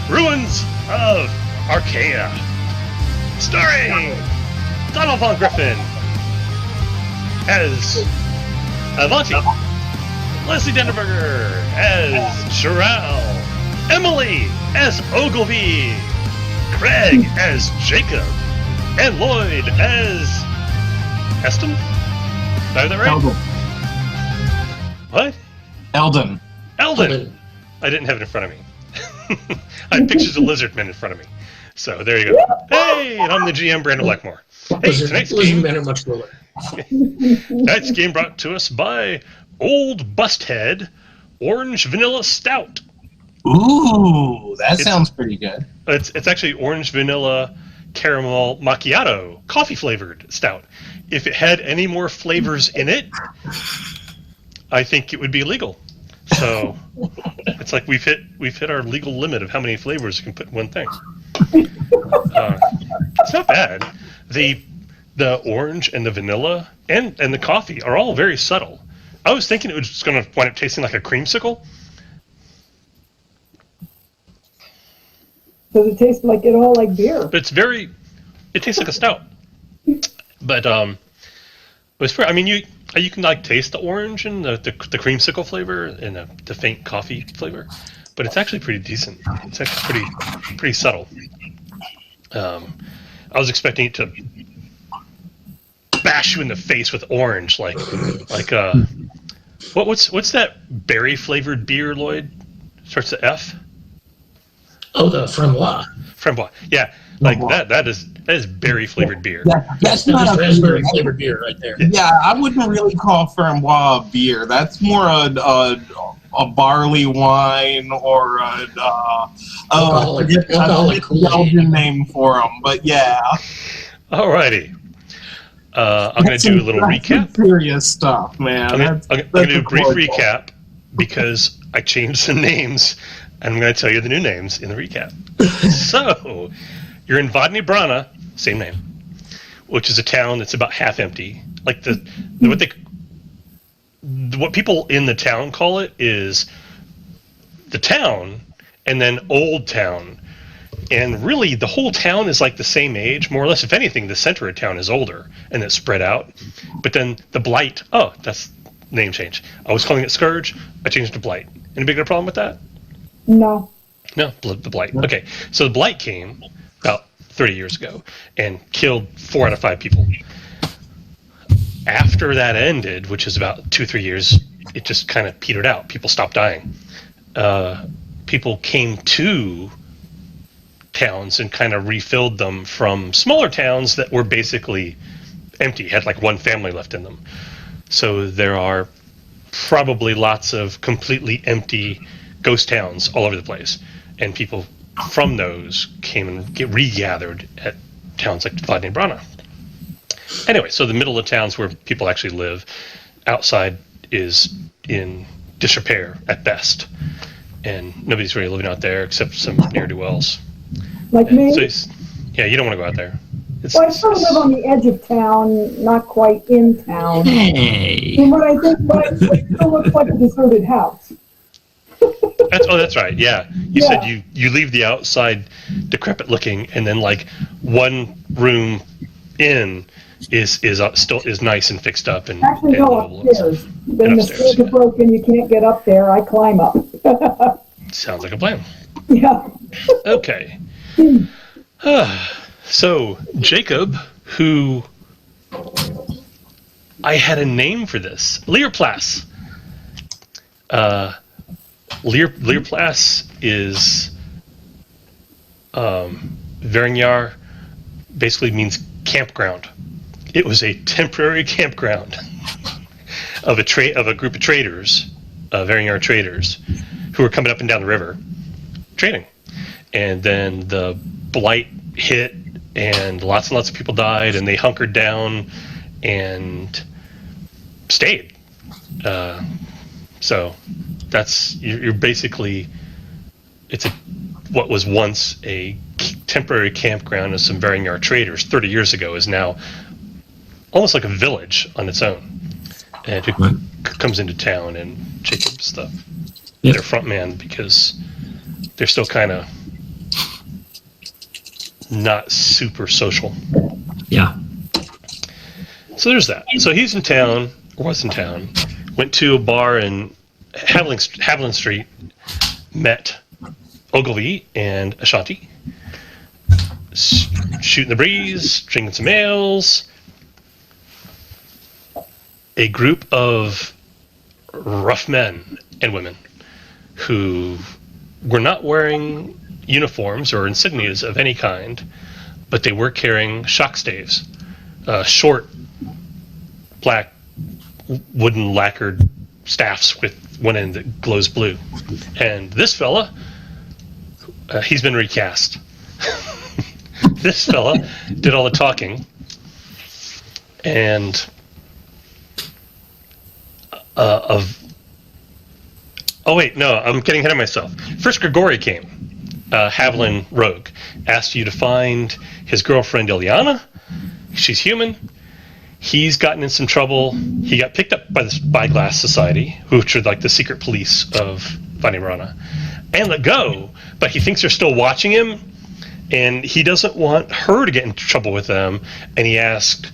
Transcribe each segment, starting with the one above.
Ruins of Archaea. Starring Donald Von Griffin as Avanti, Leslie Denderberger as Zhuur-Al, Emily as Ogilvy, Craig as Jacob, and Lloyd as Eston? Did I have that right? Eldon. What? Eldon. Eldon! I didn't have it in front of me. I had pictures of Lizardmen in front of me. So there you go. Hey, and I'm the GM, Brandon Blackmore. Hey, tonight's game... men are much cooler. Tonight's game brought to us by Old Busthead Orange Vanilla Stout. Ooh, that sounds pretty good. It's actually orange vanilla caramel macchiato, coffee flavored stout. If it had any more flavors in it, I think it would be illegal. So it's like we've hit our legal limit of how many flavors you can put in one thing. It's not bad. The orange and the vanilla and the coffee are all very subtle. I was thinking it was just going to wind up tasting like a creamsicle. Does it taste like it all like beer? But it tastes like a stout. But it was pretty, I mean, you can like taste the orange and the creamsicle flavor and the faint coffee flavor, but it's actually pretty decent. It's actually pretty subtle. I was expecting it to bash you in the face with orange, like what's that berry flavored beer, Lloyd? Starts with F. Oh, the framboise. Framboise, yeah, like that is berry flavored beer. That's not a raspberry flavored beer right there. Yeah, I wouldn't really call framboise a beer. That's more a barley wine or alcoholic Belgian name for them. But yeah. Alrighty. I'm going to do a little recap. Serious stuff, man. I'm going to do a brief recap because I changed the names, and I'm going to tell you the new names in the recap. So, you're in Vodny Brana, same name, which is a town that's about half empty. Like what people in the town call it is the town, and then Old Town. And really, the whole town is like the same age, more or less. If anything, the center of town is older, and it's spread out. But then the Blight, that's name change. I was calling it Scourge, I changed it to Blight. Any bigger problem with that? No. No, the Blight. Okay, so the Blight came about 30 years ago and killed 4 out of 5 people. After that ended, which is about 2-3 years, it just kind of petered out. People stopped dying. People came to towns and kind of refilled them from smaller towns that were basically empty, had like one family left in them. So there are probably lots of completely empty ghost towns all over the place, and people from those came and regathered at towns like Vodny Brana. Anyway, so the middle of towns where people actually live, outside is in disrepair at best, and nobody's really living out there except some ne'er-do-wells. Like me? So you don't want to go out there. Well, I sort of live on the edge of town, not quite in town. Hey. And what I think, what still looks like a deserted house. That's right. Yeah, you said you leave the outside decrepit looking, and then like one room in is nice and fixed up and actually no, upstairs. Then the stairs are broken. You can't get up there. I climb up. Sounds like a plan. Yeah. Okay. So Jacob, who I had a name for this, Leerplas. Leerplas is Verignar, basically means campground. It was a temporary campground of a group of traders, Verignar traders, who were coming up and down the river trading. And then the Blight hit, and lots of people died, and they hunkered down and stayed. So you're basically, what was once a temporary campground of some Verignar traders 30 years ago is now almost like a village on its own. And it comes into town, and Jacob's their front man, because they're still kind of not super social. Yeah. So there's that. So he's in town, or was in town, went to a bar in Haviland Street, met Ogilvy and Ashanti, shooting the breeze, drinking some ales. A group of rough men and women who were not wearing uniforms or insignias of any kind, but they were carrying shock staves, short, black, wooden lacquered staffs with one end that glows blue. And this fella, he's been recast. This fella did all the talking, and oh wait, no, I'm getting ahead of myself. First, Grigori came, Haviland rogue, asked you to find his girlfriend Ilyana. She's human. He's gotten in some trouble. He got picked up by the Spyglass Society, which are like the secret police of Vanirana, and let go. But he thinks they're still watching him, and he doesn't want her to get in trouble with them. And he asked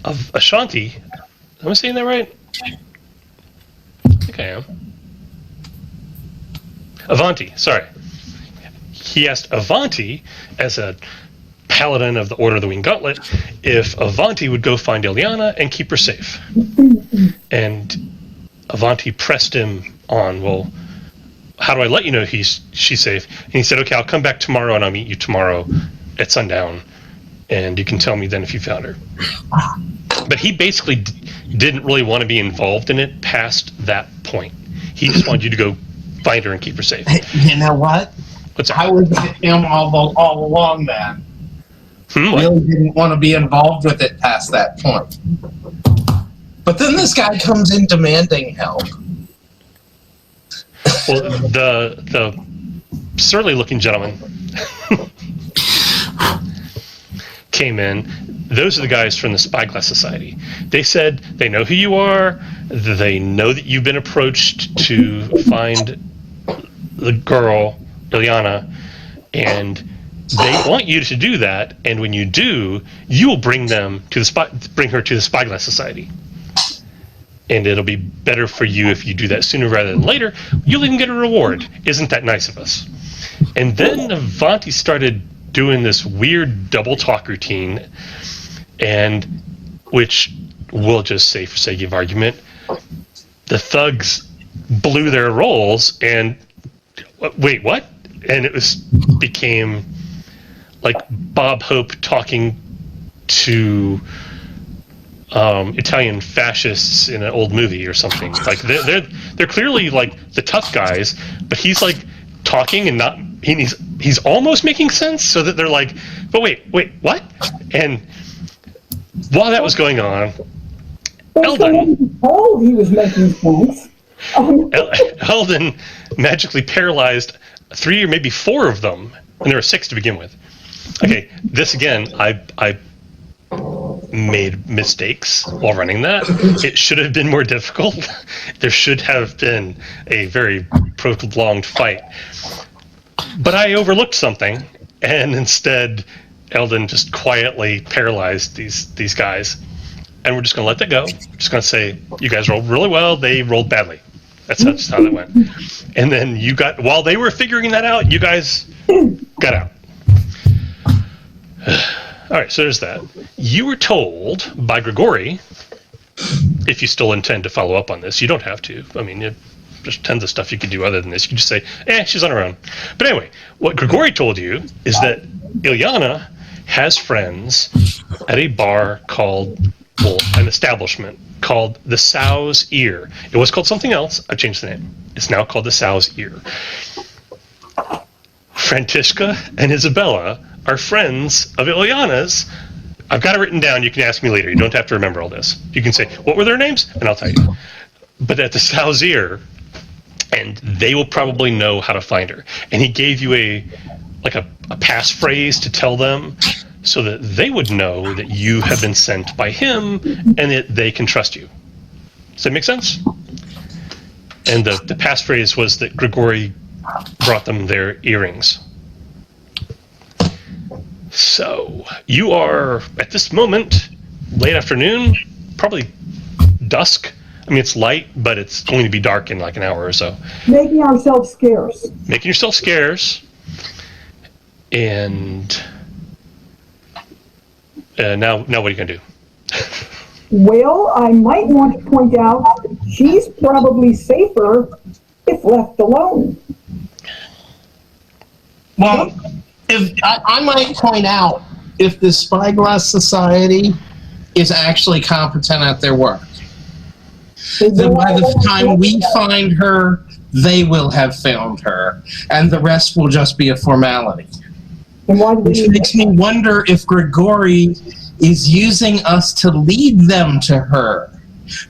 of Ashanti. Am I saying that right? I think I am. Avanti, sorry. He asked Avanti, as a paladin of the Order of the Winged Gauntlet, if Avanti would go find Ilyana and keep her safe. And Avanti pressed him on, well, how do I let you know she's safe? And he said, okay, I'll come back tomorrow and I'll meet you tomorrow at sundown, and you can tell me then if you found her. But he basically didn't really want to be involved in it past that point. He just wanted you to go find her and keep her safe. You know what? What's that? I was with him all along, man. What? Really didn't want to be involved with it past that point. But then this guy comes in demanding help. Well, the surly looking gentleman came in. Those are the guys from the Spyglass Society. They said they know who you are. They know that you've been approached to find the girl, Ilyana, and they want you to do that. And when you do, you will bring her to the Spyglass Society. And it'll be better for you if you do that sooner rather than later. You'll even get a reward. Isn't that nice of us? And then Avanti started doing this weird double talk routine, and which we'll just say for sake of argument, the thugs blew their rolls and wait, what? And it became like Bob Hope talking to Italian fascists in an old movie or something. Like they're clearly like the tough guys, but he's like talking and not. He's almost making sense, so that they're like, but wait, what? And while that was going on, Eldon told he was making sense. Eldon magically paralyzed 3 or maybe 4 of them, and there were 6 to begin with. Okay, this again, I made mistakes while running that. It should have been more difficult. There should have been a very prolonged fight. But I overlooked something, and instead Eldon just quietly paralyzed these guys. And we're just going to let that go. We're just going to say, you guys rolled really well, they rolled badly. That's just how that went. And then while they were figuring that out, you guys got out. All right, so there's that. You were told by Grigori, if you still intend to follow up on this, you don't have to. I mean, there's tons of stuff you could do other than this. You can just say, she's on her own. But anyway, what Grigori told you is that Ilyana has friends at a bar an establishment called the Sow's Ear. It was called something else. I changed the name. It's now called the Sow's Ear. Frantiska and Izabela are friends of Ilyana's. I've got it written down. You can ask me later. You don't have to remember all this. You can say, what were their names? And I'll tell you. But at the Sow's Ear, and they will probably know how to find her. And he gave you a passphrase to tell them, so that they would know that you have been sent by him and that they can trust you. Does that make sense? And the passphrase was that Grigori brought them their earrings. So, you are, at this moment, late afternoon, probably dusk. I mean, it's light, but it's going to be dark in like an hour or so. Making ourselves scarce. Making yourself scarce. And now what are you going to do? Well, I might want to point out she's probably safer if left alone. Well, if I might point out, if the Spyglass Society is actually competent at their work, then by the time we find her, they will have found her, and the rest will just be a formality. Which makes me wonder if Grigori is using us to lead them to her,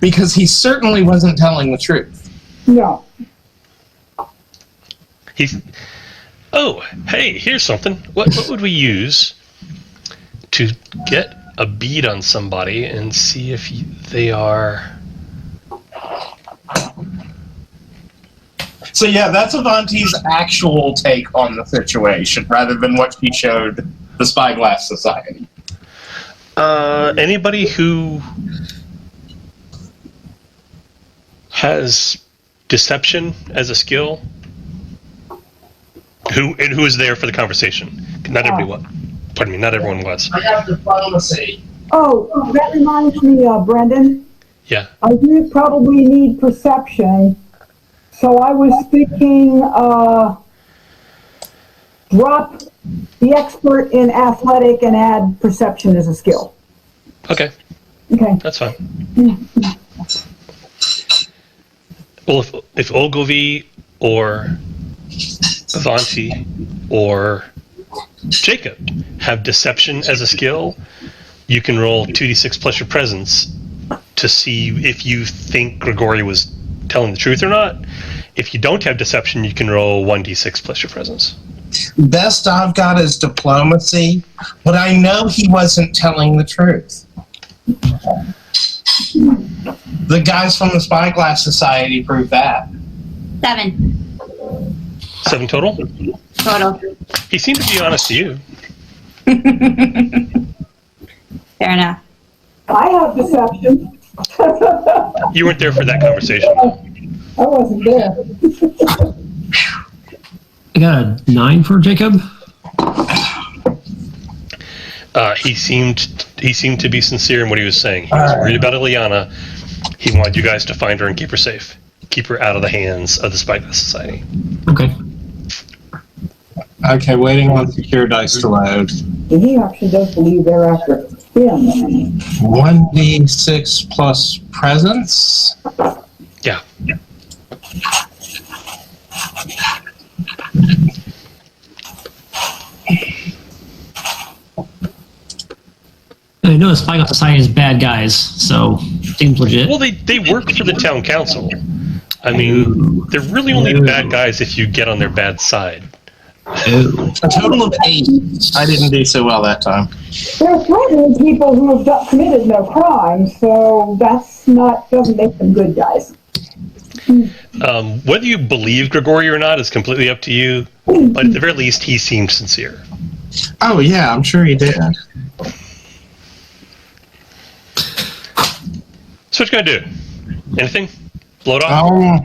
because he certainly wasn't telling the truth. No. Oh, hey, here's something. What would we use to get a bead on somebody and see if they are... So yeah, that's Avanti's actual take on the situation, rather than what she showed the Spyglass Society. Anybody who has deception as a skill, who is there for the conversation? Not everyone. Pardon me, not everyone was. I have diplomacy. Oh, that reminds me, Brendan. Yeah. I do probably need perception. So I was thinking, drop the expert in athletic and add perception as a skill. Okay. Okay. That's fine. Well, if Ogilvy or Avanti or Jacob have deception as a skill, you can roll 2d6 plus your presence to see if you think Grigori was telling the truth or not. If you don't have deception, you can roll 1d6 plus your presence. Best I've got is diplomacy, but I know he wasn't telling the truth. The guys from the Spyglass Society proved that. 7. 7 total? Total. He seemed to be honest to you. Fair enough. I have deception. You weren't there for that conversation. I wasn't there. I got a 9 for Jacob. He seemed to be sincere in what he was saying. He was worried about Ilyana. He wanted you guys to find her and keep her safe. Keep her out of the hands of the Spyglass Society. Okay. Okay, waiting on secure dice to load. He actually does believe they're after him. 1d6 plus presence. Yeah. I know the Spyglass Society is bad guys, so seems legit. Well, they work for the town council. I mean, they're really only bad guys if you get on their bad side. A total of 8. I didn't do so well that time. They're threatening people who have committed no crime, so doesn't make them good guys. Whether you believe Grigori or not is completely up to you, but at the very least, he seemed sincere. Oh yeah, I'm sure he did. So what you gonna do? Anything? Blow it off?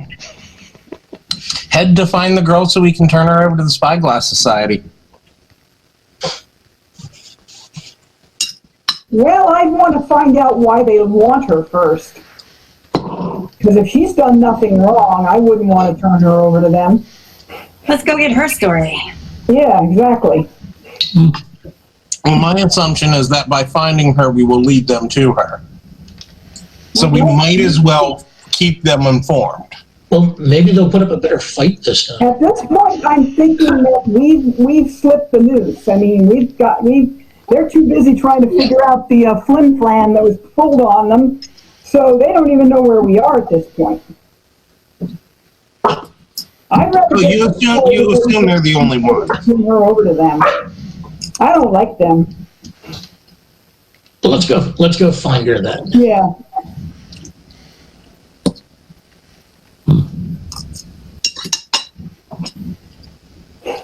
Head to find the girl so we can turn her over to the Spyglass Society. Well, I'd want to find out why they want her first. Because if she's done nothing wrong, I wouldn't want to turn her over to them. Let's go get her story. Yeah, exactly. Well, my assumption is that by finding her, we will lead them to her. So we might as well keep them informed. Well, maybe they'll put up a better fight this time. At this point, I'm thinking that we've slipped the noose. I mean, they're too busy trying to figure out the flim flam that was pulled on them, so they don't even know where we are at this point. I'd rather So you assume they're the only one. turn her over to them. I don't like them. Well, let's go find her then. Yeah.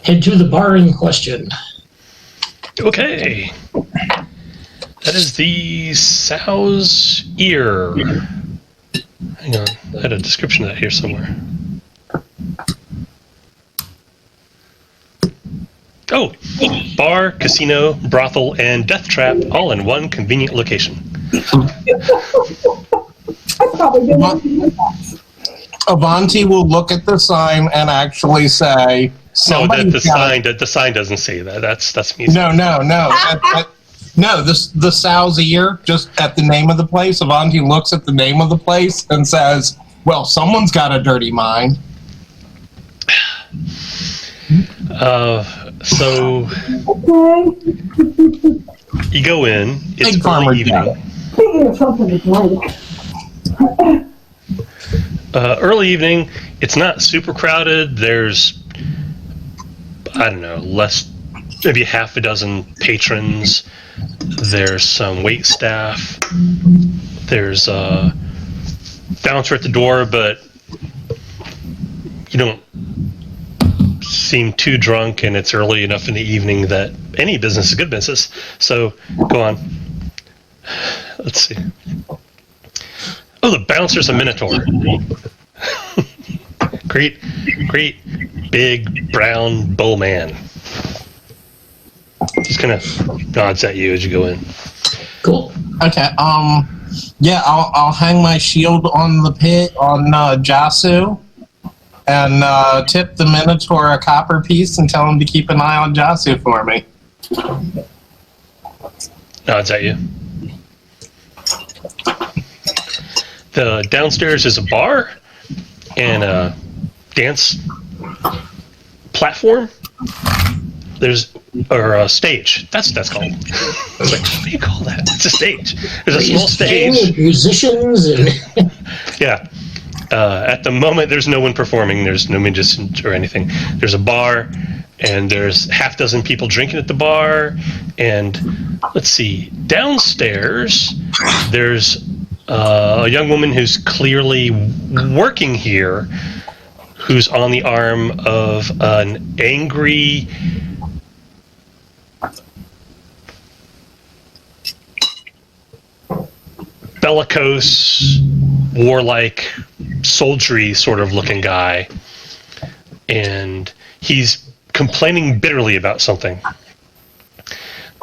Head to the bar in question. Okay. That is the sow's ear. Hang on, I had a description of that here somewhere. Oh, bar, casino, brothel, and death trap all in one convenient location. That's probably been Avanti will look at the sign and actually say, No, the "Somebody's sign doesn't say that. That's me. No. No, the sow's ear, just at the name of the place, Avanti looks at the name of the place and says, well, someone's got a dirty mind. So okay. you go in. It's Big farmer early evening. guy. Speaking of something to drink. Early evening. It's not super crowded. There's, I don't know, maybe half a dozen patrons. There's some wait staff. There's a bouncer at the door, but you don't seem too drunk, and it's early enough in the evening that any business is good business. So go on. Let's see. Oh, the bouncer's a minotaur. Great, big brown bull man. Just kind of nods at you as you go in. Cool. Okay, yeah, I'll hang my shield on the pit, on Jasu, and tip the Minotaur a copper piece and tell him to keep an eye on Jasu for me. Nods at you. The downstairs is a bar and a dance platform. Or a stage. That's called. I was like, what do you call that? It's a stage. There's a small stage. With musicians and Yeah. At the moment, there's no one performing. There's no musicians or anything. There's a bar, and there's half dozen people drinking at the bar. And let's see, downstairs, there's a young woman who's clearly working here, who's on the arm of an angry, bellicose, warlike, soldiery sort of looking guy, and he's complaining bitterly about something,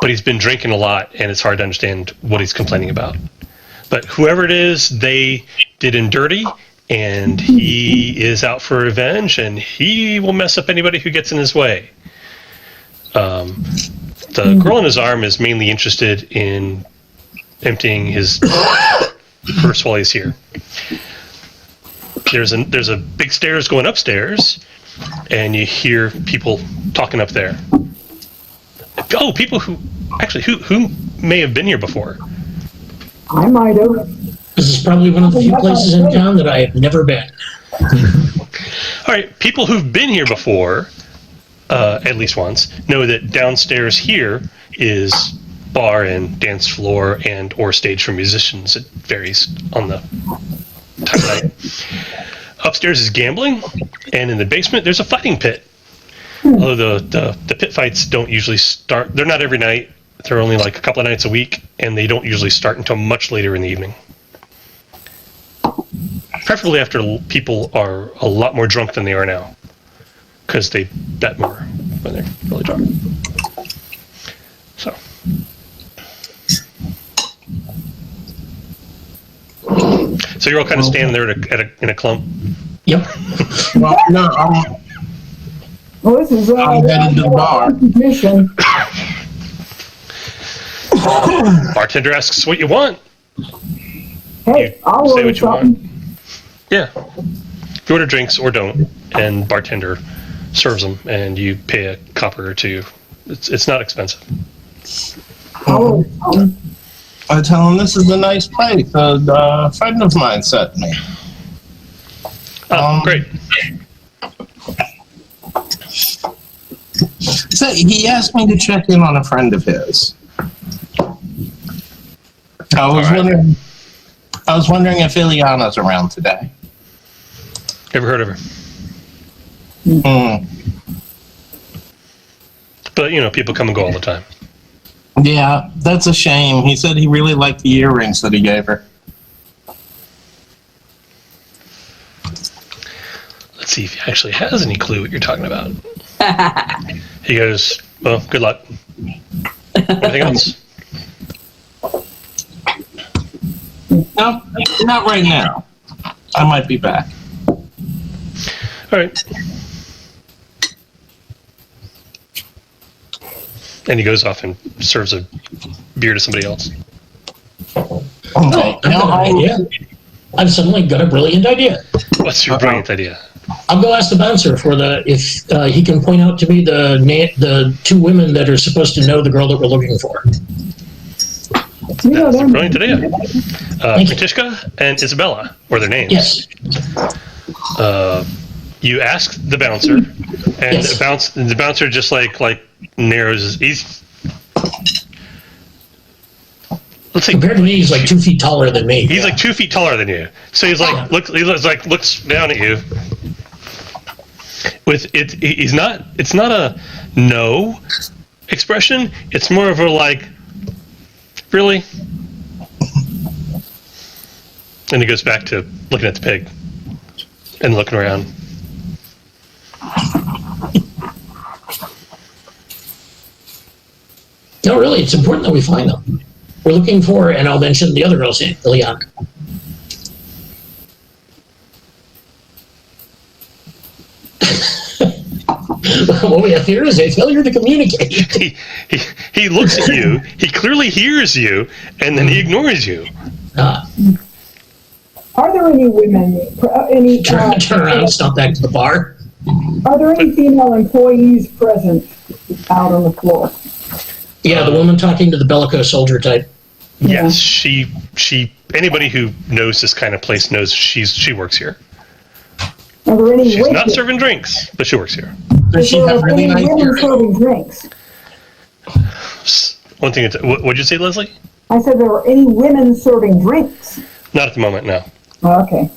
but he's been drinking a lot and it's hard to understand what he's complaining about. But whoever it is, they did him dirty, and he is out for revenge, and he will mess up anybody who gets in his way. The girl in his arm is mainly interested in emptying his purse while he's here. There's a big stairs going upstairs, and you hear people talking up there. Oh, people who may have been here before. I might have. this is probably one of the few places in town that I have never been. All right, people who've been here before, at least once, know that downstairs here is bar and dance floor and or stage for musicians. It varies on the time of night. Upstairs is gambling, and in the basement there's a fighting pit. Although the pit fights don't usually start, they're not every night, they're only like a couple of nights a week, and they don't usually start until much later in the evening. Preferably after people are a lot more drunk than they are now, because they bet more when they're really drunk. So. So you're all kind of standing there in a clump. Yep. Well, no, Well, this is I'm headed to the bar. Position. Bartender asks what you want. Hey, You I'll say order what you want. something. Yeah. You order drinks or don't, and bartender serves them, and you pay a copper or two. It's not expensive. I'll order something. I tell him this is a nice place. A friend of mine sent me. Great. So he asked me to check in on a friend of his. I was wondering if Ilyana's around today. Ever heard of her? Mm. But, people come and go all the time. Yeah, that's a shame. He said he really liked the earrings that he gave her. Let's see if he actually has any clue what you're talking about. He goes, well, good luck. Anything else? No, not right now. I might be back. All right. And he goes off and serves a beer to somebody else. Okay. I've got an idea. I've suddenly got a brilliant idea. What's your brilliant idea? I'll go ask the bouncer if he can point out to me the two women that are supposed to know the girl that we're looking for. That's a brilliant idea. Frantiska and Izabela, or their names. Yes. You ask the bouncer, and Yes. the bouncer just like narrows. Let's see. Compared to me, he's like 2 feet taller than me. He's like 2 feet taller than you. So he's like looks down at you. With it, he's not. It's not a no expression. It's more of a like, really. And he goes back to looking at the pig and looking around. No, really, it's important that we find them. We're looking for, and I'll mention the other girl's name, Ilyana. What we have here is a failure to communicate. He looks at you. He clearly hears you, and then he ignores you. Are there any women, Turn around, stop back to the bar. are there any female employees present out on the floor? Yeah, the woman talking to the bellicose soldier type. Yes, she. Anybody who knows this kind of place knows she works here. Are there any She's women? not serving drinks, but she works here. Does she have really nice women earrings? serving drinks? One thing. What'd you say, Leslie? I said there were any women serving drinks. Not at the moment, no. Oh, okay.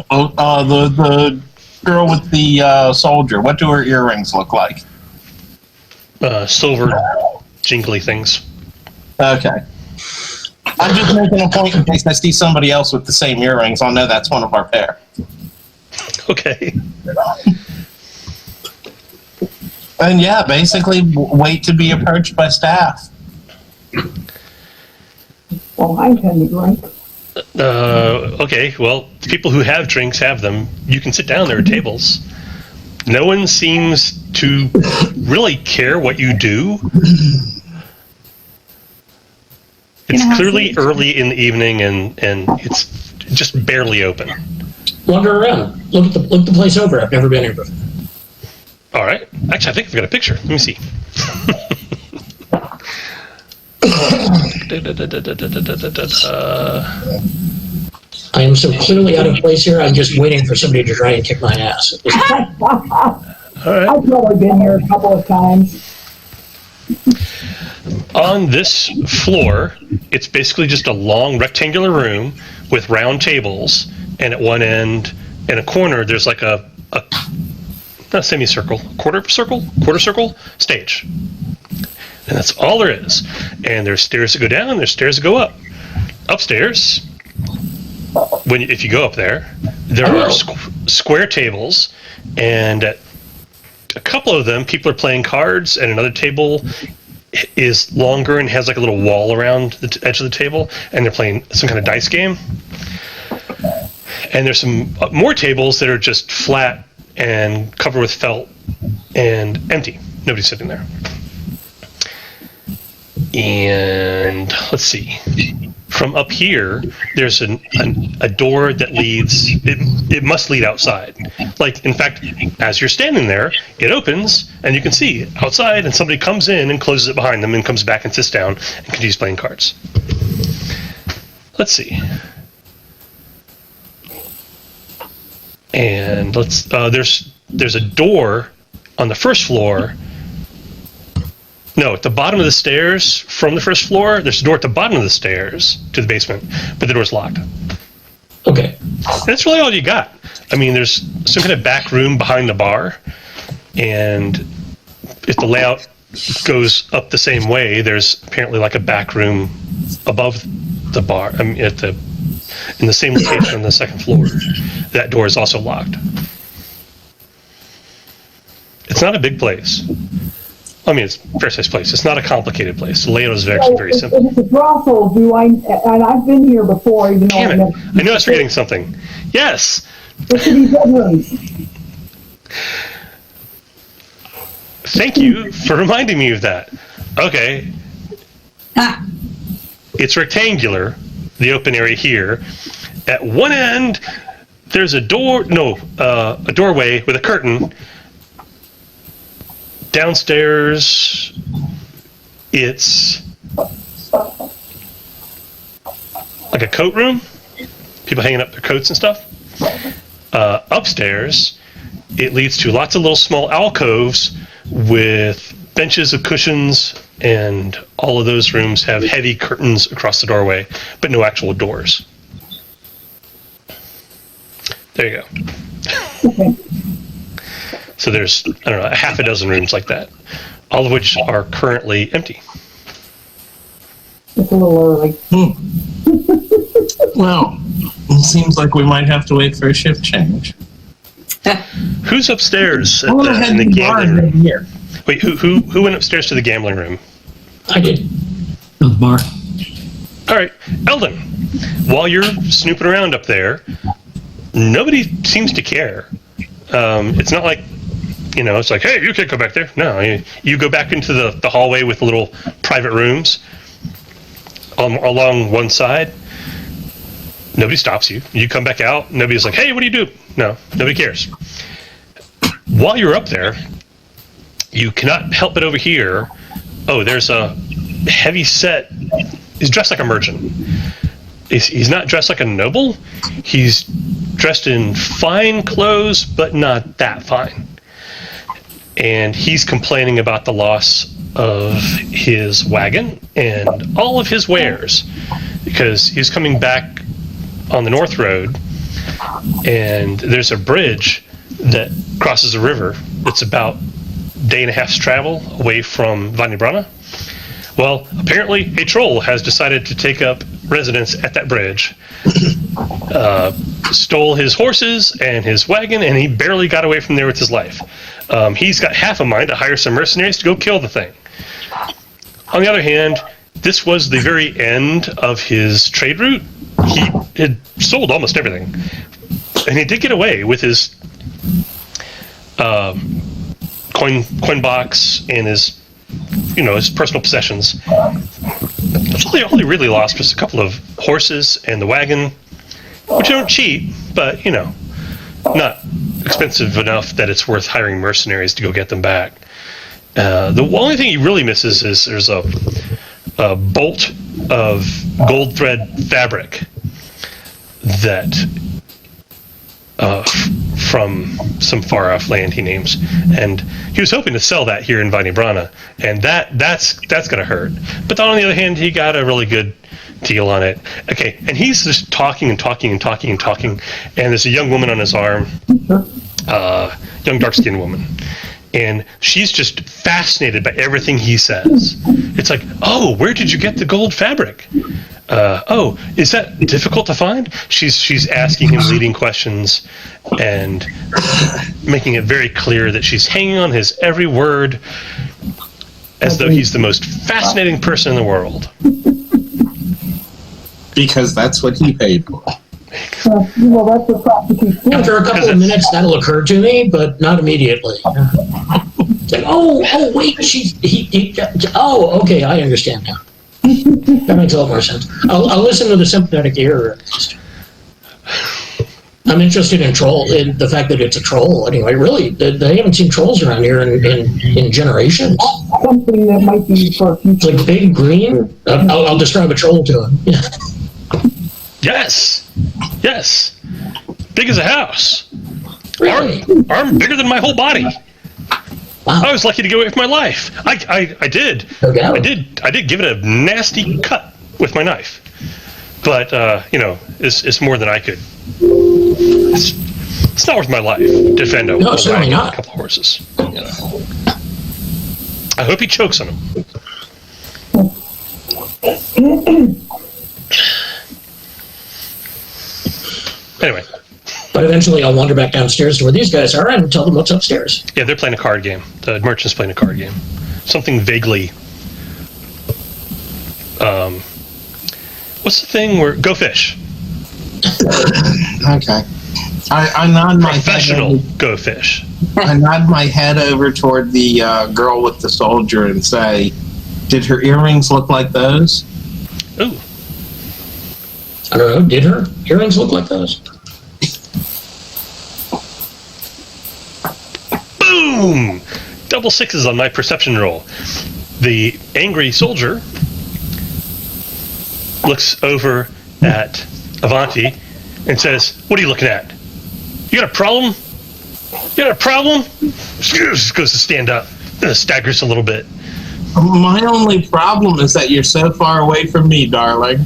The girl with the soldier. What do her earrings look like? Silver, jingly things. Okay. I'm just making a point in case I see somebody else with the same earrings. I'll know that's one of our pair. Okay. And yeah, basically wait to be approached by staff. Well, I intend to drink. Okay. Well, the people who have drinks have them. You can sit down. There are tables. No one seems to really care what you do. It's clearly early in the evening, and it's just barely open. Wander around. Look the place over. I've never been here before. All right. Actually, I think I've got a picture. Let me see. I am so clearly out of place here. I'm just waiting for somebody to try and kick my ass. All right. I've probably been here a couple of times. On this floor, it's basically just a long rectangular room with round tables, and at one end, in a corner, there's like a not semicircle, quarter circle stage. And that's all there is. And there's stairs that go down, there's stairs that go up. Upstairs, if you go up there, there are square tables, and at a couple of them, people are playing cards, and another table is longer and has like a little wall around the edge of the table, and they're playing some kind of dice game. And there's some more tables that are just flat and covered with felt and empty. Nobody's sitting there. And let's see. From up here, there's a door that leads. It must lead outside. Like, in fact, as you're standing there, it opens and you can see outside, and somebody comes in and closes it behind them and comes back and sits down and continues playing cards. Let's see. And there's a door on the first floor. No, at the bottom of the stairs from the first floor, there's a door at the bottom of the stairs to the basement, but the door's locked. Okay. And that's really all you got. I mean, there's some kind of back room behind the bar, and if the layout goes up the same way. There's apparently like a back room above the bar. I mean, in the same location on the second floor. That door is also locked. It's not a big place. I mean, it's a fair-sized place. It's not a complicated place. The layout is actually very simple. If it's a brothel, and I've been here before, even though Damn it. I knew I was forgetting something. Yes! There should be bedrooms. Thank you for reminding me of that. Okay. Ah, It's rectangular, the open area here. At one end, there's a doorway with a curtain. Downstairs, it's like a coat room. People hanging up their coats and stuff. Upstairs, it leads to lots of little small alcoves with benches of cushions, and all of those rooms have heavy curtains across the doorway, but no actual doors. There you go. So there's, I don't know, a half a dozen rooms like that, all of which are currently empty. It's a little early. Well, it seems like we might have to wait for a shift change. Who's upstairs I'm gonna head in the to the bar gambling room? here. Wait, who went upstairs to the gambling room? I did. The bar. All right, Eldon, while you're snooping around up there, nobody seems to care. It's not like, it's like, hey, you can't go back there. No, you go back into the hallway with little private rooms along one side. Nobody stops you. You come back out. Nobody's like, hey, what do you do? No, nobody cares. While you're up there, you cannot help but overhear, there's a heavy set. He's dressed like a merchant. He's not dressed like a noble. He's dressed in fine clothes, but not that fine. And he's complaining about the loss of his wagon and all of his wares, because he's coming back on the North Road, and there's a bridge that crosses a river that's about a day and a half's travel away from Vanibrana. Well, apparently a troll has decided to take up residence at that bridge, stole his horses and his wagon, and he barely got away from there with his life. He's got half a mind to hire some mercenaries to go kill the thing. On the other hand, this was the very end of his trade route. He had sold almost everything, and he did get away with his coin box and his personal possessions. That's all he really lost was a couple of horses and the wagon, which don't cheap, but not expensive enough that it's worth hiring mercenaries to go get them back. The only thing he really misses is there's a bolt of gold thread fabric that from some far off land he names, and he was hoping to sell that here in Vanibrana, and that's gonna hurt. But on the other hand, he got a really good deal on it. Okay, and he's just talking, and there's a young woman on his arm, young dark-skinned woman, and she's just fascinated by everything he says. It's like, oh, where did you get the gold fabric? Is that difficult to find? She's asking him leading questions and making it very clear that she's hanging on his every word as though he's the most fascinating person in the world. Because that's what he paid for. That's what prostitutes do. After a couple of minutes, that'll occur to me, but not immediately. It's like, wait, okay, I understand now. That makes a lot more sense. I'll listen to the sympathetic ear. I'm interested in the fact that it's a troll. Anyway, really, they haven't seen trolls around here in generations. Something that might be for It's future. like big green. I'll describe a troll to him. Yeah. Yes, big as a house. Really? Arm bigger than my whole body. Wow. I was lucky to get away with my life. I did. Okay. I did give it a nasty cut with my knife, but it's more than I could. It's not worth my life to defend a No, certainly wagon and not. a couple horses. I hope he chokes on him. Anyway. But eventually I'll wander back downstairs to where these guys are and tell them what's upstairs. Yeah, they're playing a card game. The merchant's playing a card game. Something vaguely... what's the thing where... Go fish. Okay. I nod my Professional head. go fish. I nod my head over toward the girl with the soldier and say, "Did her earrings look like those?" Ooh. I don't know, did her earrings look like those? Boom! Double sixes on my perception roll. The angry soldier looks over at Avanti and says, "What are you looking at? You got a problem? You got a problem?" Goes to stand up, staggers a little bit. My only problem is that you're so far away from me, darling.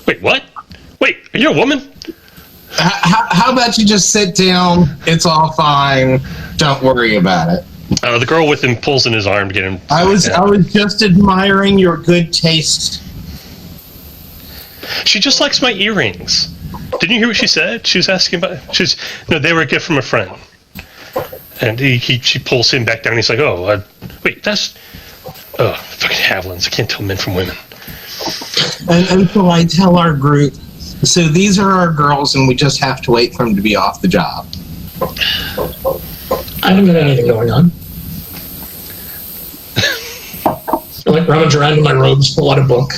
Wait, what? Wait, are you a woman? How about you just sit down? It's all fine. Don't worry about it. The girl with him pulls in his arm to get him. I was just admiring your good taste. She just likes my earrings. Didn't you hear what she said? She was asking about. No, they were a gift from a friend. And she pulls him back down. And he's like, "Oh, wait, that's fucking Havlins. I can't tell men from women." And so I tell our group, so these are our girls, and we just have to wait for them to be off the job. I haven't got anything going on. I like rummage around in my robes, pull out a book.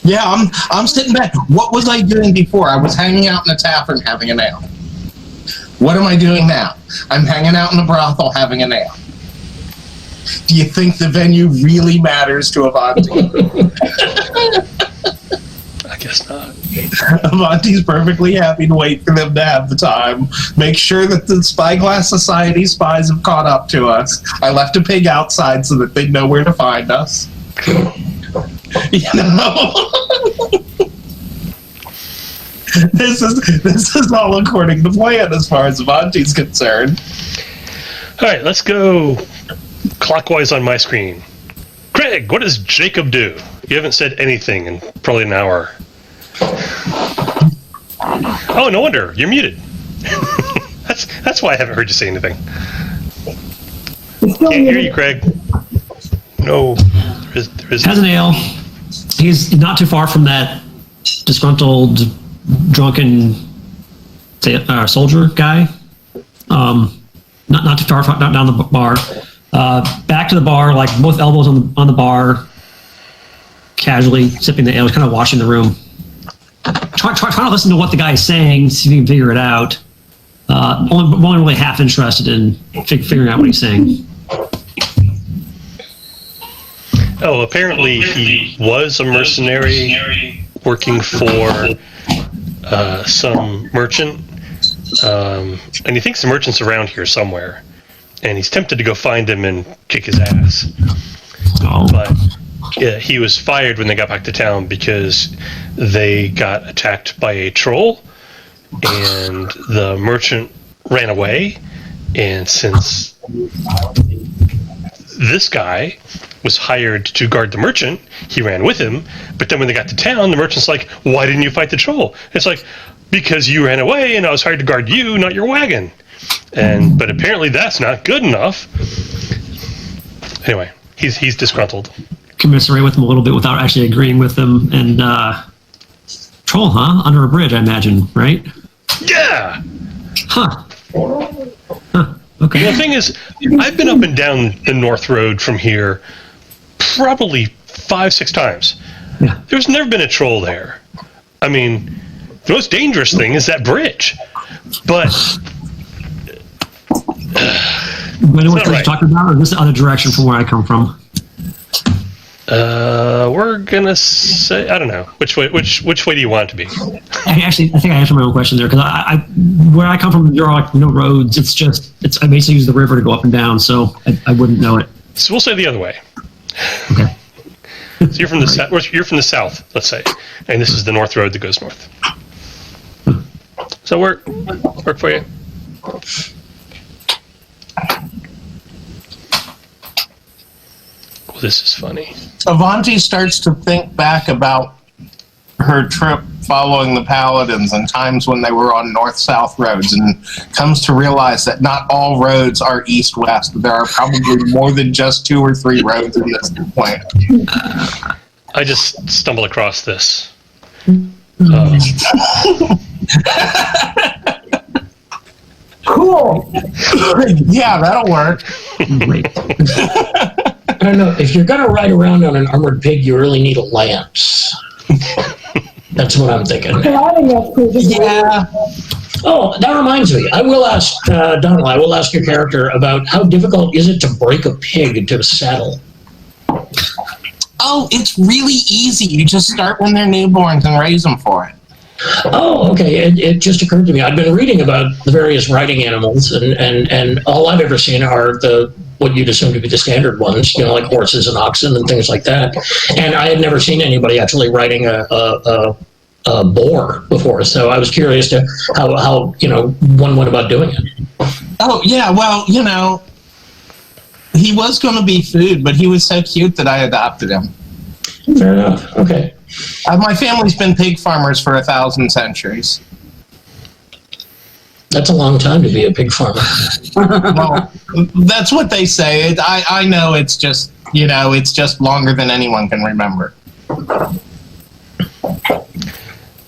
Yeah, I'm sitting back. What was I doing before? I was hanging out in the tavern having a nap. What am I doing now? I'm hanging out in the brothel having a nap. Do you think the venue really matters to Avanti? I guess not. Avanti's perfectly happy to wait for them to have the time. Make sure that the Spyglass Society spies have caught up to us. I left a pig outside so that they know where to find us. You know? This is all according to plan as far as Avanti's concerned. All right, let's go clockwise on my screen. Craig, what does Jacob do? You haven't said anything in probably an hour. Oh, no wonder. You're muted. That's why I haven't heard you say anything. Can't hear you, Craig. No, there is. Has an ale. He's not too far from that disgruntled, drunken soldier guy. Not too far down the bar. Back to the bar, like both elbows on the bar, casually sipping the ale, kind of washing the room. Try to listen to what the guy is saying, see if you can figure it out. Only really half interested in figuring out what he's saying. Oh, apparently he was a mercenary working for some merchant, and he thinks the merchant's around here somewhere, and he's tempted to go find him and kick his ass. Oh. But he was fired when they got back to town because they got attacked by a troll, and the merchant ran away, and since this guy was hired to guard the merchant, he ran with him, but then when they got to town, the merchant's like, "Why didn't you fight the troll?" It's like, "Because you ran away and I was hired to guard you, not your wagon." But apparently that's not good enough. Anyway, he's disgruntled. Commiserate with him a little bit without actually agreeing with him. And troll, huh? Under a bridge, I imagine, right? Yeah! Huh. Okay. The thing is, I've been up and down the North Road from here probably 5-6 times. Yeah. There's never been a troll there. I mean, the most dangerous thing is that bridge. But You know what not you're right. talking about, or this the other direction from where I come from? we're gonna say, I don't know. Which way do you want it to be? I think I answered my own question there, because where I come from, there are like no roads. I basically use the river to go up and down, so I wouldn't know it. So we'll say the other way. Okay. So you're from the south. You're from the south, let's say, and this is the North Road that goes north. Does that work? Work for you? Well, this is funny. Avanti starts to think back about her trip following the Paladins and times when they were on north-south roads, and comes to realize that not all roads are east-west. There are probably more than just 2 or 3 roads in this point. I just stumbled across this. Cool. Yeah, that'll work. Great. I don't know. If you're going to ride around on an armored pig, you really need a lance. That's what I'm thinking. Yeah, I think that's cool. Just Yeah. Oh, that reminds me. I will ask, Donald, I will ask your character about how difficult is it to break a pig to saddle? Oh, it's really easy. You just start when they're newborns and raise them for it. Oh, okay. It just occurred to me. I've been reading about the various riding animals, and all I've ever seen are what you'd assume to be the standard ones, like horses and oxen and things like that. And I had never seen anybody actually riding a boar before, so I was curious to how one went about doing it. Oh, yeah, well, he was going to be food, but he was so cute that I adopted him. Fair enough. Okay. My family's been pig farmers for 1,000 centuries. That's a long time to be a pig farmer. Well, that's what they say. I know it's just, it's just longer than anyone can remember.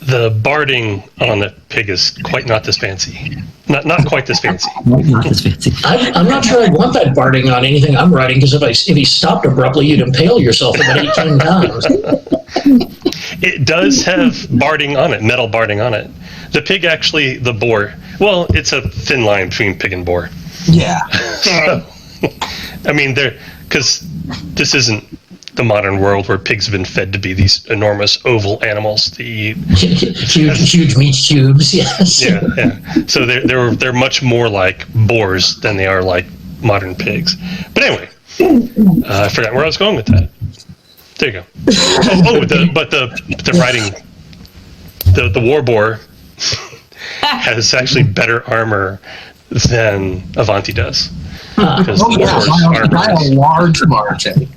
The barding on the pig is quite not this fancy. Not quite this fancy. Not as fancy. I'm not sure I'd want that barding on anything I'm riding, because if he stopped abruptly, you'd impale yourself about 18 times. It does have barding on it, metal barding on it. The pig actually, the boar, well, it's a thin line between pig and boar. Yeah. So, I mean, because this isn't the modern world where pigs have been fed to be these enormous oval animals to eat. huge meat cubes, yes. Yeah. So they're much more like boars than they are like modern pigs. But anyway, I forgot where I was going with that. There you go. The riding, the war boar has actually better armor than Avanti does. Because by a large margin.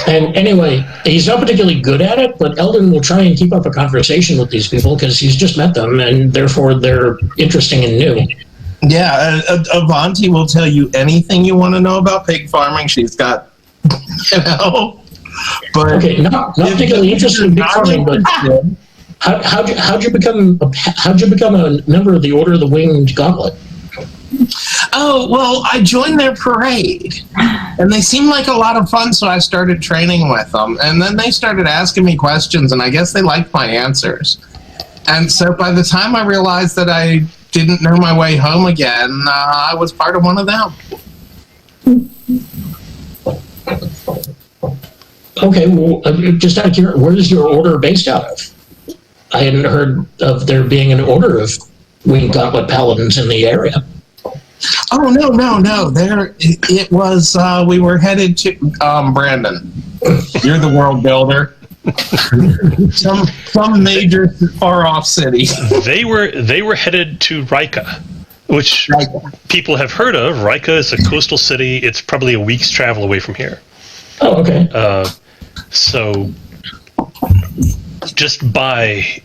And anyway, he's not particularly good at it, but Eldon will try and keep up a conversation with these people because he's just met them, and therefore they're interesting and new. Yeah, Avanti will tell you anything you want to know about pig farming. She's got, But okay, not particularly interested in pig farming, but how'd you become a member of the Order of the Winged Gauntlet? Oh, well, I joined their parade, and they seemed like a lot of fun, so I started training with them. And then they started asking me questions, and I guess they liked my answers. And so by the time I realized that I didn't know my way home again, I was part of one of them. Okay, well, just out of curiosity, where is your order based out of? I hadn't heard of there being an order of Winged Gauntlet Paladins in the area. Oh, no. It was, we were headed to, Brandon. You're the world builder. some major far-off city. They were headed to Rika, which people have heard of. Rika is a coastal city. It's probably a week's travel away from here. Oh, okay. So just by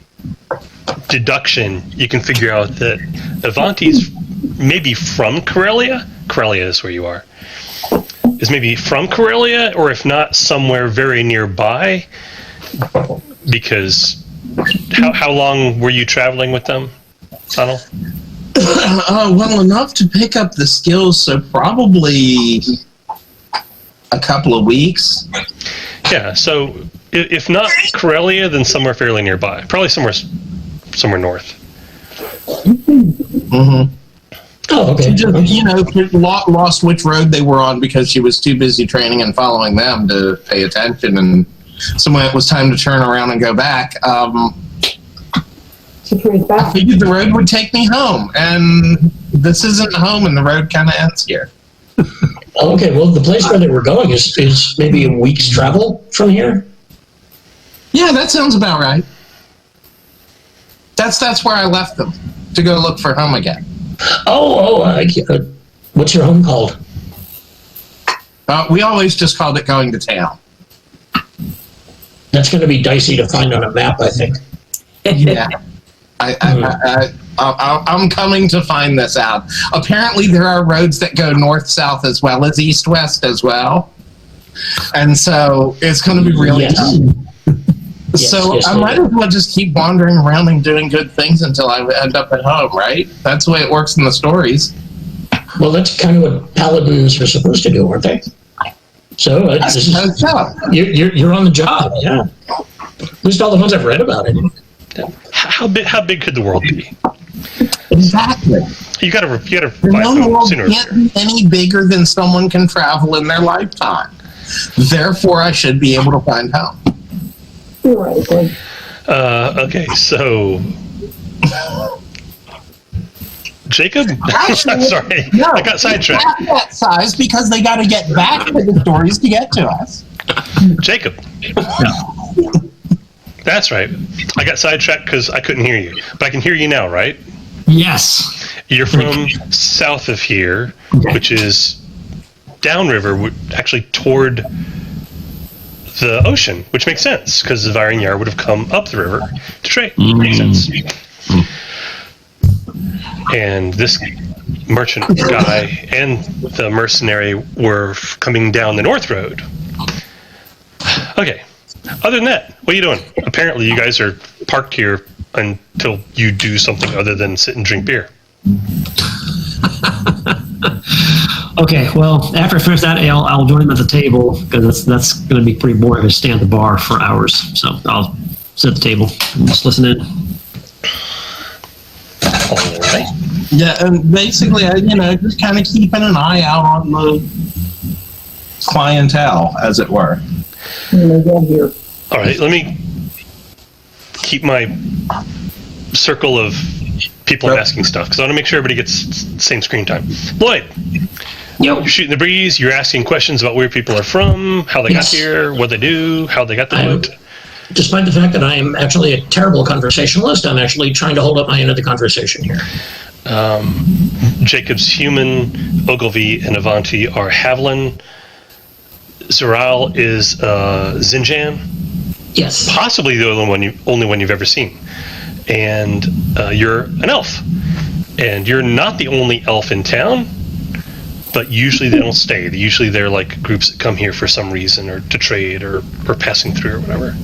deduction, you can figure out that Avanti's maybe from Karelia. Karelia is where you are. Is maybe from Karelia, or if not, somewhere very nearby. Because how long were you traveling with them, Tunnel? Well, enough to pick up the skills, so probably a couple of weeks. Yeah, so if not Karelia, then somewhere fairly nearby. Probably somewhere north. Mm-hmm. Oh, okay. Just, lost which road they were on because she was too busy training and following them to pay attention. And so when it was time to turn around and go back, she turns I back. figured the road would take me home. And this isn't home, and the road kind of ends here. Okay, well, the place where they were going is maybe a week's travel from here? Yeah, that sounds about right. That's where I left them to go look for home again. What's your home called? We always just called it going to town. That's going to be dicey to find on a map, I think. Yeah. I'm coming to find this out. Apparently, there are roads that go north-south as well as east-west as well. And so it's going to be really tough. So I might as well just keep wandering around and doing good things until I end up at home, right? That's the way it works in the stories. Well, that's kind of what paladins are supposed to do, aren't they? So you're on the job, yeah. At least all the ones I've read about it. How big could the world be? Exactly. You gotta find The home world sooner or can't later. be any bigger than someone can travel in their lifetime. Therefore, I should be able to find home. Theoretically. Okay, so Jacob, Actually, I'm sorry, No, I got sidetracked. Not that size because they got to get back to the stories to get to us. Jacob, that's right. I got sidetracked because I couldn't hear you, but I can hear you now, right? Yes. You're from south of here, which is downriver, actually toward the ocean, which makes sense because the Varynyar would have come up the river to trade. Makes sense. And this merchant guy and the mercenary were coming down the north road. Okay. Other than that, what are you doing? Apparently, you guys are parked here until you do something other than sit and drink beer. Okay, well, after I finish that, I'll join him at the table because that's going to be pretty boring to stand at the bar for hours. So I'll sit at the table and just listen in. All right. Yeah, and basically, just kind of keeping an eye out on the clientele, as it were. Here. All right, let me keep my circle of people I'm asking stuff because I want to make sure everybody gets the same screen time. Lloyd, you're shooting the breeze. You're asking questions about where people are from, how they got here, what they do, how they got the boat. Despite the fact that I am actually a terrible conversationalist, I'm actually trying to hold up my end of the conversation here. Jacob's human, Ogilvy, and Avanti are Haviland. Zhuur-Al is Zinjan. Yes. Possibly the only one you've ever seen. And you're an elf. And you're not the only elf in town, but usually they don't stay. Usually they're like groups that come here for some reason or to trade or passing through or whatever.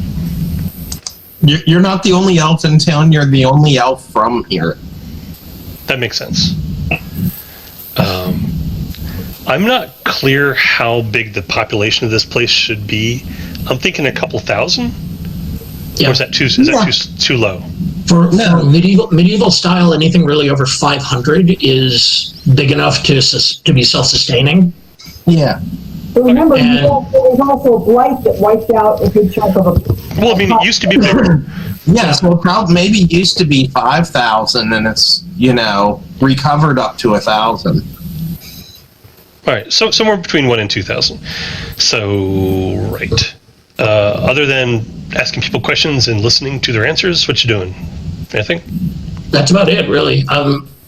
You're not the only elf in town, you're the only elf from here. That makes sense. I'm not clear how big the population of this place should be. I'm thinking a couple thousand? Yeah. Or is that too low? For medieval style, anything really over 500 is big enough to be self-sustaining. Yeah. But remember, there was also a blight that wiped out a good chunk of a... Well, I mean, it used to be bigger. Yes, well, maybe it used to be 5,000 and it's, recovered up to 1,000. All right, so somewhere between 1 and 2,000. So, right. Other than asking people questions and listening to their answers, what you doing? Anything? That's about it, really.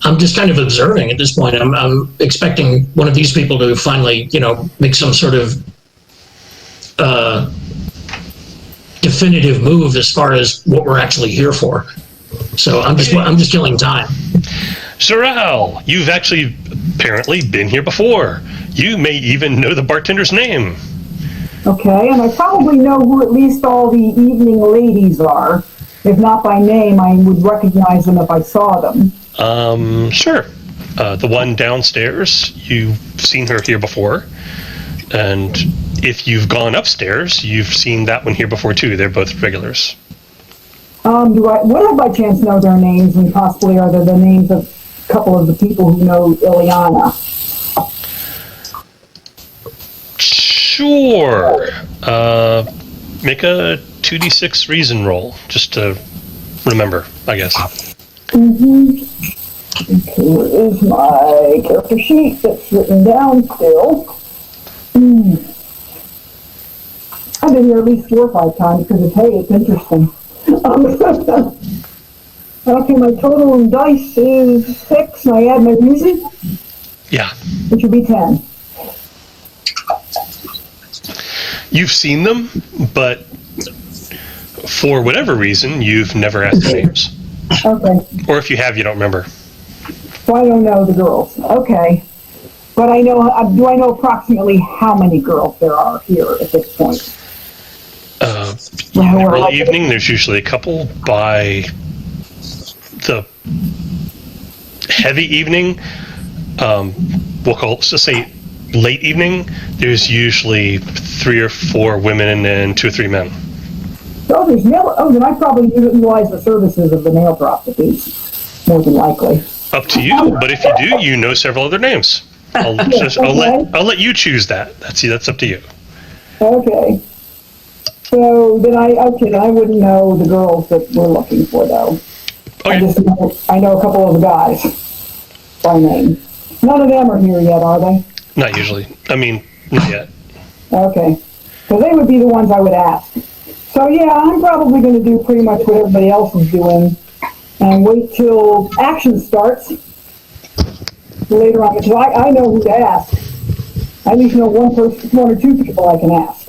I'm just kind of observing at this point. I'm expecting one of these people to finally, make some sort of definitive move as far as what we're actually here for. So I'm just killing time. Zhuur-Al, you've actually apparently been here before. You may even know the bartender's name. Okay, and I probably know who at least all the evening ladies are. If not by name, I would recognize them if I saw them. Sure. The one downstairs, you've seen her here before. And if you've gone upstairs, you've seen that one here before too. They're both regulars. Would I by chance know their names, and possibly are they the names of a couple of the people who know Ilyana? Sure. Make a 2d6 reason roll, just to remember, I guess. Mm-hmm. Okay, where is my character sheet that's written down still? I've been here at least 4 or 5 times because it's interesting. Okay, my total in dice is 6, and I add my reason, Yeah. which would be 10. You've seen them, but for whatever reason, you've never asked their names. Okay, Or if you have, you don't remember. so I don't know the girls. Okay. But I know, do I know approximately how many girls there are here at this point? Early evening, there's usually a couple. By the heavy evening, we'll call it, let's say late evening, there's usually 3 or 4 women and 2 or 3 men. Oh, there's nail. Oh, then I probably utilize the services of the nail prostitutes, more than likely. Up to you, but if you do, you know several other names. I'll let you choose that. That's up to you. Okay. So then I wouldn't know the girls that we're looking for though. Okay. I know a couple of the guys by name. None of them are here yet, are they? Not usually. I mean, not yet. Okay. So they would be the ones I would ask. So yeah, I'm probably going to do pretty much what everybody else is doing and wait till action starts later on, because I know who to ask. I at least know one or two people I can ask.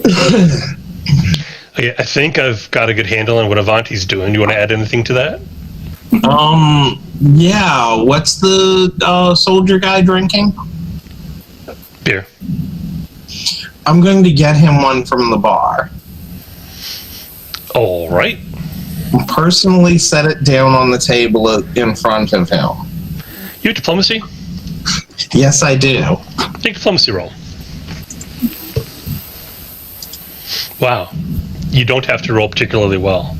Okay, I think I've got a good handle on what Avanti's doing. You want to add anything to that? Yeah. What's the soldier guy drinking? Beer. I'm going to get him one from the bar. All right. Personally set it down on the table in front of him. You have diplomacy? Yes, I do. Take diplomacy roll. Wow. You don't have to roll particularly well.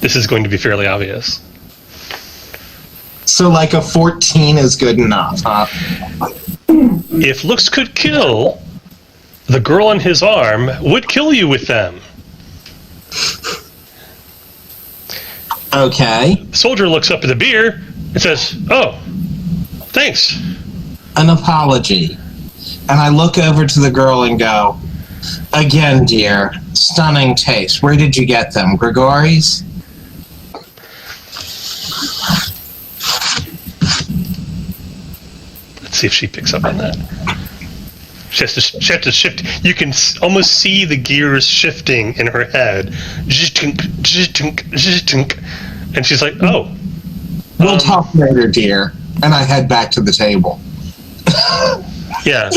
This is going to be fairly obvious. So like a 14 is good enough, huh? If looks could kill, the girl on his arm would kill you with them. Okay. The soldier looks up at the beer and says, "Oh, thanks." An apology. And I look over to the girl and go, "Again, dear, stunning taste. Where did you get them? Grigori's?" Let's see if she picks up on that. She has to shift. You can almost see the gears shifting in her head. And she's like, "Oh. We'll talk later, dear." And I head back to the table. Yeah,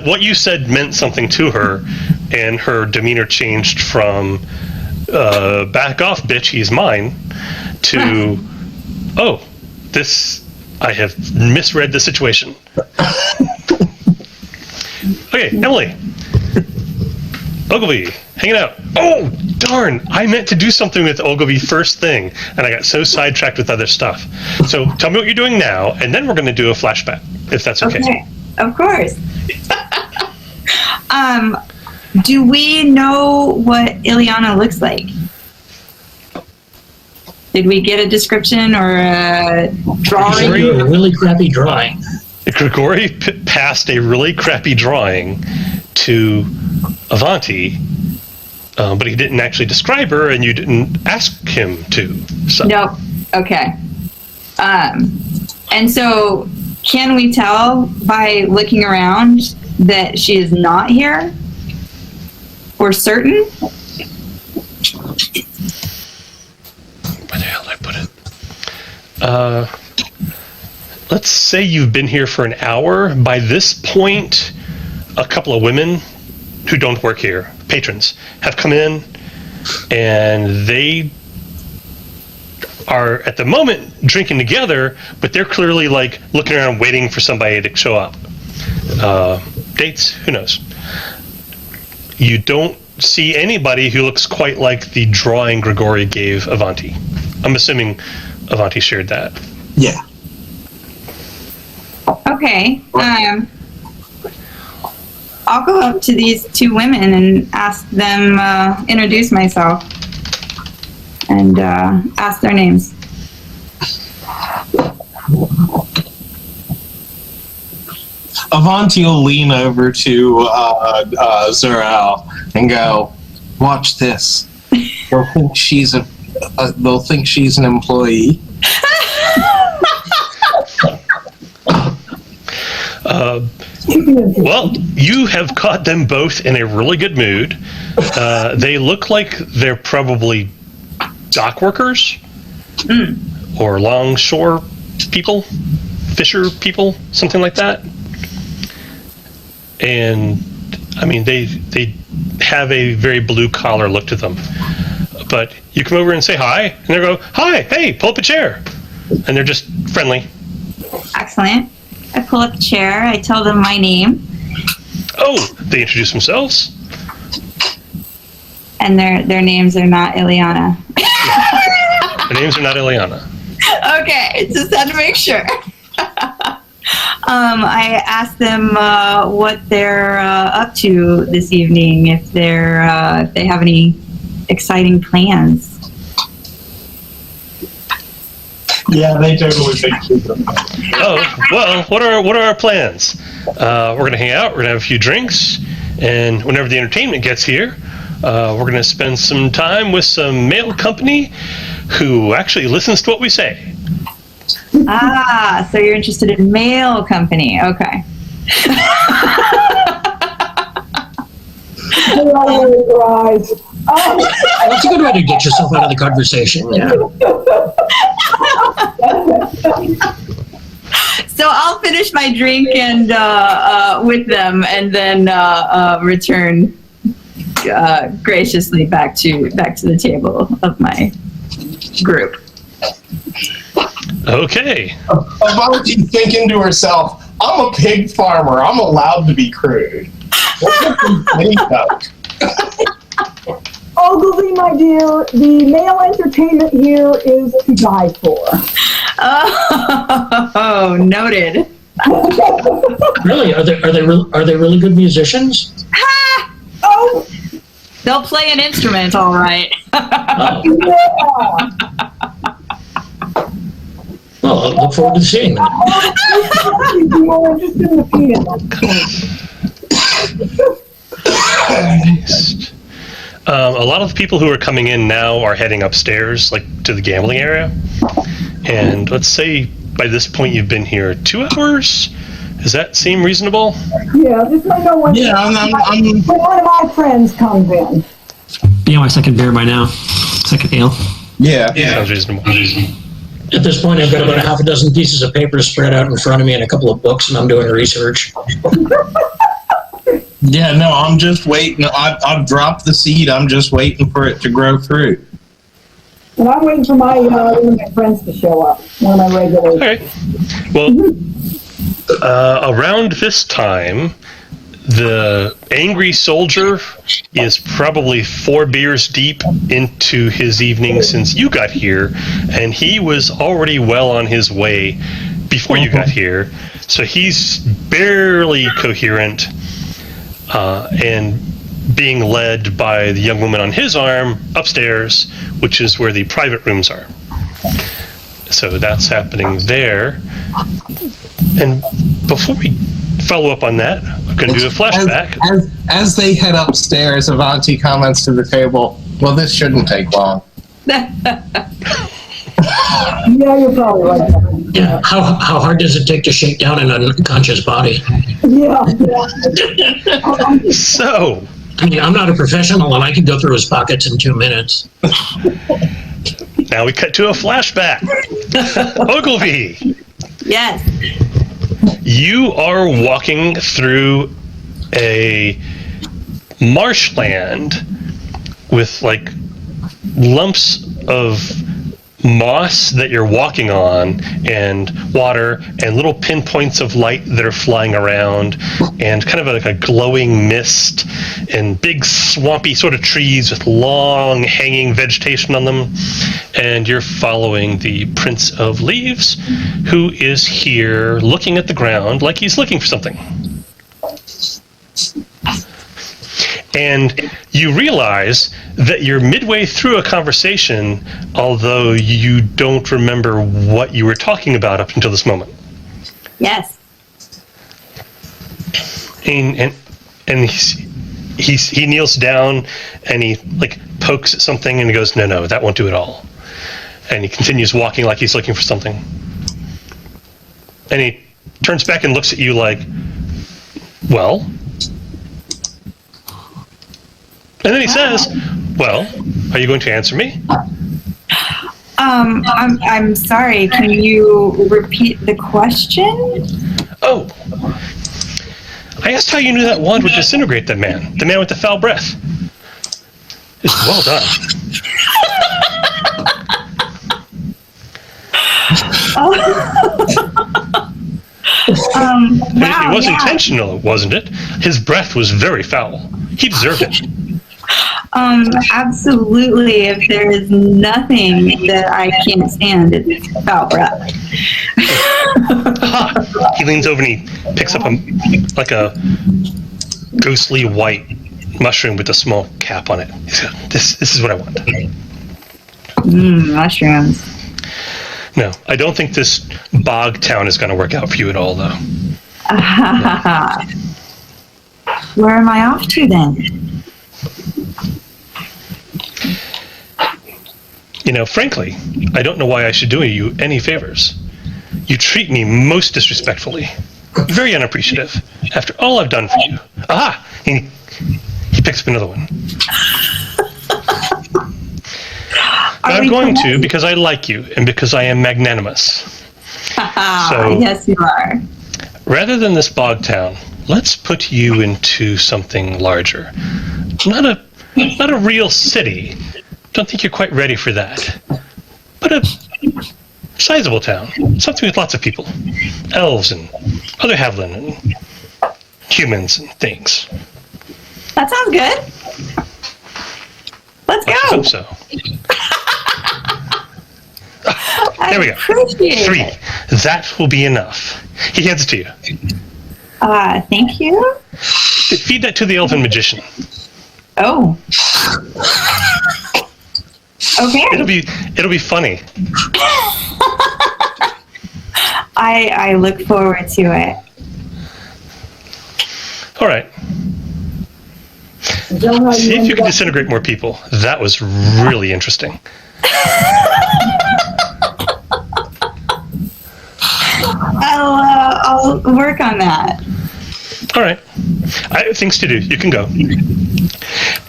what you said meant something to her, and her demeanor changed from "back off, bitch, he's mine," to "Oh, I have misread the situation." Okay, Emily. Ogilvy, hanging out. Oh, darn! I meant to do something with Ogilvy first thing, and I got so sidetracked with other stuff. So tell me what you're doing now, and then we're going to do a flashback, if that's okay. Okay, of course. Do we know what Ilyana looks like? Did we get a description or a drawing? A really crappy drawing. Grigori passed a really crappy drawing to Avanti, but he didn't actually describe her, and you didn't ask him to. So. Nope. Okay. And so, can we tell by looking around that she is not here? We're certain? Where the hell did I put it? Let's say you've been here for an hour. By this point, a couple of women who don't work here, patrons, have come in, and they are at the moment drinking together, but they're clearly like looking around waiting for somebody to show up. Dates, who knows? You don't see anybody who looks quite like the drawing Grigori gave Avanti. I'm assuming Avanti shared that. Yeah. Okay. I'll go up to these 2 women and ask them, introduce myself, and ask their names. Avanti will lean over to Zhuur-Al and go, "Watch this. They'll think she's a they'll think she's an employee. Well, you have caught them both in a really good mood. They look like they're probably dock workers or longshore people, fisher people, something like that. And I mean, they have a very blue collar look to them. But you come over and say hi, and they go, "Hi, hey, pull up a chair," and they're just friendly. Excellent. I pull up a chair. I tell them my name. Oh, they introduce themselves. And their names are not Ilyana. Their names are not Ilyana. Okay, just had to make sure. I asked them what they're up to this evening, if they have any exciting plans. Yeah, they totally think she's a Oh, well, what are our plans? We're going to hang out, we're going to have a few drinks, and whenever the entertainment gets here, we're going to spend some time with some mail company who actually listens to what we say. Ah, so you're interested in mail company. Okay. That's a good way to get yourself out of the conversation. Yeah. So I'll finish my drink and with them, and then return graciously back to the table of my group. Okay. Avanti's thinking to herself, I'm a pig farmer. I'm allowed to be crude. Ogilvy, my dear, the male entertainment here is to die for. Oh, noted. Really? Are they really good musicians? Oh, They'll play an instrument, all right. Oh. yeah. Well, I look forward to seeing them. You'd be more interested in the piano. A lot of the people who are coming in now are heading upstairs, like to the gambling area. And let's say by this point you've been here 2 hours. Does that seem reasonable? Yeah, just let me know when, Yeah, I'm when one of my friends comes in. Be on my second beer by now. Second ale. yeah. Sounds reasonable. At this point, I've got about a half a dozen pieces of paper spread out in front of me and a couple of books, and I'm doing research. Yeah, no, I'm just waiting. I've dropped the seed. I'm just waiting for it to grow fruit. And I'm waiting for one of my friends to show up. One of my regulars. Okay. Well, around this time, the angry soldier is probably 4 beers deep into his evening since you got here, and he was already well on his way before you got here. So he's barely coherent, and being led by the young woman on his arm upstairs, which is where the private rooms are. So that's happening there. And before we follow up on that, I'm going to do a flashback. As they head upstairs, Avanti comments to the table, well, this shouldn't take long. Yeah, you're probably right. Yeah. How hard does it take to shake down an unconscious body? Yeah. So, I mean, I'm not a professional, and I can go through his pockets in 2 minutes. now we cut to a flashback. Ogilvy, Yes. you are walking through a marshland with like lumps of moss that you're walking on and water and little pinpoints of light that are flying around and kind of like a glowing mist and big swampy sort of trees with long hanging vegetation on them. And you're following the Prince of Leaves, who is here looking at the ground like he's looking for something. And you realize that you're midway through a conversation, although you don't remember what you were talking about up until this moment. Yes. And he kneels down and he like pokes at something and he goes, no, that won't do it all. And he continues walking like he's looking for something. And he turns back and looks at you like, well? And then he says, well, are you going to answer me? I'm sorry. Can you repeat the question? Oh. I asked how you knew that wand would disintegrate that man. The man with the foul breath. It's well done. Wow, it was intentional, wasn't it? His breath was very foul. He deserved it. Absolutely. If there is nothing that I can't stand, it's foul breath. He leans over and he picks up a ghostly white mushroom with a small cap on it. He said, this is what I want. Mushrooms. No, I don't think this bog town is going to work out for you at all, though. Where am I off to then? You know, frankly, I don't know why I should do you any favors. You treat me most disrespectfully. Very unappreciative. After all I've done for you. Aha! He picks up another one. I'm going to because I like you and because I am magnanimous. So, yes, you are. Rather than this bog town, let's put you into something larger. Not a real city. Don't think you're quite ready for that. But a sizable town. Something with lots of people. Elves and other Havlin and humans and things. That sounds good. Let's go. I hope so. There we go. 3. That will be enough. He hands it to you. Thank you. Feed that to the elven magician. Oh. Okay. It'll be funny. I look forward to it. All right. See if you can disintegrate more people. That was really interesting. I'll work on that. All right. I have things to do. You can go.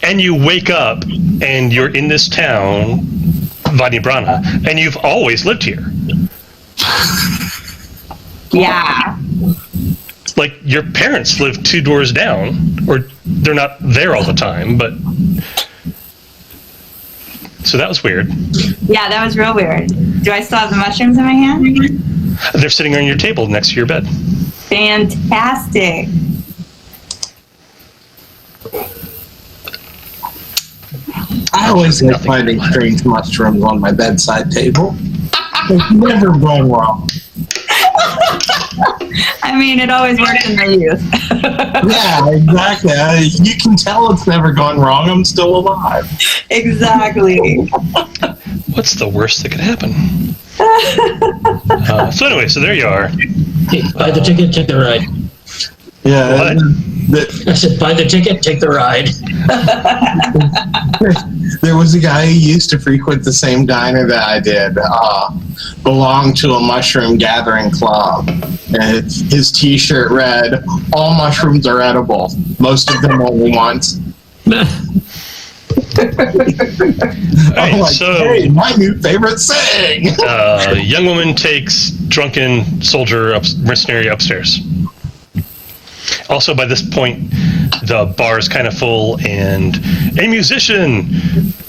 And you wake up, and you're in this town, Vanibrana, and you've always lived here. Yeah. Like, your parents live 2 doors down, or they're not there all the time, but... So that was weird. Yeah, that was real weird. Do I still have the mushrooms in my hand? They're sitting on your table next to your bed. Fantastic. I always like finding strange mushrooms on my bedside table. They've never gone wrong. I mean, it always worked in my youth. Yeah, exactly. You can tell it's never gone wrong. I'm still alive. Exactly. What's the worst that could happen? So anyway, so there you are. Buy the ticket, take the ride. Yeah. What? I said, buy the ticket, take the ride. There was a guy who used to frequent the same diner that I did, belonged to a mushroom gathering club. And his t-shirt read, "All mushrooms are edible, most of them only once." Alright, I'm like, so hey, my new favorite saying. young woman takes drunken soldier mercenary upstairs. Also, by this point, the bar is kind of full, and a musician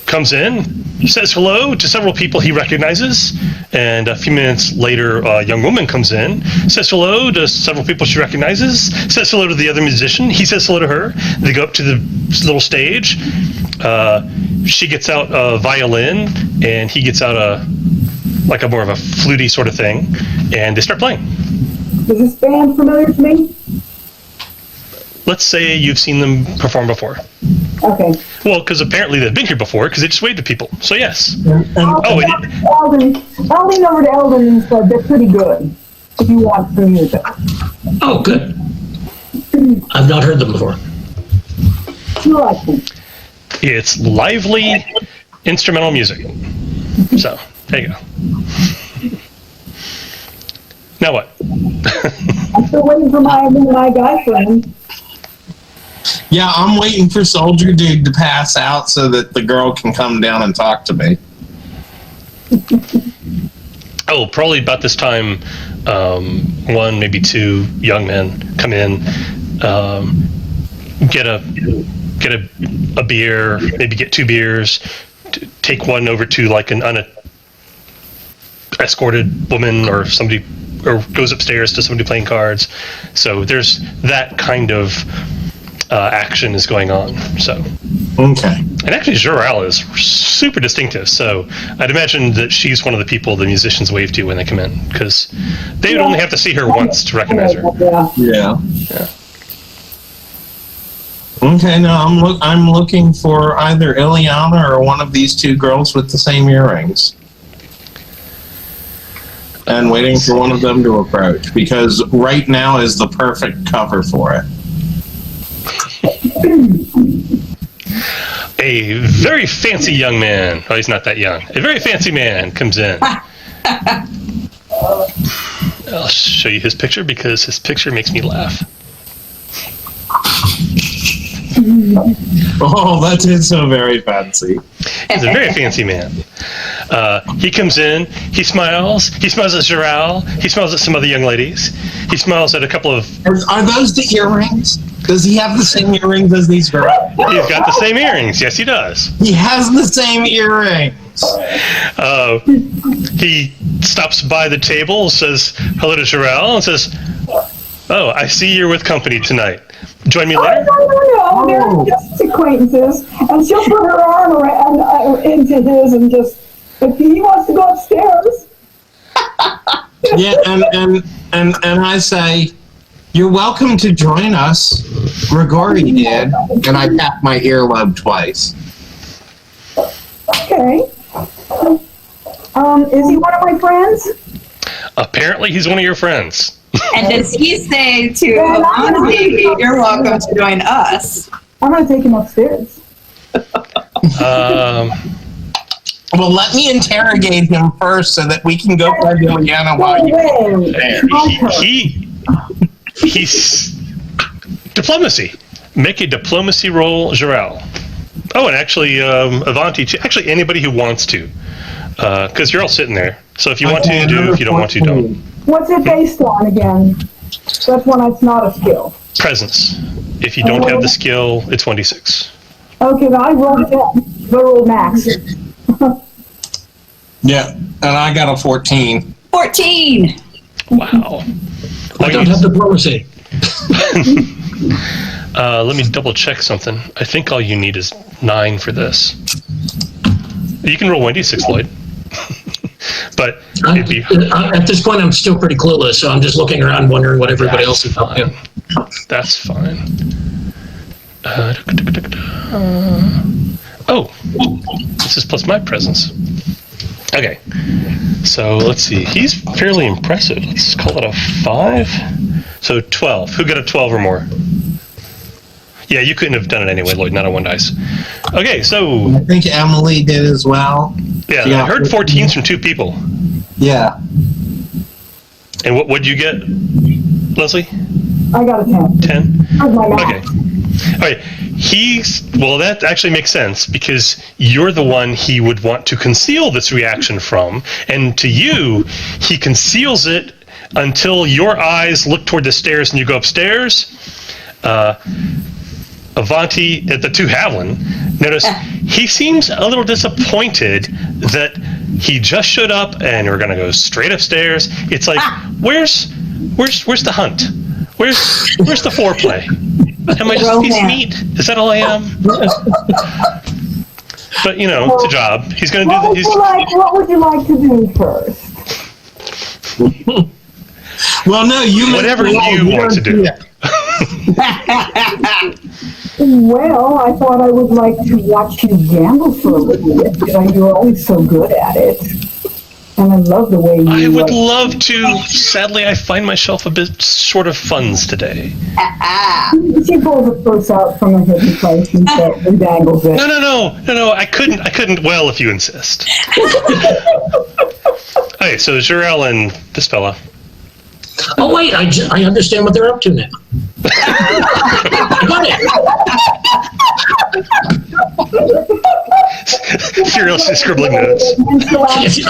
comes in, says hello to several people he recognizes, and a few minutes later, a young woman comes in, says hello to several people she recognizes, says hello to the other musician, he says hello to her, they go up to the little stage, she gets out a violin, and he gets out a more of a fluty sort of thing, and they start playing. Is this band familiar to me? Let's say you've seen them perform before. Okay. Well, because apparently they've been here before, because they just waved to people. So yes. I'll lean over to Eldon and said they're pretty good if you want some music. Oh, good. I've not heard them before. You like them? It's lively instrumental music. So There you go. Now what? I'm still waiting for my guy friend. Yeah, I'm waiting for Soldier Dude to pass out so that the girl can come down and talk to me. Oh, probably about this time, one, maybe two young men come in, get a beer, maybe get 2 beers, take one over to like an unescorted woman or somebody, or goes upstairs to somebody playing cards. So there's that kind of action is going on. So. Okay. And actually, Zhuur-Al is super distinctive, so I'd imagine that she's one of the people the musicians wave to when they come in, because they would only have to see her once to recognize her. Yeah. Okay, now I'm looking for either Ilyana or one of these 2 girls with the same earrings. And waiting for one of them to approach, because right now is the perfect cover for it. A very fancy young man, oh, he's not that young, a very fancy man comes in. I'll show you his picture because his picture makes me laugh. Oh, that is so very fancy. He's a very fancy man. He comes in, he smiles at Zhuur-Al, he smiles at some other young ladies, he smiles at a couple of... Are those the earrings? Does he have the same earrings as these girls? He's got the same earrings, yes he does. He has the same earrings. He stops by the table, says hello to Zhuur-Al, and says, "Oh, I see you're with company tonight. Join me later." No, they're just acquaintances. And she'll put her arm around into his and just, if he wants to go upstairs. Yeah, and I say, "You're welcome to join us." Grigori did, and I tapped my earlobe twice. Okay. Is he one of my friends? Apparently he's one of your friends. And does he say to Ondrej, "You're welcome to join us"? I'm going to take him upstairs. Well, let me interrogate him first so that we can go find Ilyana while you're there. He's diplomacy. Make a diplomacy roll, Zhuur-Al. Oh, and actually, Avanti, actually anybody who wants to, because you're all sitting there. So if you want to, do. If you don't want to, don't. What's it based on again? That's when it's not a skill. Presence. If you don't have the skill, it's 1d6. Okay, then I rolled max. Yeah, and I got a 14. 14. Wow. I don't have diplomacy. Let me double check something. I think all you need is 9 for this. You can roll 1d6, Lloyd. But it'd be... At this point, I'm still pretty clueless, so I'm just looking around wondering what everybody else is up to. That's fine. Oh, this is plus my presence. Okay, so let's see. He's fairly impressive. Let's call it a 5. So 12. Who got a 12 or more? Yeah, you couldn't have done it anyway, Lloyd. Not on 1 dice. Okay, so I think Emily did as well. yeah, I heard 14s from 2 people. Yeah. And what would you get, Leslie? I got a 10. 10. That's my max. Okay. All right. Well, that actually makes sense because you're the one he would want to conceal this reaction from, and to you, he conceals it until your eyes look toward the stairs and you go upstairs. Avanti, the 2 Havlin, notice he seems a little disappointed that he just showed up and we're going to go straight upstairs. It's like, where's the hunt? Where's the foreplay? Am I just a piece of meat? Is that all I am? But you know, it's a job. He's going to do. What would you like to do first? Well, no, whatever you want to do. Well, I thought I would like to watch you gamble for a little bit because you're always so good at it. And I love the way you... I would love to. Sadly, I find myself a bit short of funds today. She pulls a purse out from a hidden place and dangles it. No. I couldn't. Well, if you insist. Okay, so Zhuur-Al and this fella. Oh wait, I understand what they're up to now. Got it. Furiously scribbling notes. She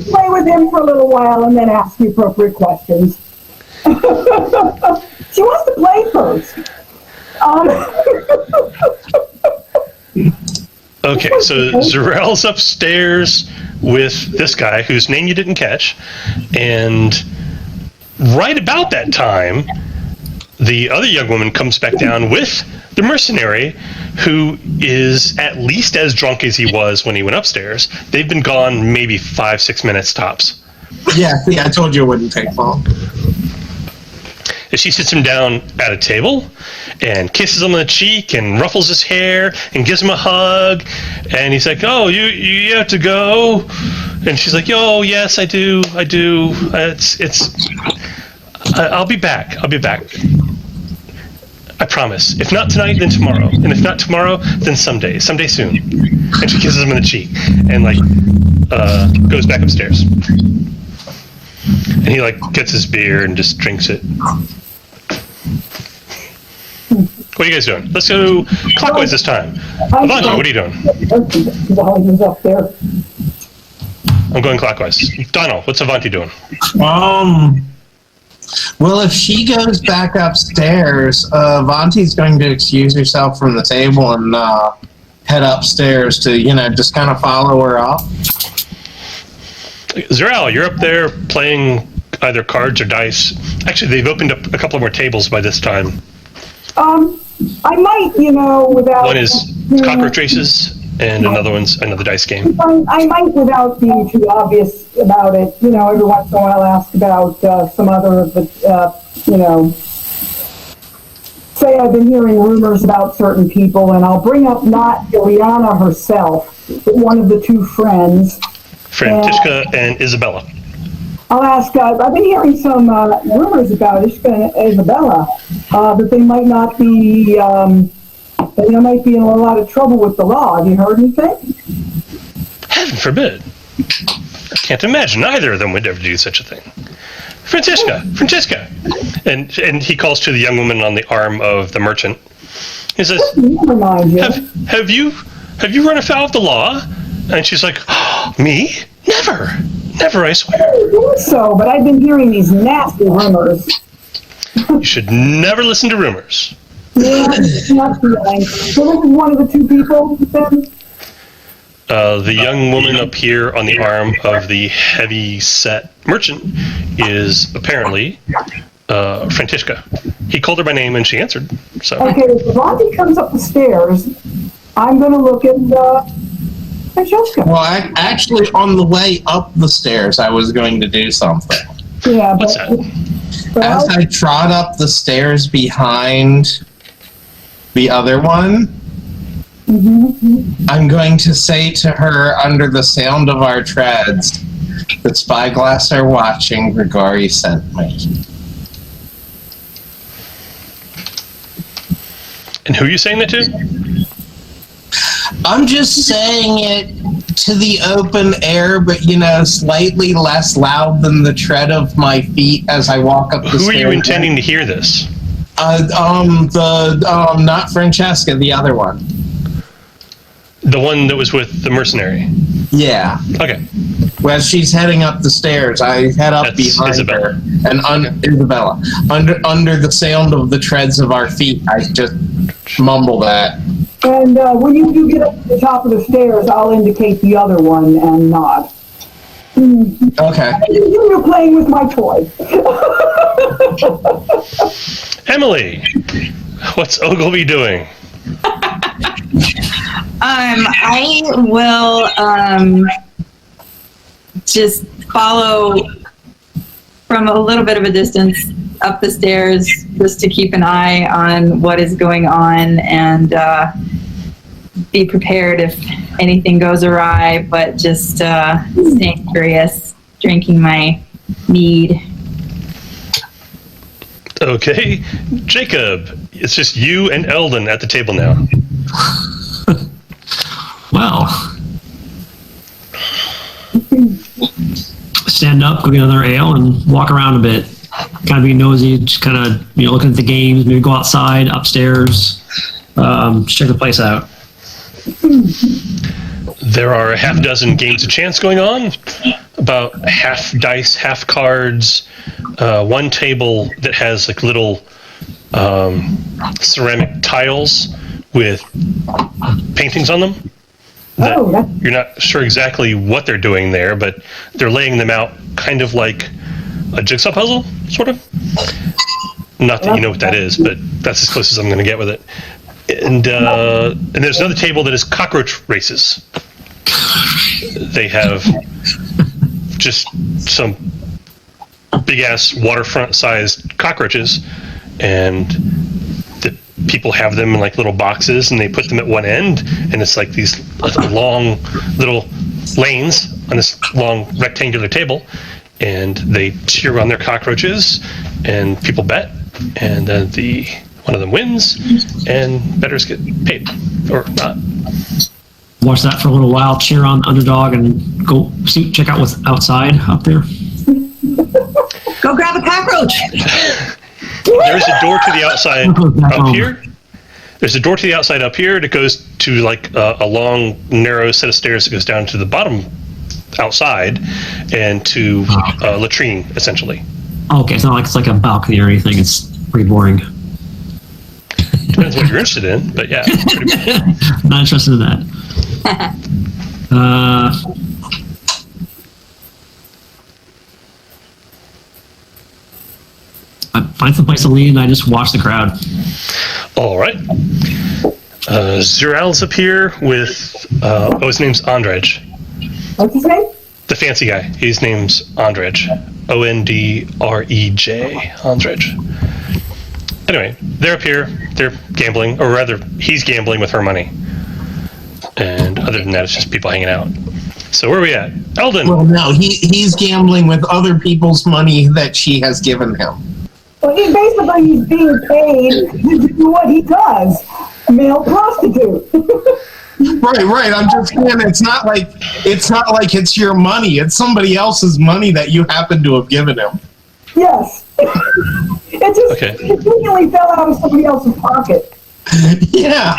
play with him for a little while and then ask the appropriate questions. She wants to play first. Okay, so Zhuur-Al's upstairs with this guy whose name you didn't catch, and right about that time, the other young woman comes back down with the mercenary, who is at least as drunk as he was when he went upstairs. They've been gone maybe 5-6 minutes tops. Yeah, see, I told you it wouldn't take long. And she sits him down at a table and kisses him on the cheek and ruffles his hair and gives him a hug. And he's like, "Oh, you have to go?" And she's like, "Oh, yes, I do. I'll be back. I promise. If not tonight, then tomorrow. And if not tomorrow, then someday soon." And she kisses him on the cheek and goes back upstairs. And he gets his beer and just drinks it. What are you guys doing? Let's go clockwise this time. Avanti, what are you doing? While he was up there. I'm going clockwise. Donald, what's Avanti doing? Well, if she goes back upstairs, Avanti's going to excuse herself from the table and head upstairs to, just kind of follow her up. Zhuur-Al, you're up there playing either cards or dice. Actually, they've opened up a couple more tables by this time. I might, without... One is cockroach races, and another one's another dice game. I might, without being too obvious about it, every once in a while ask about some other of the, say I've been hearing rumors about certain people, and I'll bring up not Ilyana herself, but one of the two friends. Frantiska and Izabela. I'll ask, I've been hearing some rumors about Frantiska and Izabela, that they might not be, they might be in a lot of trouble with the law. Have you heard anything? Heaven forbid. I can't imagine either of them would ever do such a thing. Frantiska! And he calls to the young woman on the arm of the merchant. He says, have you run afoul of the law? And she's like, oh, me? Never, I swear. I think so, but I've been hearing these nasty rumors. You should never listen to rumors. Yeah, not feeling. So this is one of the two people then? The young woman up here on the arm of the heavy-set merchant is apparently Frantiska. He called her by name and she answered. So. Okay, if Robbie comes up the stairs, I'm going to look at Frantiska. Well, actually, on the way up the stairs, I was going to do something. Yeah, What's that? As I trot up the stairs behind the other one, I'm going to say to her, under the sound of our treads, that Spyglass are watching, Grigori sent me. And who are you saying that to? I'm just saying it to the open air, but, slightly less loud than the tread of my feet as I walk up the stairs. Who are you intending to hear this? Not Francesca, the other one. The one that was with the mercenary? Yeah. Okay. Well, she's heading up the stairs. I head up That's behind Izabela. her. And Izabela. Under the sound of the treads of our feet, I just mumble that. And when you do get up to the top of the stairs, I'll indicate the other one and nod. Okay. You're playing with my toy. Emily, what's Ogilvy doing? I will just follow from a little bit of a distance up the stairs just to keep an eye on what is going on and be prepared if anything goes awry, but just staying curious, drinking my mead. Okay. Jacob, it's just you and Eldon at the table now. Well, stand up, go get another ale, and walk around a bit. Kind of be nosy, just kind of looking at the games. Maybe go outside, upstairs, just check the place out. There are a half dozen games of chance going on. About half dice, half cards. One table that has like little ceramic tiles with paintings on them. You're not sure exactly what they're doing there, but they're laying them out kind of like a jigsaw puzzle, sort of. Not that you know what that is, but that's as close as I'm going to get with it. And there's another table that is cockroach races. They have just some big-ass waterfront-sized cockroaches, and the people have them in like little boxes, and they put them at one end, and it's like these long little lanes on this long rectangular table, and they cheer on their cockroaches, and people bet, and then one of them wins, and bettors get paid, or not. Watch that for a little while, cheer on underdog, and go check out what's outside up there. Go grab a cockroach. There's a door to the outside up here. There's a door to the outside up here that goes to like a long, narrow set of stairs that goes down to the bottom outside and to a latrine, essentially. Okay, it's not like it's like a balcony or anything. It's pretty boring. Depends what you're interested in, but yeah. Not interested in that. I find some place to lean and I just watch the crowd. All right. Zhuur-Al's up here with, his name's Ondrej. What's his name? The fancy guy. His name's Ondrej. Ondrej. Ondrej. Anyway, they're up here. They're gambling, or rather, he's gambling with her money. And other than that, it's just people hanging out. So where are we at? Eldon! Well, no, he's gambling with other people's money that she has given him. Well, he's being paid to do what he does. Male prostitute. Right. I'm just saying it's not like it's your money. It's somebody else's money that you happen to have given him. Yes. It just conveniently fell out of somebody else's pocket. Yeah.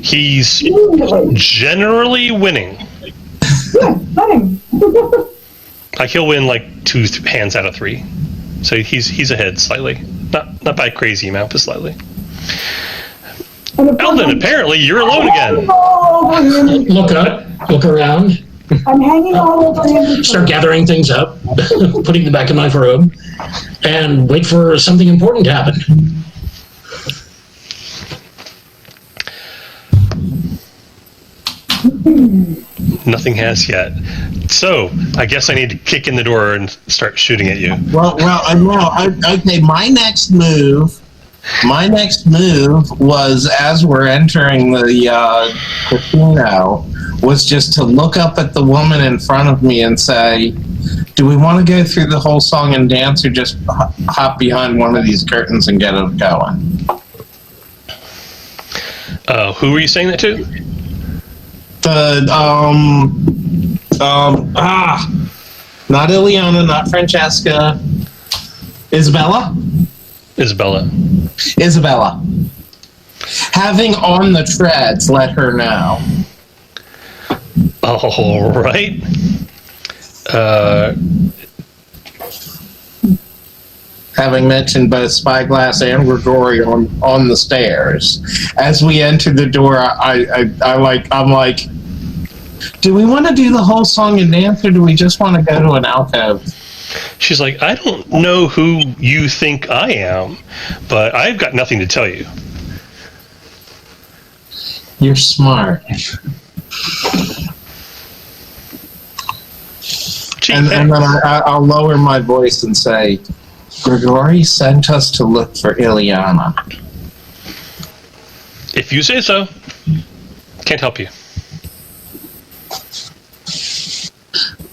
He's generally winning. Yeah, winning. Like he'll win like 2 hands out of 3. So he's ahead slightly. Not by a crazy amount, but slightly. Eldon, apparently you're alone again. Look up, look around. I'm hanging all over him. Start gathering things up, putting them back in my robe, and wait for something important to happen. Nothing has yet. So I guess I need to kick in the door and start shooting at you. Well, okay. My next move was, as we're entering the casino, was just to look up at the woman in front of me and say, "Do we want to go through the whole song and dance, or just hop behind one of these curtains and get it going?" Who were you saying that to? Not Ilyana, not Frantiska. Izabela. Having on the treads, let her know. All right. Having mentioned both Spyglass and Grigori on the stairs, as we enter the door, I'm like, do we want to do the whole song and dance, or do we just want to go to an alcove? She's like, I don't know who you think I am, but I've got nothing to tell you. You're smart. And then I'll lower my voice and say, Grigori sent us to look for Ilyana. If you say so. Can't help you.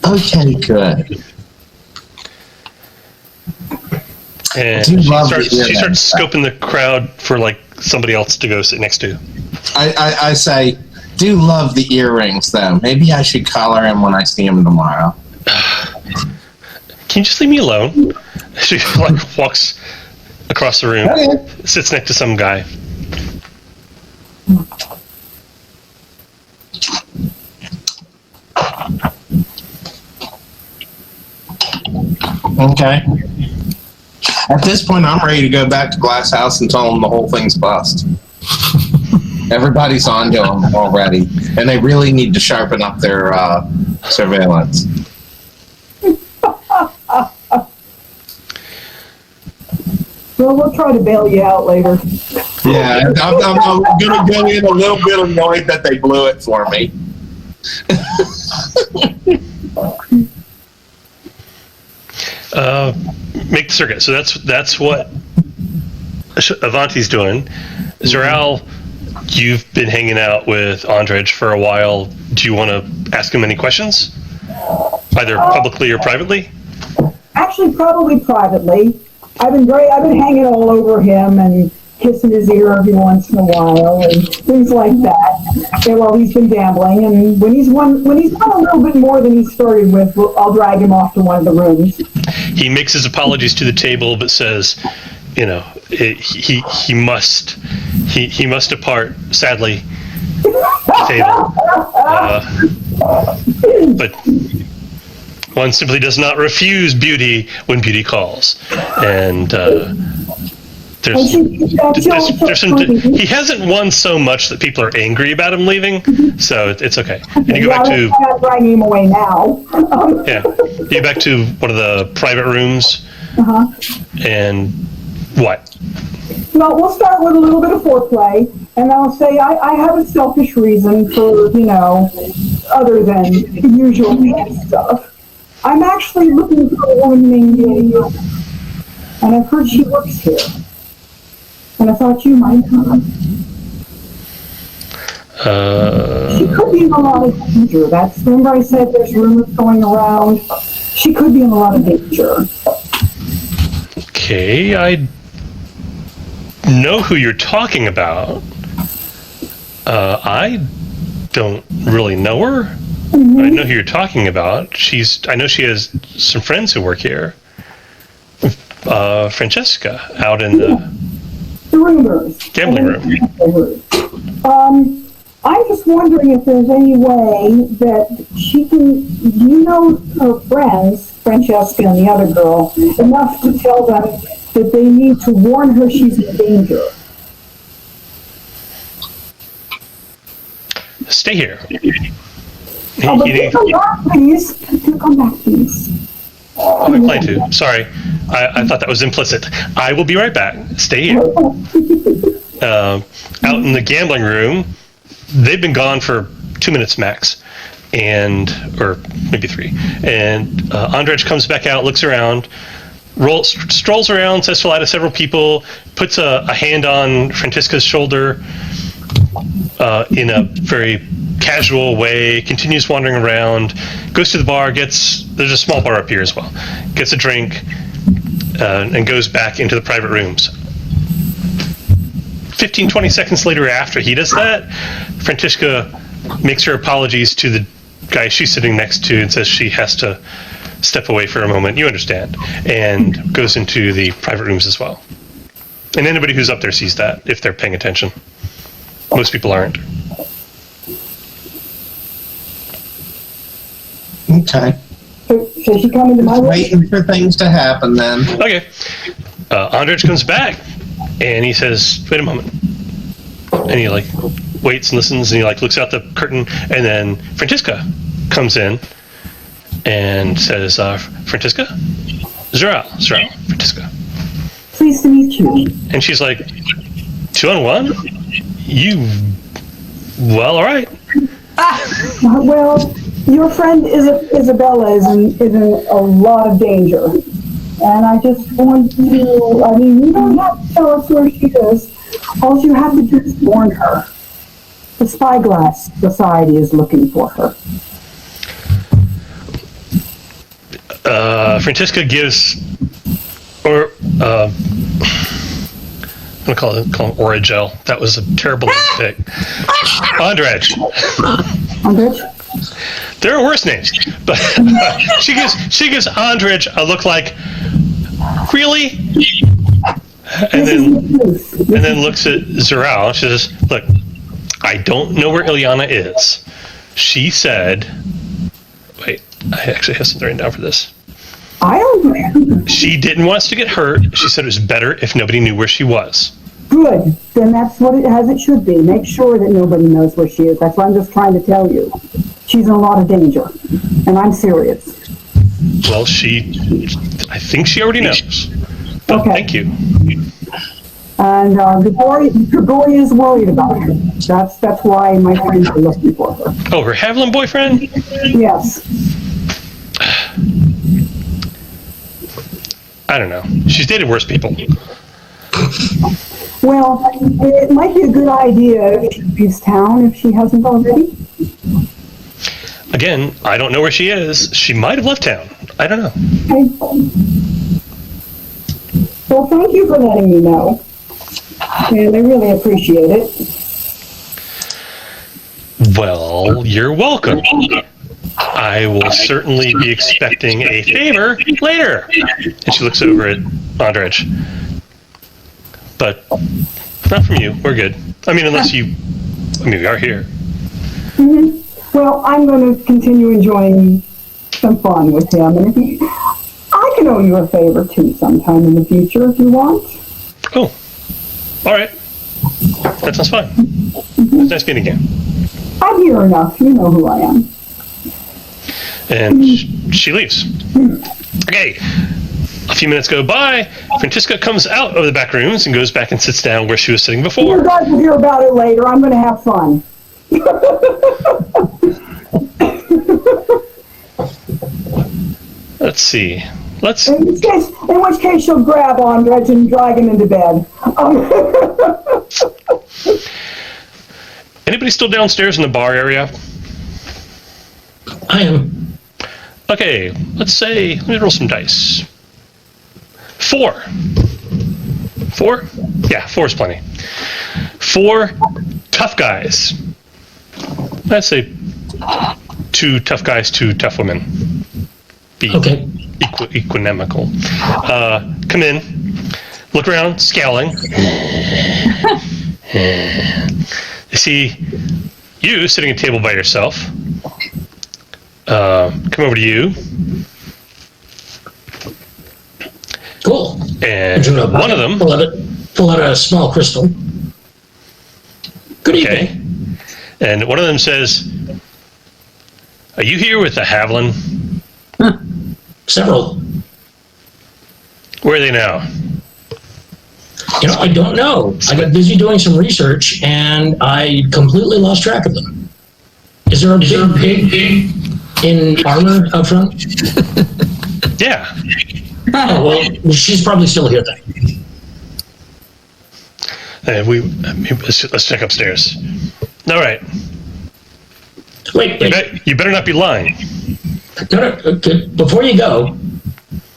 Okay, good. And she starts scoping the crowd for like somebody else to go sit next to. I say, do love the earrings, though. Maybe I should collar him when I see him tomorrow. Can you just leave me alone? She like walks across the room, Okay. sits next to some guy. Okay. At this point, I'm ready to go back to Glass House and tell them the whole thing's bust. Everybody's on to them already, and they really need to sharpen up their surveillance. Well, we'll try to bail you out later. Yeah, I'm going to go in a little bit annoyed that they blew it for me. Make the circuit. So that's what Avanti's doing. Zhuur-Al, you've been hanging out with Ondrej for a while. Do you want to ask him any questions, either publicly or privately? Actually, probably privately. I've been hanging all over him and kissing his ear every once in a while and things like that. And while he's been gambling, and when he's won a little bit more than he started with, I'll drag him off to one of the rooms. He makes his apologies to the table, but says, you know, he must depart. Sadly, the table. But one simply does not refuse beauty when beauty calls, and there's some. He hasn't won so much that people are angry about him leaving, so it's okay. And you go back to. I'm not dragging him away now. Yeah, you go back to one of the private rooms, and what? Well, we'll start with a little bit of foreplay, and I'll say I have a selfish reason for, other than the usual stuff. I'm actually looking for a woman named Ilyana, and I've heard she works here. And I thought you might come. She could be in a lot of danger. Remember I said there's rumors going around? She could be in a lot of danger. Okay, I know who you're talking about. I don't really know her. I know who you're talking about. I know she has some friends who work here. Frantiska, out in the rumors. Gambling room. I'm just wondering if there's any way that she can, her friends, Frantiska and the other girl, enough to tell them that they need to warn her she's in danger. Stay here. Come back, please. Come back, please. I'm inclined to. Sorry. I thought that was implicit. I will be right back. Stay here. Out in the gambling room, they've been gone for 2 minutes max, or maybe 3. And Ondrej comes back out, looks around, strolls around, says hello to several people, puts a hand on Frantiska's shoulder in a very casual way, continues wandering around, goes to the bar, there's a small bar up here as well, gets a drink, and goes back into the private rooms. 15-20 seconds later, after he does that, Frantiska makes her apologies to the guy she's sitting next to and says she has to step away for a moment. You understand. And goes into the private rooms as well. And anybody who's up there sees that, if they're paying attention. Most people aren't. Okay. So she come into my room? Waiting for things to happen then. Okay. Ondrej comes back, and he says, wait a moment. And he, waits and listens, and he, looks out the curtain, and then Frantiska comes in and says, Frantiska? Zhuur-Al, Frantiska. Pleased to meet you. And she's like, 2-on-1? Well, all right. Well, your friend Izabela is in a lot of danger. And I just want you, you don't have to tell us where she is. All you have to do is warn her. The Spyglass Society is looking for her. Frantiska gives, I'm gonna call him Origel. That was a terrible pick. Ondrej. Ondrej? There are worse names, but she gives Ondrej a look like, really? And then looks at Zhuur-Al. She says, "Look, I don't know where Ilyana is. She said, wait, I actually have something written down for this. I don't know. She didn't want us to get hurt. She said it was better if nobody knew where she was." Good. Then that's what it should be. Make sure that nobody knows where she is. That's what I'm just trying to tell you. She's in a lot of danger. And I'm serious. Well, I think she already knows. But Okay. Thank you. And Grigori is worried about her. That's why my friends are looking for her. Oh, her Haviland boyfriend? Yes. I don't know. She's dated worse people. Well, it might be a good idea if she leaves town if she hasn't already. Again, I don't know where she is. She might have left town. I don't know. Okay. Well, thank you for letting me know. And I really appreciate it. Well, you're welcome. I will certainly be expecting a favor later. And she looks over at Ondrej. But not from you. We're good. I mean, we are here. Mm-hmm. Well, I'm going to continue enjoying some fun with him. And I can owe you a favor, too, sometime in the future if you want. Oh, all right. That sounds fine. Mm-hmm. Nice meeting you. I'm here enough. You know who I am. And she leaves. Okay. A few minutes go by. Frantiska comes out of the back rooms and goes back and sits down where she was sitting before. You guys will hear about it later. I'm going to have fun. Let's see. In which case she'll grab Ondrej and drag him into bed. Anybody still downstairs in the bar area? I am. Okay, let me roll some dice. 4. 4? Yeah, 4 is plenty. 4 tough guys. I'd say 2 tough guys, 2 tough women. Be Okay. Equanimical. Come in, look around, scowling. They see you sitting at a table by yourself. Come over to you. Cool. And one of them... Pull out a small crystal. Good evening. And one of them says, "Are you here with the Haviland?" Several. Where are they now? I don't know. I got busy doing some research, and I completely lost track of them. Is there a big pig in armor out front? Yeah. Oh, well, she's probably still here then. Let's check upstairs. All right. Wait. You better not be lying. No, before you go,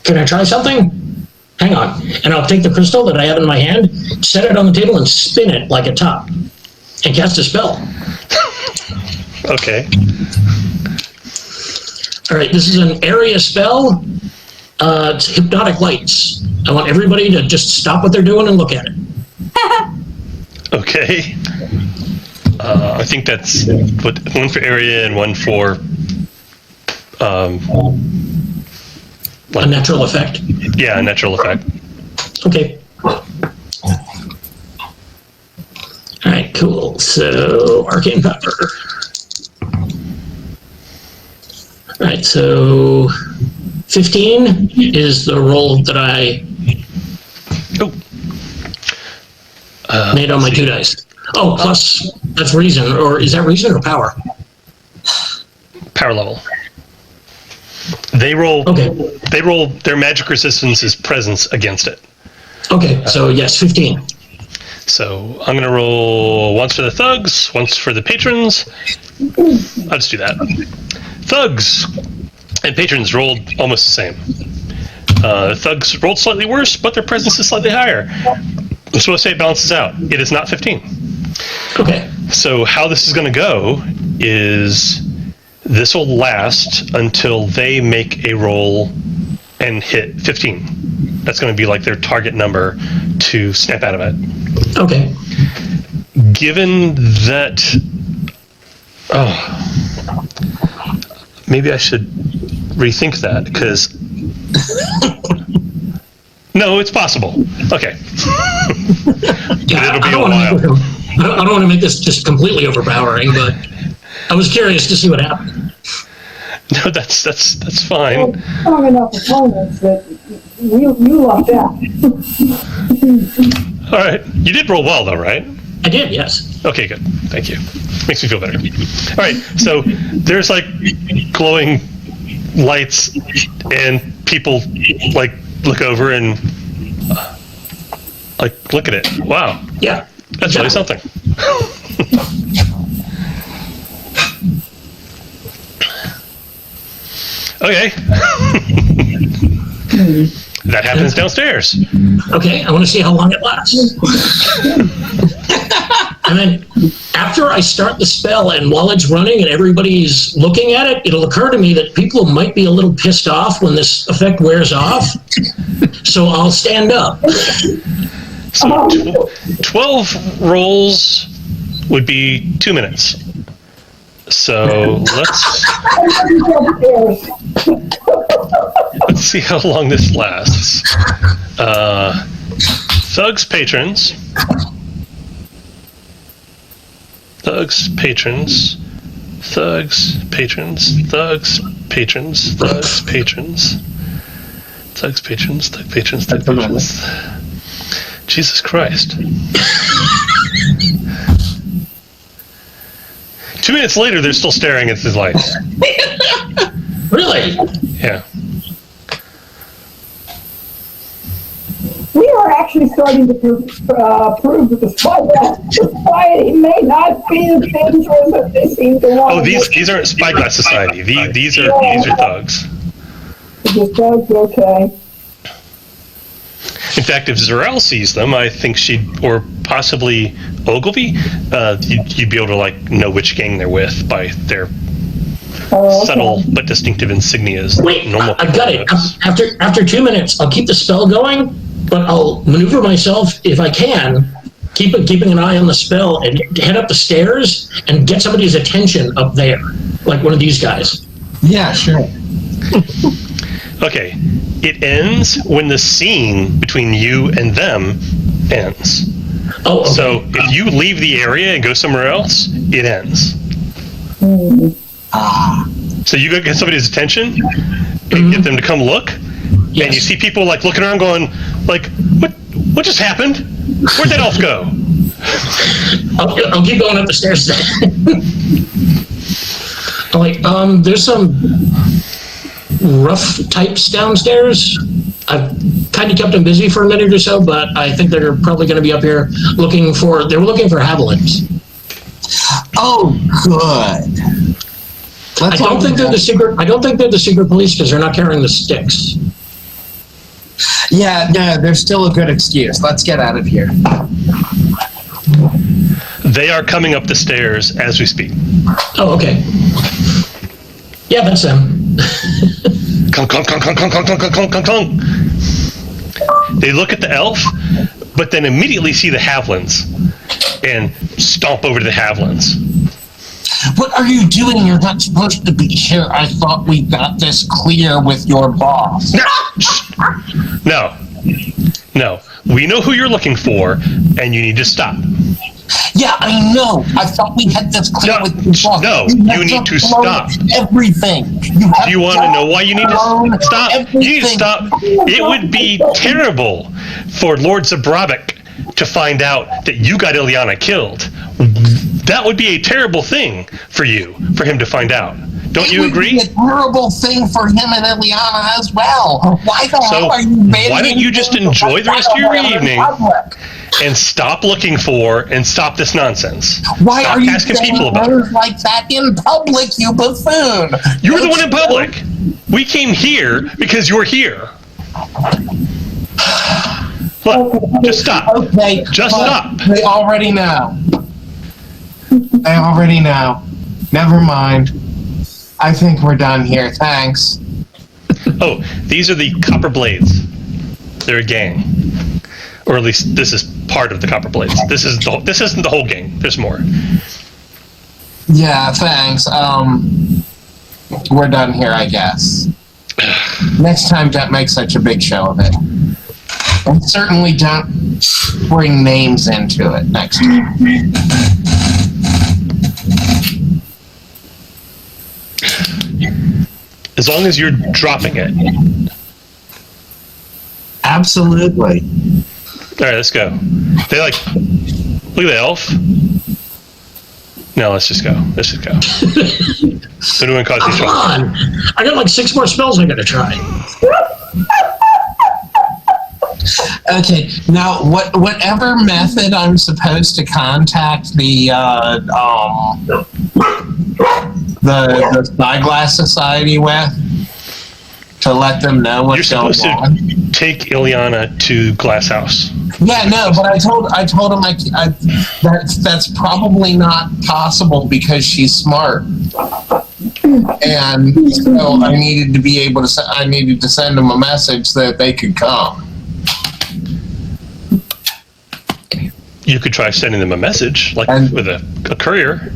can I try something? Hang on. And I'll take the crystal that I have in my hand, set it on the table, and spin it like a top, and cast a spell. Okay. All right, this is an area spell. It's hypnotic lights. I want everybody to just stop what they're doing and look at it. Okay. I think that's one for area and one for A natural effect. Yeah, a natural effect. Okay. All right, cool. So arcane power. All right, so 15 is the roll that I made on my 2 dice. Oh, plus that's reason, or is that reason or power? Power level. They roll. Okay. They roll. Their magic resistance is presence against it. Okay, so yes, 15. So I'm gonna roll once for the thugs, once for the patrons. I'll just do that. Thugs and patrons rolled almost the same. Thugs rolled slightly worse, but their presence is slightly higher. So let's say it balances out. It is not 15. Okay. So how this is going to go is this will last until they make a roll and hit 15. That's going to be like their target number to snap out of it. Okay. Given that... Oh. Maybe I should rethink that, because... No, it's possible. Okay. Yeah, it'll be I a while. don't want to make this just completely overpowering, but I was curious to see what happened. No, that's fine. Strong enough opponents that you lucked out. All right. You did roll well, though, right? I did, yes. Okay, good. Thank you. Makes me feel better. All right. So there's like glowing lights, and people like look over and like look at it. Wow. Yeah. That's really something. Okay. That happens downstairs. Okay, I want to see how long it lasts. And then after I start the spell and while it's running and everybody's looking at it, it'll occur to me that people might be a little pissed off when this effect wears off. So I'll stand up. So 12 rolls would be 2 minutes. So let's see how long this lasts. Thugs, patrons. Thugs, patrons. Thugs, patrons. Thugs, patrons. Thugs, patrons. Thugs, patrons. Thug patrons. Thug patrons. Jesus Christ. 2 minutes later, they're still staring at the lights. Really? Yeah. We are actually starting to prove that the society may not be as dangerous as they seem to want. Oh, these aren't Spyglass Society. These are thugs. Just thugs, okay. In fact, if Zhuur-Al sees them, I think or possibly Ogilvy, you'd be able to like know which gang they're with by their subtle but distinctive insignias. Wait, normal I got it. notes. After 2 minutes, I'll keep the spell going, but I'll maneuver myself if I can, keeping an eye on the spell, and head up the stairs and get somebody's attention up there, like one of these guys. Yeah, sure. Okay, it ends when the scene between you and them ends. Oh, okay. So if you leave the area and go somewhere else, it ends. So you go get somebody's attention and get them to come look, Yes. and you see people like looking around going, like, what just happened? Where'd that elf go? I'll keep going up the stairs. There's some rough types downstairs. I've kind of kept them busy for a minute or so, but I think they're probably going to be up here looking for Havillands. Oh, good. I don't think they're the secret police because they're not carrying the sticks. Yeah, no, there's still a good excuse. Let's get out of here. They are coming up the stairs as we speak. Oh, okay. Yeah, that's them. Clunk, clunk, clunk, clunk, clunk, clunk, clunk, clunk, clunk. They look at the elf, but then immediately see the Havillands and stomp over to the Havillands. What are you doing? You're not supposed to be here. I thought we got this clear with your boss. No. We know who you're looking for, and you need to stop. Yeah, I know. I thought we had this clear with your boss. No, you need to stop. Everything. Do you want to know why you need to stop? You need to stop. It would be terrible for Lord Brabec to find out that you got Ilyana killed. That would be a terrible thing for him to find out. Don't you agree? It would be a terrible thing for him and Ilyana as well. Why the hell are you why don't you just enjoy the rest of your evening and stop looking for and stop this nonsense? Why stop are you asking saying people about words like that in public, you buffoon? You were the one in public. We came here because you're here. Look, just stop. Okay, Just but stop. They already know. They already know. Never mind. I think we're done here. Thanks. Oh, these are the Copper Blades. They're a gang. Or at least this is part of the Copper Blades. This isn't the whole gang. There's more. Yeah, thanks. We're done here, I guess. Next time, don't make such a big show of it. And certainly don't bring names into it next time. As long as you're dropping it. Absolutely. All right, let's go. They look at the elf. No, let's just go. Let's just go. So do we cause you Come trouble? on. I got like 6 more spells I gotta try. Okay, now whatever method I'm supposed to contact the Spyglass Society with to let them know what's You're going supposed on. to take Ilyana to Glass House. Yeah, no, but I told him that's probably not possible because she's smart, and so I needed to be able to. I needed to send them a message that they could come. You could try sending them a message, like with a courier.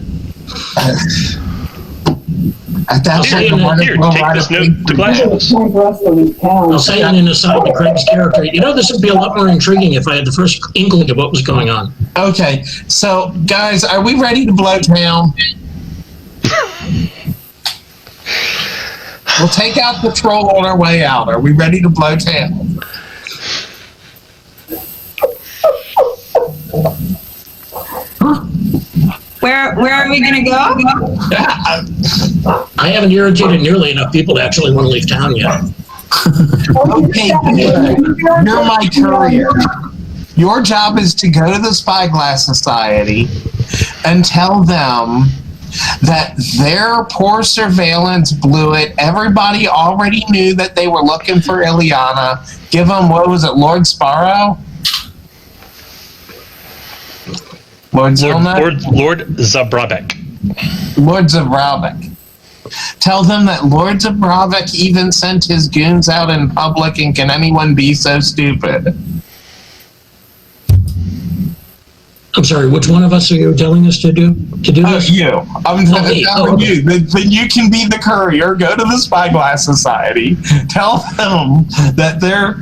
At that Here, point, take this note to Glass House. Time for us to leave town. I'll say in an aside to Craig's character, you know, this would be a lot more intriguing if I had the first inkling of what was going on. Okay, so guys, are we ready to blow town? We'll take out the troll on our way out. Are we ready to blow town? Where are we gonna go? Yeah. I haven't irritated nearly enough people to actually want to leave town yet. Okay, good. You're my courier. Your job is to go to the Spyglass Society and tell them that their poor surveillance blew it. Everybody already knew that they were looking for Ilyana. Give them, what was it, Lord Sparrow? Lord Zilna? Lord Zabrabec. Lords of Brabec. Tell them that Lords of Brabec even sent his goons out in public, and can anyone be so stupid? I'm sorry, which one of us are you telling us to do this? You. I'm telling okay. you that you can be the courier. Go to the Spyglass Society. Tell them that their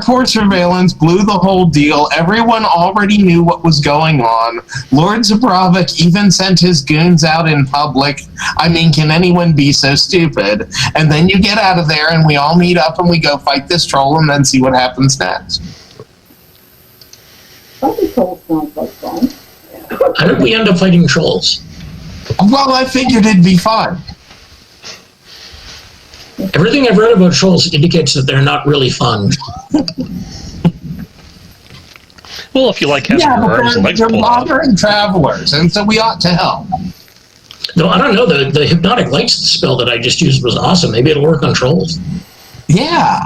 poor surveillance blew the whole deal. Everyone already knew what was going on. Lords of Brabec even sent his goons out in public. I mean, can anyone be so stupid? And then you get out of there, and we all meet up, and we go fight this troll, and then see what happens next. Something sounds like fun. How did we end up fighting trolls? Well, I figured it'd be fun. Everything I've read about trolls indicates that they're not really fun. Well, if you like having your arms and legs they're pulled out. modern travelers, and so we ought to help. No, I don't know. The hypnotic lights spell that I just used was awesome. Maybe it'll work on trolls. Yeah.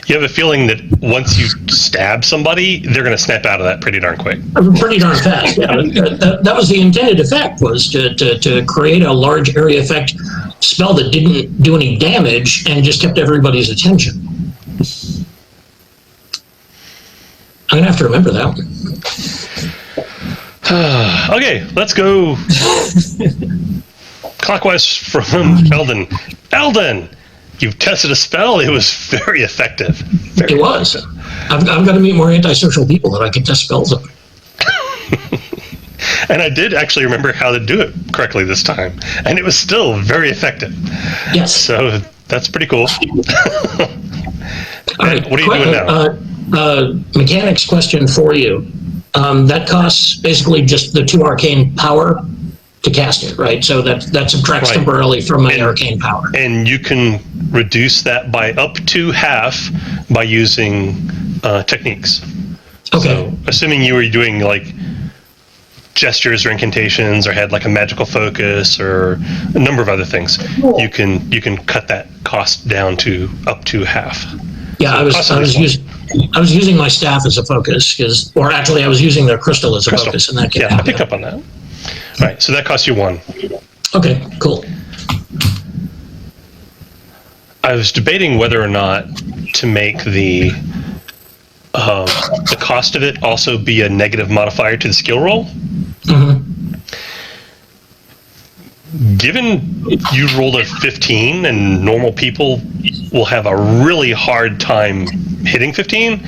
You have a feeling that once you stab somebody, they're going to snap out of that pretty darn quick. Pretty darn fast. Yeah, that was the intended effect, was to create a large area effect spell that didn't do any damage and just kept everybody's attention. I'm going to have to remember that one. Okay, let's go clockwise from Eldon. Eldon! You've tested a spell. It was very effective. It was. I've got to meet more antisocial people that I can test spells on. And I did actually remember how to do it correctly this time. And it was still very effective. Yes. So that's pretty cool. All right. What are you doing now? Mechanics question for you. That costs basically just the 2 arcane power to cast it, right? So that subtracts Right. temporarily from my arcane power. And you can reduce that by up to half by using techniques. Okay. So, assuming you were doing like gestures or incantations, or had like a magical focus, or a number of other things, you can cut that cost down to up to half. Yeah, So I was using my staff as a focus, or actually I was using the crystal as a focus in that case. Yeah, I picked up on that. All right, so that costs you 1. Okay, cool. I was debating whether or not to make the cost of it also be a negative modifier to the skill roll. Mm-hmm. Given you rolled a 15 and normal people will have a really hard time hitting 15,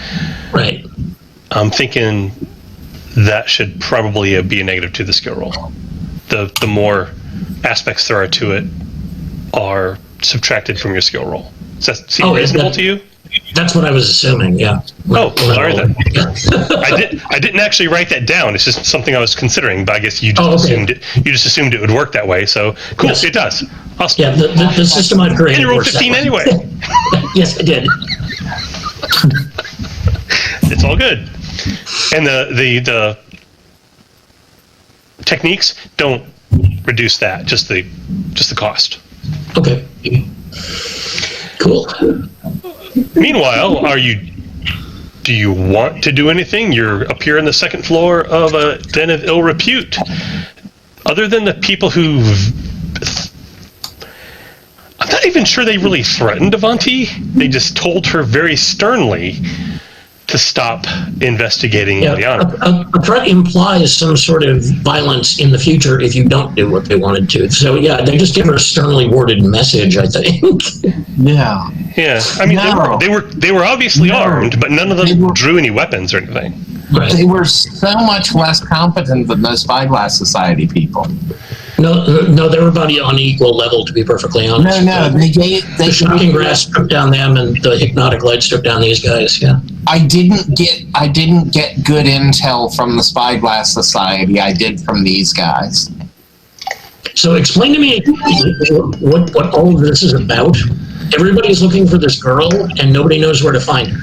Right. I'm thinking that should probably be a negative to the skill roll. The more aspects there are to it are subtracted from your skill roll. Does that seem reasonable to you? That's what I was assuming, yeah. Sorry then. I didn't actually write that down. It's just something I was considering, but I guess you just assumed it would work that way. So cool, yes. It does. Awesome. Yeah, the system I've created. And you rolled 15 anyway. Yes, I did. It's all good. And the techniques don't reduce that, just the cost. Okay. Cool. Meanwhile, do you want to do anything? You're up here on the second floor of a den of ill repute. Other than the people I'm not even sure they really threatened Avanti. They just told her very sternly to stop investigating Ilyana. A threat implies some sort of violence in the future if you don't do what they wanted to. So yeah, they just give her a sternly worded message, I think. Yeah. Yeah. I mean, they were obviously armed, but none of them drew any weapons or anything. Right. They were so much less competent than those Spyglass Society people. No, they were about on equal level, to be perfectly honest. No, the shocking grass struck down them, and the hypnotic light struck down these guys. Yeah. I didn't get good intel from the Spyglass Society. I did from these guys. So explain to me what all of this is about. Everybody's looking for this girl, and nobody knows where to find her.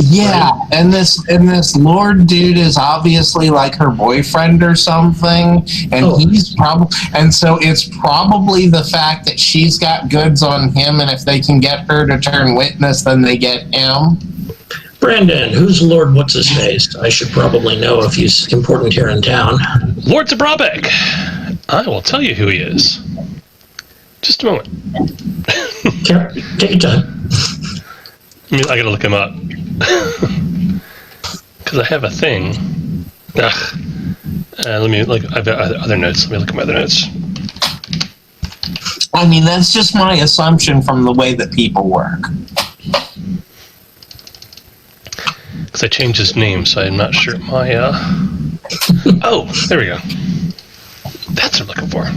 Yeah, right? and this Lord dude is obviously like her boyfriend or something, and he's so it's probably the fact that she's got goods on him, and if they can get her to turn witness, then they get him. Brandon, who's Lord What's-His-Face? I should probably know if he's important here in town. Lord Brabec. I will tell you who he is. Just a moment. Take your time. I gotta look him up. Because I have a thing. Let me look. I've got other notes. Let me look at my other notes. I mean, that's just my assumption from the way that people work. Because I changed his name, so I'm not sure my... Oh, there we go. That's what I'm looking for.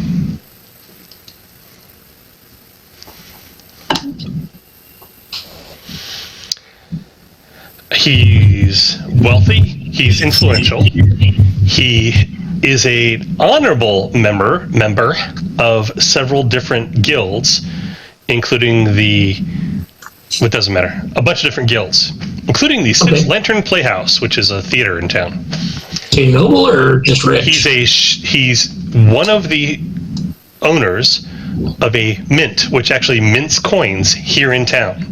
He's wealthy. He's influential. He is a honorable member of several different guilds, including it doesn't matter, a bunch of different guilds, including the Six Lantern Playhouse, which is a theater in town. Is he noble or just rich? He's one of the owners of a mint, which actually mints coins here in town.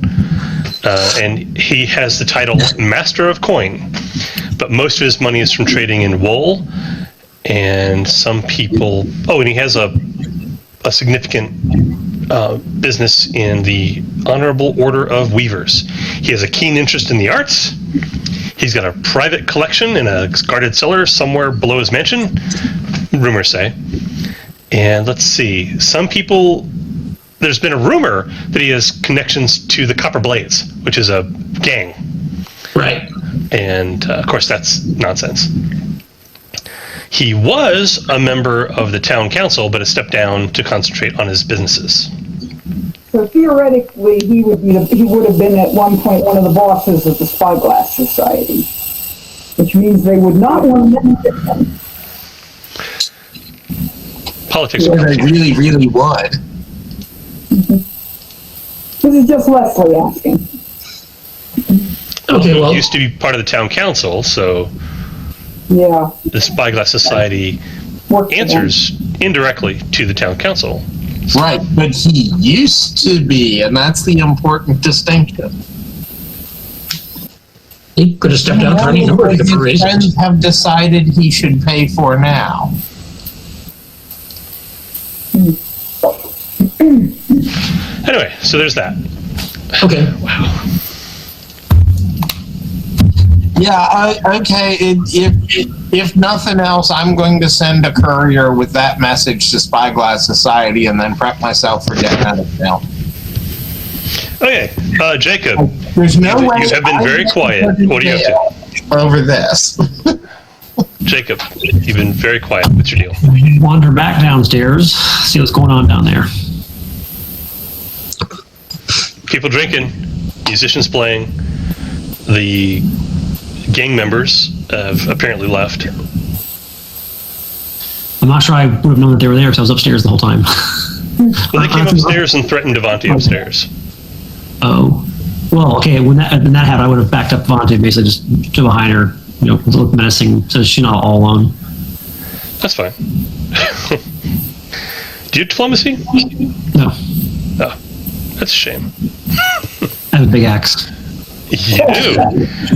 And he has the title Master of Coin, but most of his money is from trading in wool, and some people... Oh, and he has a significant business in the Honorable Order of Weavers. He has a keen interest in the arts. He's got a private collection in a guarded cellar somewhere below his mansion, rumors say. And let's see, some people... There's been a rumor that he has connections to the Copper Blades, which is a gang. Right. And, of course, that's nonsense. He was a member of the town council, but has stepped down to concentrate on his businesses. So theoretically, he would have been at one point one of the bosses of the Spyglass Society, which means they would not want to mention him. Politics. Yeah, they really, really would. This is just Leslie asking. Okay, well, he used to be part of the town council, so... Yeah. The Spyglass Society Works for answers indirectly to the town council. Right, but he used to be, and that's the important distinction. He could have stepped down for any number of His different reasons. friends have decided he should pay for now. Anyway, so there's that. Okay. Wow. Yeah, okay, if nothing else, I'm going to send a courier with that message to Spyglass Society and then prep myself for getting out of town. Okay, Jacob, There's no you way have been very quiet. What are you up to? Over this. Jacob, you've been very quiet. What's your deal? Wander back downstairs, see what's going on down there. People drinking, musicians playing. The gang members have apparently left. I'm not sure I would have known that they were there because I was upstairs the whole time. Well, they came upstairs and threatened Devante upstairs. Oh. Well, okay, when that happened, I would have backed up Vontae, basically just to behind her, look menacing, so she's not all alone. That's fine. Do you have diplomacy? No. Oh, that's a shame. I have a big axe. You do.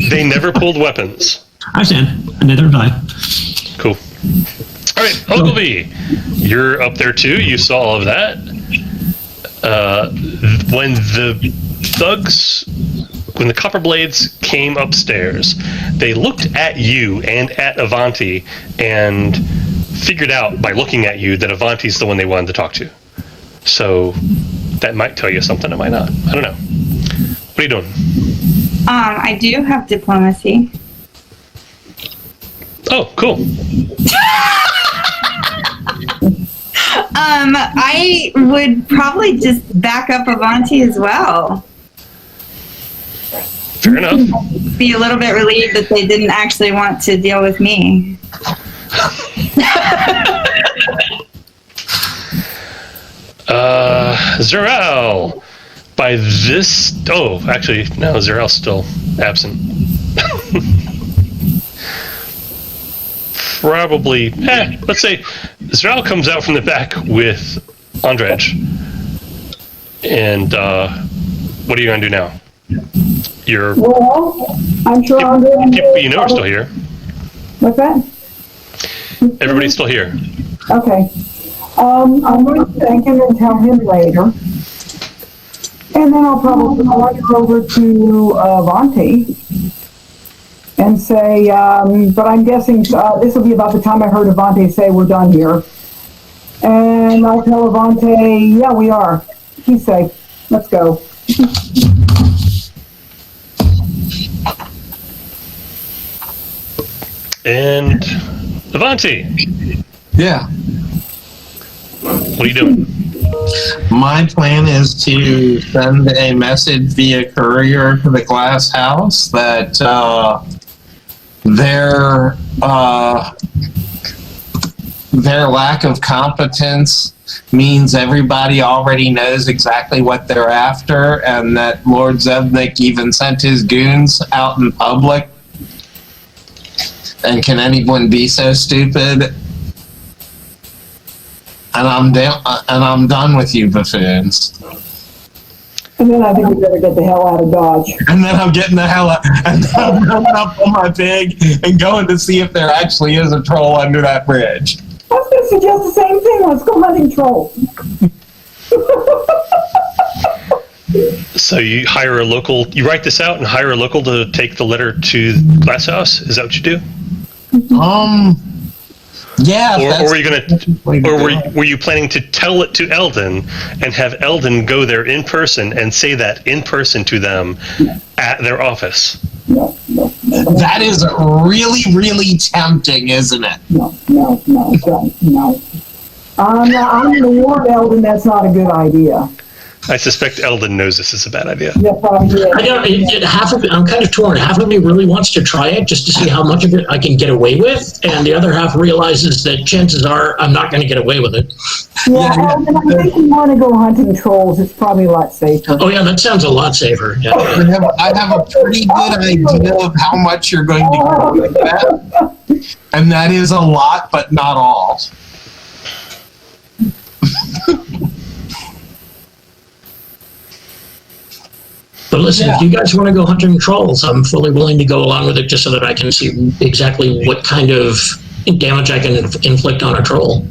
They never pulled weapons. I understand. And neither have I. Cool. All right, Ogilvy, you're up there too. You saw all of that. When the Copper Blades came upstairs, they looked at you and at Avanti and figured out by looking at you that Avanti's the one they wanted to talk to. So that might tell you something, it might not. I don't know. What are you doing? I do have diplomacy. Oh, cool. I would probably just back up Avanti as well. Fair enough. Be a little bit relieved that they didn't actually want to deal with me. Zhuur-Al. By this... Oh, actually, no, Zhuur-Al's still absent. Probably... let's say Zhuur-Al comes out from the back with Ondrej. And what are you going to do now? You're... Well, I'm sure I'm People you know are still here. What's that? Everybody's still here. Okay. I'm going to thank him and tell him later. And then I'll probably wander over to Avanti and say, but I'm guessing this will be about the time I heard Avanti say we're done here. And I'll tell Avanti, yeah, we are. He's safe. Let's go. And Avanti, Yeah. what are you doing? My plan is to send a message via courier to the glass house that their lack of competence means everybody already knows exactly what they're after, and that Lord Zevnik even sent his goons out in public. And can anyone be so stupid? And I'm done with you buffoons. And then I think we better get the hell out of Dodge. And then I'm getting the hell out, and then I'm running up on my pig and going to see if there actually is a troll under that bridge. I was going to suggest the same thing. Let's go hunting trolls. So you hire a local, you write this out and hire a local to take the letter to Glass House? Is that what you do? Yeah. Or were you were you planning to tell it to Eldon and have Eldon go there in person and say that in person to them at their office? No. That is really, really tempting, isn't it? No. I'm going to warn Eldon that's not a good idea. I suspect Eldon knows this is a bad idea. Yeah, probably. I don't. Half of it, I'm kind of torn. Half of me really wants to try it just to see how much of it I can get away with, and the other half realizes that chances are I'm not going to get away with it. Yeah, Eldon, I think you want to go hunting trolls. It's probably a lot safer. Oh yeah, that sounds a lot safer. Yeah. I have a pretty good idea of how much you're going to get with that. And that is a lot, but not all. But listen, if you guys want to go hunting trolls, I'm fully willing to go along with it just so that I can see exactly what kind of damage I can inflict on a troll.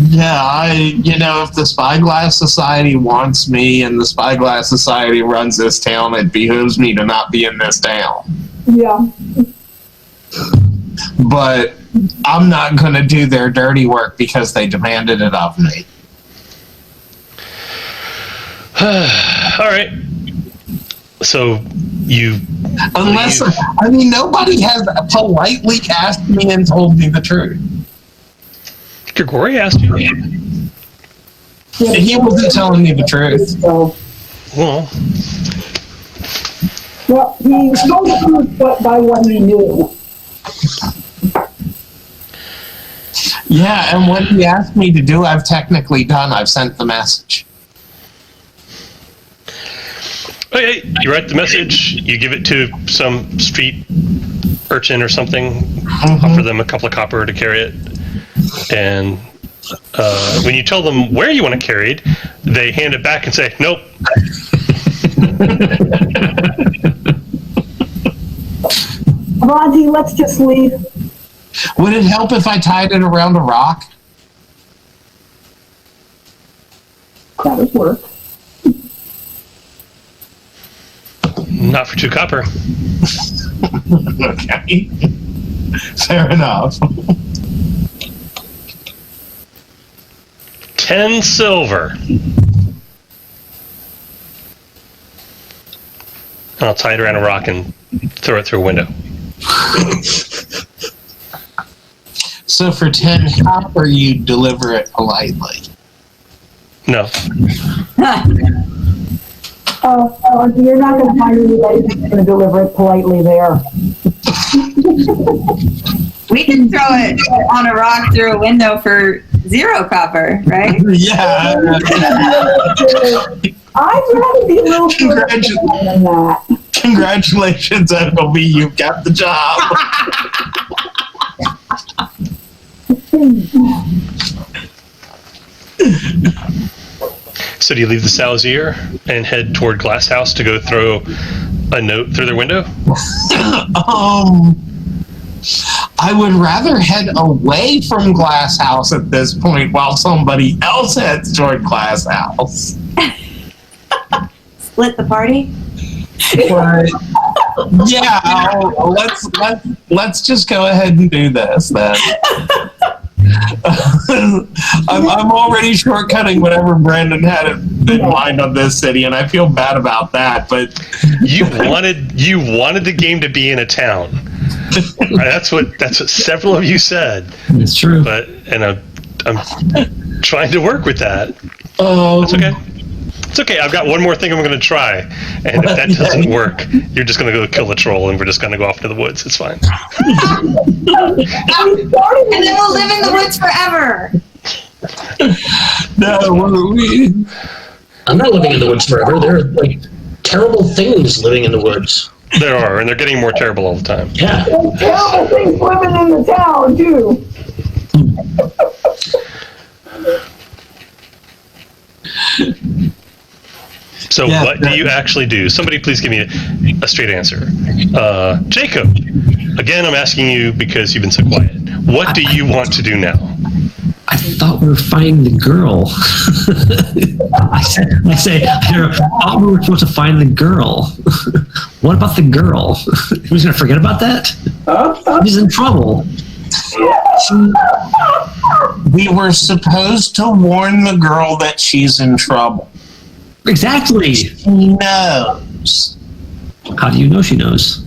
Yeah, if the Spyglass Society wants me and the Spyglass Society runs this town, it behooves me to not be in this town. Yeah. But I'm not going to do their dirty work because they demanded it of me. All right. So Unless, nobody has politely asked me and told me the truth. Grigori asked you. He wasn't telling me the truth. So, Well, he told the truth by what he knew. Yeah, and what he asked me to do, I've technically done. I've sent the message. okay, you write the message, you give it to some street urchin or something, offer them a couple of copper to carry it, and when you tell them where you want it carried, they hand it back and say, nope. Avanti, let's just leave. Would it help if I tied it around a rock? That would work. Not for 2 copper. Okay. Fair enough. 10 silver. And I'll tie it around a rock and throw it through a window. So for 10 copper, you deliver it politely. No. You're not going to find anybody who's going to deliver it politely there. We can throw it on a rock through a window for 0 copper, right? Yeah. I'd rather be a little further than that. Congratulations, Uncle B. You've got the job. So do you leave the Salzier and head toward Glass House to go throw a note through their window? I would rather head away from Glass House at this point while somebody else heads toward Glass House. Split the party? But, yeah, let's just go ahead and do this then. I'm already shortcutting whatever Brandon had in mind on this city, and I feel bad about that. But You wanted the game to be in a town. That's what several of you said. It's true. But I'm trying to work with that. oh, It's okay. It's okay. I've got one more thing I'm going to try, and if that doesn't work, you're just going to go kill the troll, and we're just going to go off to the woods. It's fine. And then we'll live in the woods forever. no, I'm not living in the woods forever. There are like terrible things living in the woods. There are, and they're getting more terrible all the time. Yeah. There's terrible things living in the town, too. So Yeah, what do you actually do? Somebody please give me a straight answer. Jacob, again, I'm asking you because you've been so quiet. What do you want to do now? I thought we were finding the girl. I thought we were supposed to find the girl. What about the girl? Who's going to forget about that? He's in trouble. we were supposed to warn the girl that she's in trouble. Exactly. She knows. How do you know she knows?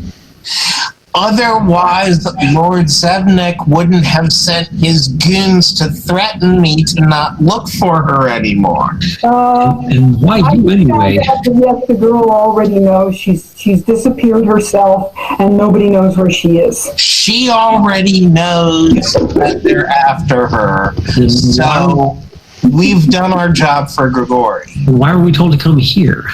Otherwise, Lord Zevnik wouldn't have sent his goons to threaten me to not look for her anymore. And why you anyway? Yes, the girl already knows. She's disappeared herself, and nobody knows where she is. She already knows that they're after her. So we've done our job for Grigori. Why were we told to come here?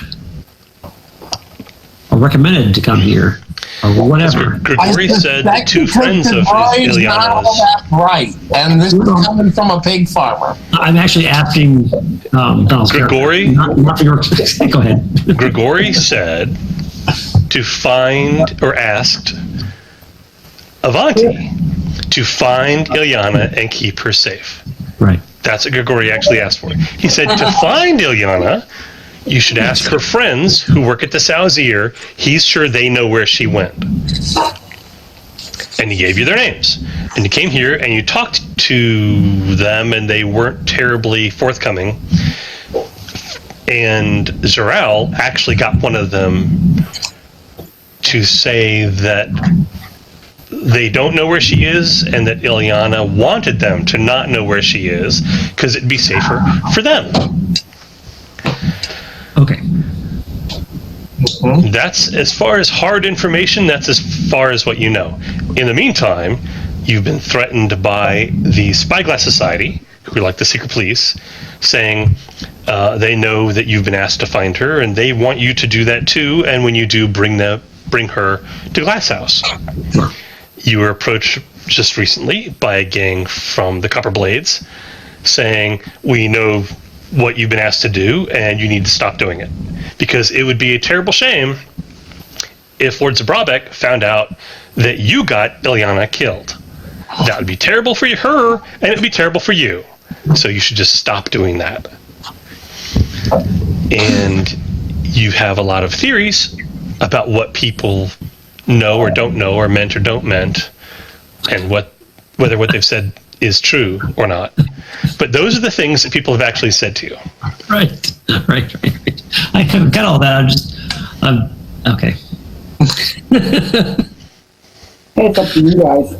Or recommended to come here? or whatever. Grigori said suspect two because friends of Grigori's not all Ilyana's. that bright, and this is coming from a pig farmer. I'm actually asking Donald's Grigori? character, not for your. Go ahead. Grigori said to find, or asked Avanti to find Ilyana and keep her safe. Right. That's what Grigori actually asked for. He said to find Ilyana, you should ask her friends who work at the Zhuur-Al. He's sure they know where she went. And he gave you their names. And you came here and you talked to them and they weren't terribly forthcoming. And Zhuur-Al actually got one of them to say that they don't know where she is and that Ilyana wanted them to not know where she is because it'd be safer for them. Okay. That's as far as hard information, that's as far as what you know. In the meantime, you've been threatened by the Spyglass Society, who are like the secret police, saying they know that you've been asked to find her and they want you to do that too, and when you do, bring her to Glasshouse. You were approached just recently by a gang from the Copper Blades saying, we know what you've been asked to do and you need to stop doing it. Because it would be a terrible shame if Lord Brabec found out that you got Ilyana killed. That would be terrible for her and it would be terrible for you. So you should just stop doing that. And you have a lot of theories about what people know or don't know or meant or don't meant, and whether what they've said is true or not. But those are the things that people have actually said to you. Right. I haven't got all that. Okay. Hey, it's up to you guys.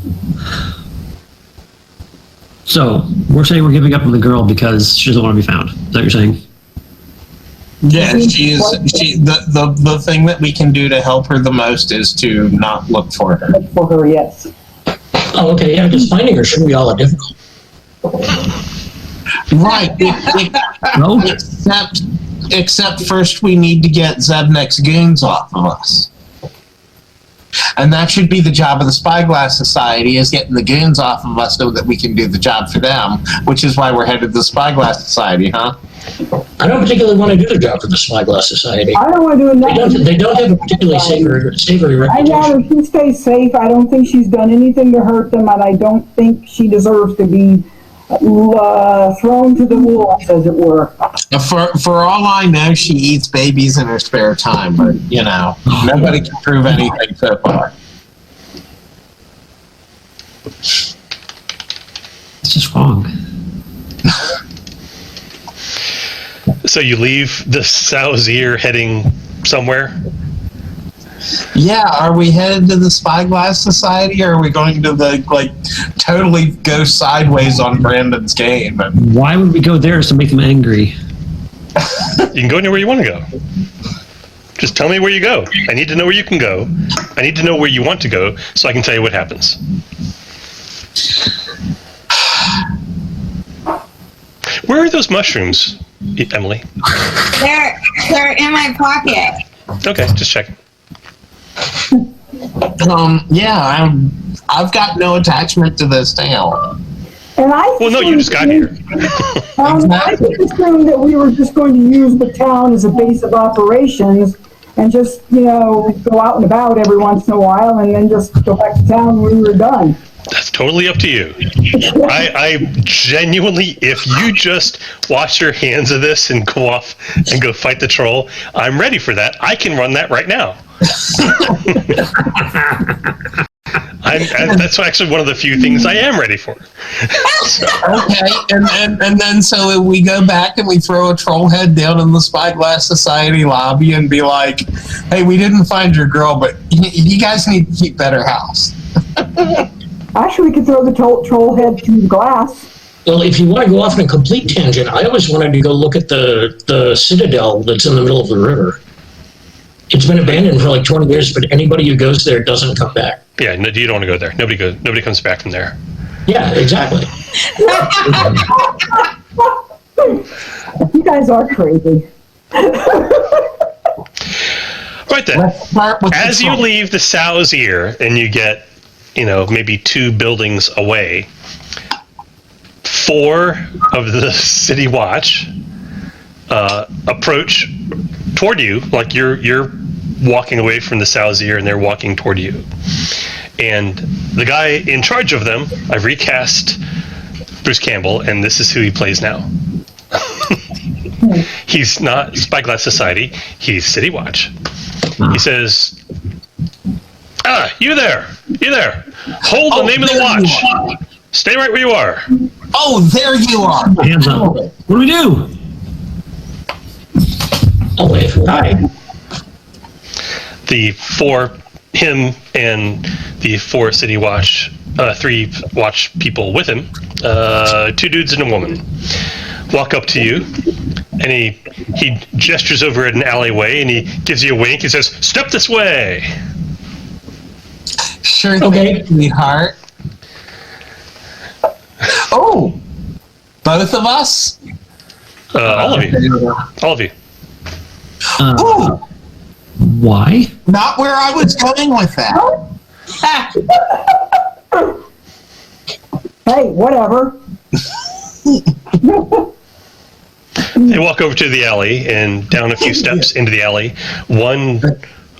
So we're saying we're giving up on the girl because she doesn't want to be found. Is that what you're saying? Yeah, the thing that we can do to help her the most is to not look for her. Look for her, yes. Oh, okay, yeah, just finding her shouldn't be all that difficult. Right. No? Except first we need to get Zebnik's goons off of us. And that should be the job of the Spyglass Society, is getting the goons off of us so that we can do the job for them, which is why we're headed to the Spyglass Society, huh? I don't particularly want to do the job for the Spyglass Society. I don't want to do nothing. They don't have a particularly savory I'd reputation. rather she stays safe. I don't think she's done anything to hurt them, and I don't think she deserves to be thrown to the wolves, as it were. For all I know, she eats babies in her spare time, but, nobody can prove anything so far. It's just wrong. So you leave the Zhuur heading somewhere? Yeah, are we headed to the Spyglass Society, or are we going to totally go sideways on Brandon's game? Why would we go there to make them angry? You can go anywhere you want to go. Just tell me where you go. I need to know where you can go. I need to know where you want to go so I can tell you what happens. Where are those mushrooms, Emily? They're in my pocket. Okay, just checking. Yeah, I've got no attachment to this town. And Well, no, you just got here. I just assumed that we were just going to use the town as a base of operations and just, go out and about every once in a while and then just go back to town when we were done. That's totally up to you. I genuinely, if you just wash your hands of this and go off and go fight the troll, I'm ready for that. I can run that right now. That's actually one of the few things I am ready for. Okay, and then so we go back and we throw a troll head down in the Spyglass Society lobby and be like, hey, we didn't find your girl, but you guys need to keep better house. Actually, we could throw the troll head through the glass. Well, if you want to go off on a complete tangent, I always wanted to go look at the citadel that's in the middle of the river. It's been abandoned for like 20 years, but anybody who goes there doesn't come back. Yeah, no, you don't want to go there. Nobody comes back from there. Yeah, exactly. You guys are crazy. Right then. Let's start with As the you trunk. leave the Sow's Ear and you get, maybe 2 buildings away, 4 of the City Watch approach toward you, like you're walking away from the Sow's Ear and they're walking toward you. And the guy in charge of them, I've recast Bruce Campbell, and this is who he plays now. He's not Spyglass Society, he's City Watch. He says, you there, hold the name of the watch. Stay right where you are. Oh, there you are. Hands up. What do we do? Oh, wait. Hi. Him and the 4 City Watch, 3 watch people with him, 2 dudes and a woman, walk up to you, and he gestures over at an alleyway, and he gives you a wink. He says, "Step this way." Sure Okay. thing, sweetheart. Oh, both of us? All of you. All of you. Oh, Why? not where I was going with that. Hey, whatever. They walk over to the alley and down a few steps into the alley. One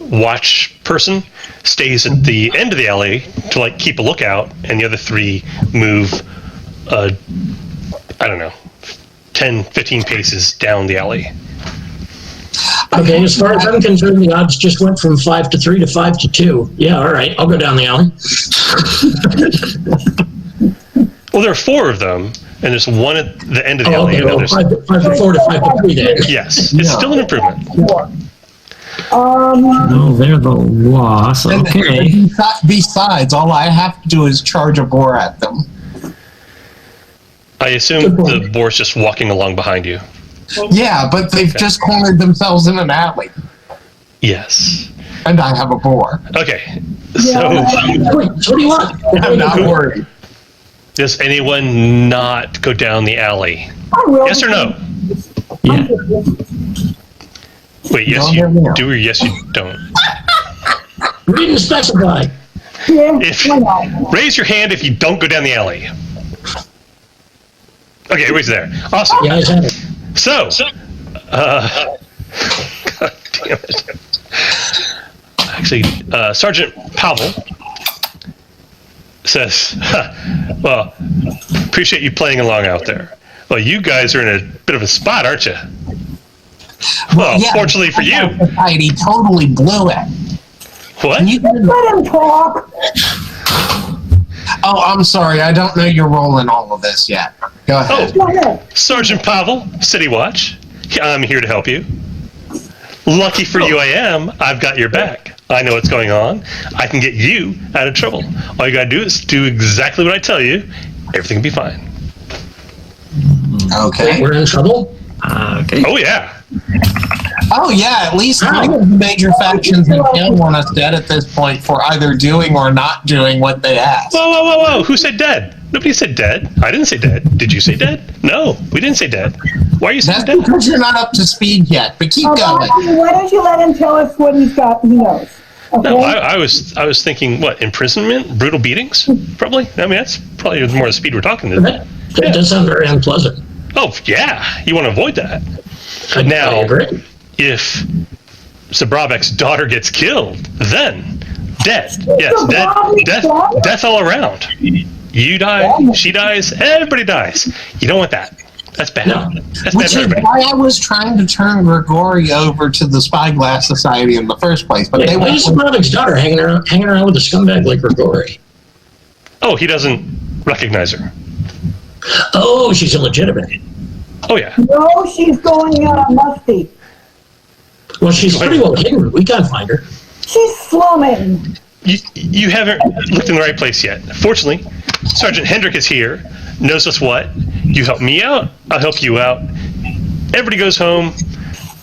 watch person stays at the end of the alley to keep a lookout, and the other 3 move, 10, 15 paces down the alley. Okay, as far as I'm concerned, the odds just went from 5 to 3 to 5 to 2. Yeah, all right. I'll go down the alley. Well, there are 4 of them, and there's one at the end of the alley. Okay, And well, others. 5 to 4 to 5 to 3 then. Yes, it's still an improvement. No, they're the loss. And Okay. besides, all I have to do is charge a boar at them. I assume the boar's just walking along behind you. Yeah, but they've just cornered themselves in an alley, Yes. and I have a boar. Okay. Yeah. So, Wait, so what do you want? I'm not worried. does anyone not go down the alley? I will. Yes or no? Yeah. Wait, yes No, you no, no. do or yes you don't? Read and specify. Yeah, If why not? raise your hand if you don't go down the alley. Okay, everybody's there. Awesome. Yeah, I have it. So, God damn it. Actually, Sergeant Pavel says, well, appreciate you playing along out there. Well, you guys are in a bit of a spot, aren't you? Well, Yeah, fortunately for you. Society totally blew it. What? You, Let him talk. oh, I'm sorry. I don't know you're rolling all of this yet. Go ahead. Go ahead. Sergeant Pavel, City Watch. I'm here to help you. Lucky for you I am. I've got your back. I know what's going on. I can get you out of trouble. All you gotta do is do exactly what I tell you. Everything will be fine. Okay. We're in trouble? Okay. Oh, yeah. Oh, yeah. At least 3 of the major factions in town want us dead at this point for either doing or not doing what they asked. Whoa, whoa, whoa, whoa. Who said dead? Nobody said dead. I didn't say dead. Did you say dead? No, we didn't say dead. Why are you saying That's dead? because you're not up to speed yet, but keep going. Why don't you let him tell us what he knows? Okay? No, I was thinking, what, imprisonment? Brutal beatings? Probably. I mean, that's probably more the speed we're talking to. That does sound very unpleasant. Oh, yeah. You want to avoid that. I Now, agree. if Brabec's daughter gets killed, then death. Yes, death all around. You die, she dies, everybody dies. You don't want that. That's bad. No. That's bad Which for is everybody. why I was trying to turn Grigori over to the Spyglass Society in the first place, but they Why went. is Bradoc's daughter hanging around with a scumbag like Grigori? Oh, he doesn't recognize her. Oh, she's illegitimate. Oh, yeah. No, she's going musty. Well, she's pretty well hidden. We can't find her. She's slumming. You haven't looked in the right place yet. Fortunately, Sergeant Hendrick is here, knows what's what. You help me out, I'll help you out. Everybody goes home,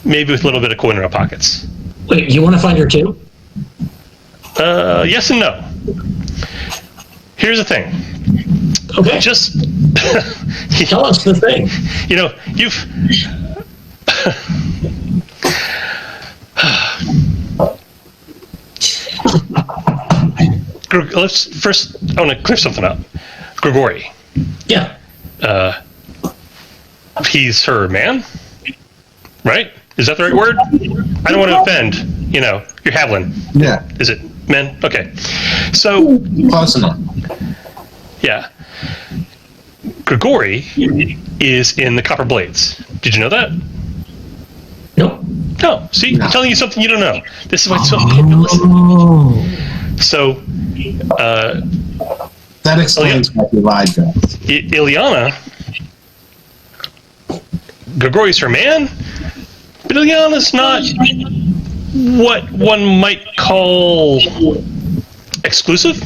maybe with a little bit of coin in our pockets. Wait, you want to find her too? Yes and no. Here's the thing. Okay, Just, tell us the thing. let's first. I want to clear something up. Grigori. Yeah. He's her man, right? Is that the right word? I don't want to offend. You know, you're Havlin. Yeah. Is it men? Okay. So. Close enough. Yeah. Grigori is in the Copper Blades. Did you know that? Nope. No. See, No. I'm telling you something you don't know. This is why it's so important to listen. So, That explains why he lied to us. Ilyana, Grigori's her man, but Ilyana's not what one might call exclusive.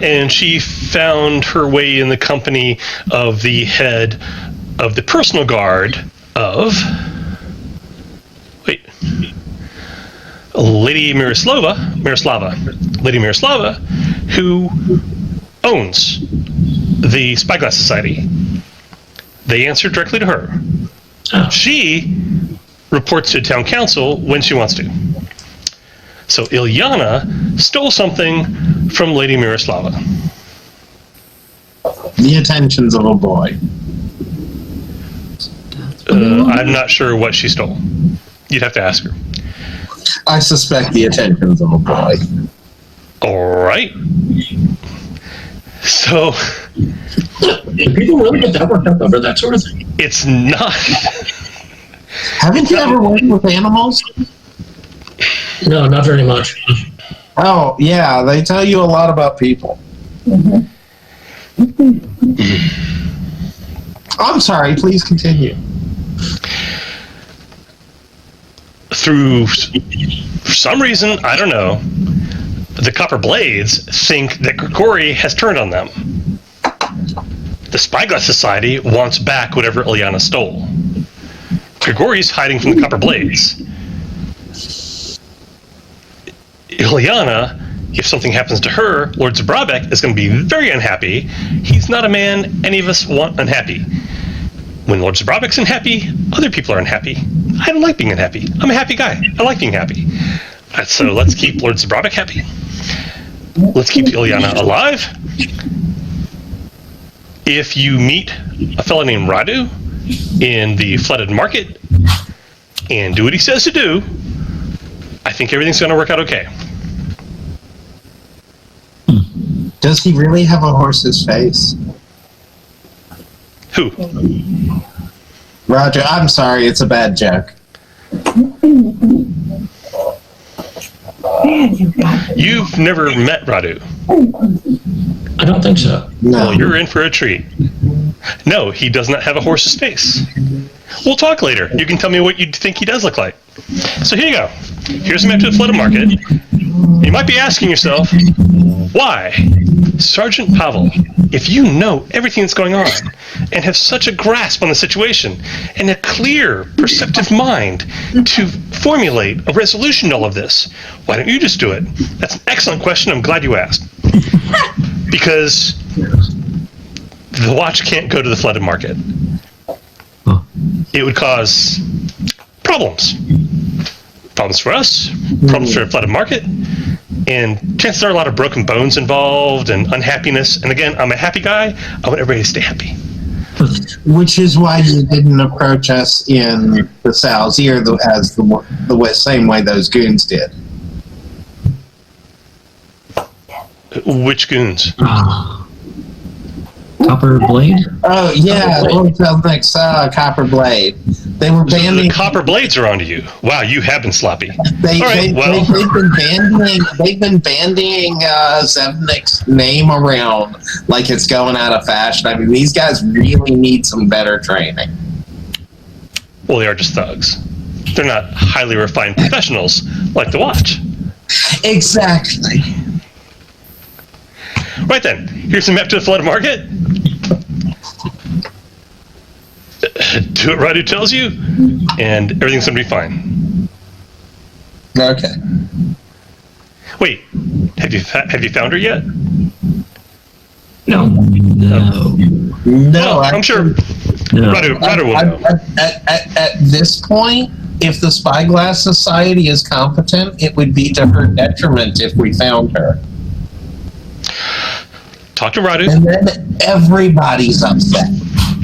And she found her way in the company of the head of the personal guard of Lady Miroslava, who owns the Spyglass Society. They answer directly to her. She reports to town council when she wants to. So Ilyana stole something from Lady Miroslava. The attentions of a boy. I'm not sure what she stole. You'd have to ask her. I suspect the attentions of a boy. All right. So Do people really get that worked up over that sort of thing? it's not. Haven't you ever worked with animals? No, not very much. Oh, yeah, they tell you a lot about people. I'm sorry, please continue. Through for some reason, I don't know, the Copper Blades think that Grigori has turned on them. The Spyglass Society wants back whatever Ilyana stole. Grigori's hiding from the Copper Blades. Ilyana, if something happens to her, Lord Brabec is going to be very unhappy. He's not a man any of us want unhappy. When Lord Brabec's unhappy, other people are unhappy. I don't like being unhappy. I'm a happy guy. I like being happy. So let's keep Lord Brabec happy. Let's keep Ilyana alive. If you meet a fellow named Radu in the flooded market and do what he says to do, I think everything's going to work out okay. Does he really have a horse's face? Who? Roger, I'm sorry, it's a bad joke. You've never met Radu. I don't think so. No. Well, you're in for a treat. No, he does not have a horse's face. We'll talk later. You can tell me what you think he does look like. So here you go. Here's a map to the flooded market. You might be asking yourself, why? Sergeant Pavel, if you know everything that's going on and have such a grasp on the situation and a clear, perceptive mind to formulate a resolution to all of this, why don't you just do it? That's an excellent question. I'm glad you asked. Because the watch can't go to the flooded market. It would cause problems. Problems for us, problems for the flooded market, and chances are a lot of broken bones involved and unhappiness. And again, I'm a happy guy. I want everybody to stay happy. Which is why you didn't approach us in the Salzier as the same way those goons did. Which goons? Copper Blade? Oh, yeah, next Copper Blade. They were So the bandying. Copper Blades are onto you. Wow, you have been sloppy. They've been bandying Zevnik's name around like it's going out of fashion. I mean, these guys really need some better training. Well, they are just thugs. They're not highly refined professionals like the watch. Exactly. Right then, here's a map to the flooded market. Do what Radu tells you, and everything's going to be fine. Okay. Wait, have you found her yet? No. No, I'm sure No. Radu will know. At this point, if the Spyglass Society is competent, it would be to her detriment if we found her. Talk to Radu. And then everybody's upset.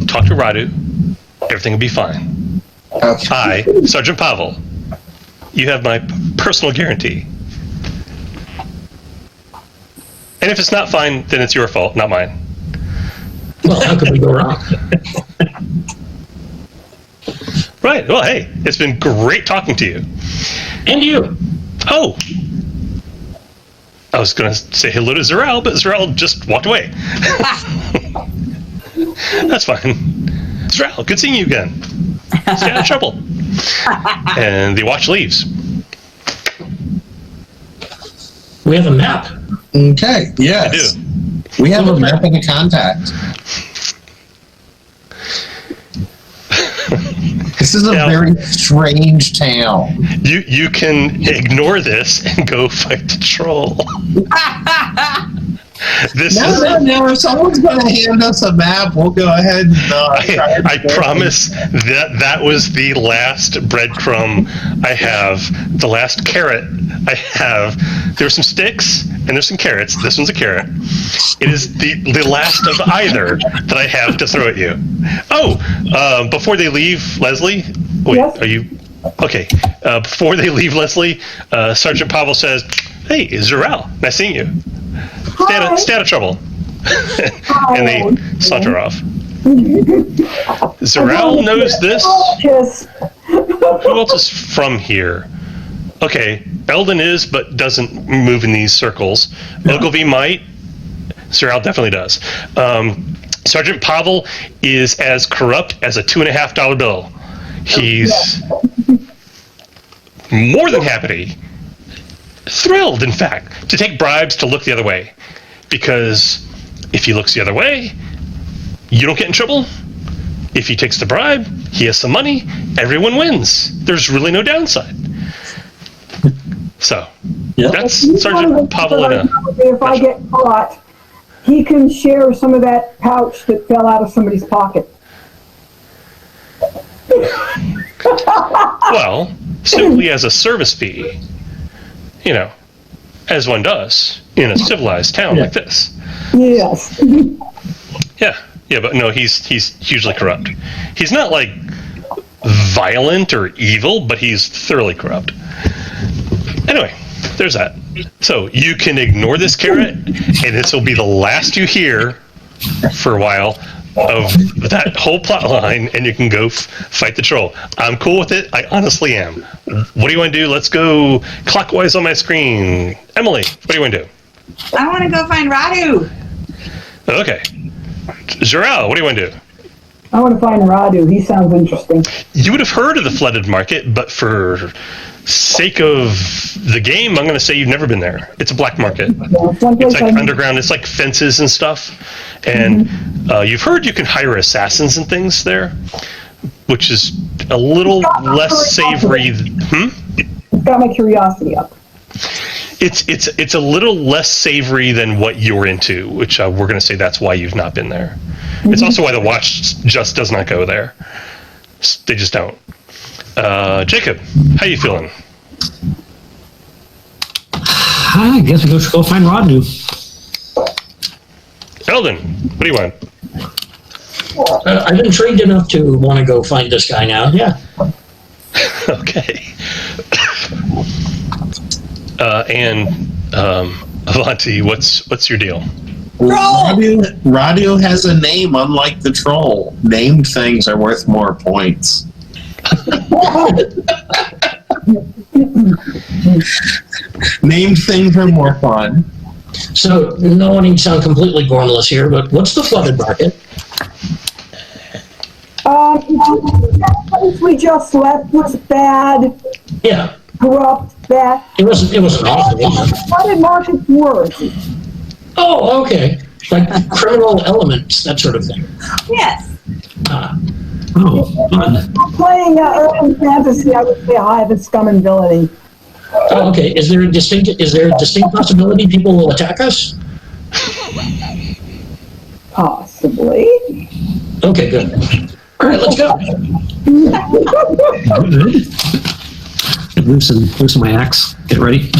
Talk to Radu. Everything will be fine. Okay. Sergeant Pavel, you have my personal guarantee. And if it's not fine, then it's your fault, not mine. Well, how could we go wrong? Right. Well, hey, it's been great talking to you. And you. Oh. I was going to say hello to Zhuur-Al, but Zhuur-Al just walked away. That's fine. Zhuur-Al, good seeing you again. Stay out of trouble. And the watch leaves. We have a map. Okay, yes. I do. We have a map and a contact. This is a very strange town. You can ignore this and go fight the troll. No. If someone's going to hand us a map, we'll go ahead and... I promise that was the last breadcrumb I have. The last carrot I have. There's some sticks and there's some carrots. This one's a carrot. It is the last of either that I have to throw at you. Oh, before they leave, Leslie. Wait, Yes? are you... Okay. Before they leave, Leslie, Sergeant Pavel says, "Hey, Zhuur-Al, nice seeing you. Stay out of trouble." And they saunter off. Zhuur-Al knows this. Who else is from here? Okay, Eldon is, but doesn't move in these circles. Ogilvy might. Zhuur-Al definitely does. Sergeant Pavel is as corrupt as a $2.50 bill. He's more than happy, thrilled, in fact, to take bribes to look the other way. Because if he looks the other way, you don't get in trouble. If he takes the bribe, he has some money, everyone wins. There's really no downside. So, that's Sergeant Pavel in a... If I get caught, he can share some of that pouch that fell out of somebody's pocket. Well, simply as a service fee, you know, as one does in a civilized town like this. Yes. Yeah, but no, he's hugely corrupt. He's not like violent or evil, but he's thoroughly corrupt. Anyway, there's that. So you can ignore this carrot, and this will be the last you hear for a while of that whole plot line, and you can go fight the troll. I'm cool with it. I honestly am. What do you want to do? Let's go clockwise on my screen. Emily, what do you want to do? I want to go find Radu. Okay. Zhuur-Al, what do you want to do? I want to find Radu. He sounds interesting. You would have heard of the flooded market, but for sake of the game, I'm going to say you've never been there. It's a black market. It's like underground. It's like fences and stuff. And you've heard you can hire assassins and things there, which is a little less savory. Got my curiosity up. It's a little less savory than what you're into, which we're going to say that's why you've not been there. It's also why the watch just does not go there. They just don't. Jacob, how you feeling? I guess we go find Rodney. Eldon, what do you want? I'm intrigued enough to want to go find this guy now. Yeah. Okay. Avanti, what's your deal? Radio has a name unlike the troll. Named things are worth more points. Named things are more fun. So, no wanting to sound completely gormless here, but what's the flooded market? That place we just left was bad, Yeah. corrupt, bad. It wasn't awful. Flooded market's worse. Oh, okay. Like criminal elements, that sort of thing. Yes. Oh, fun. Playing urban fantasy, I would say hive and scum and villainy. Oh, okay. Is there a distinct possibility people will attack us? Possibly. Okay, good. All right, let's go. Loosen my axe. Get ready.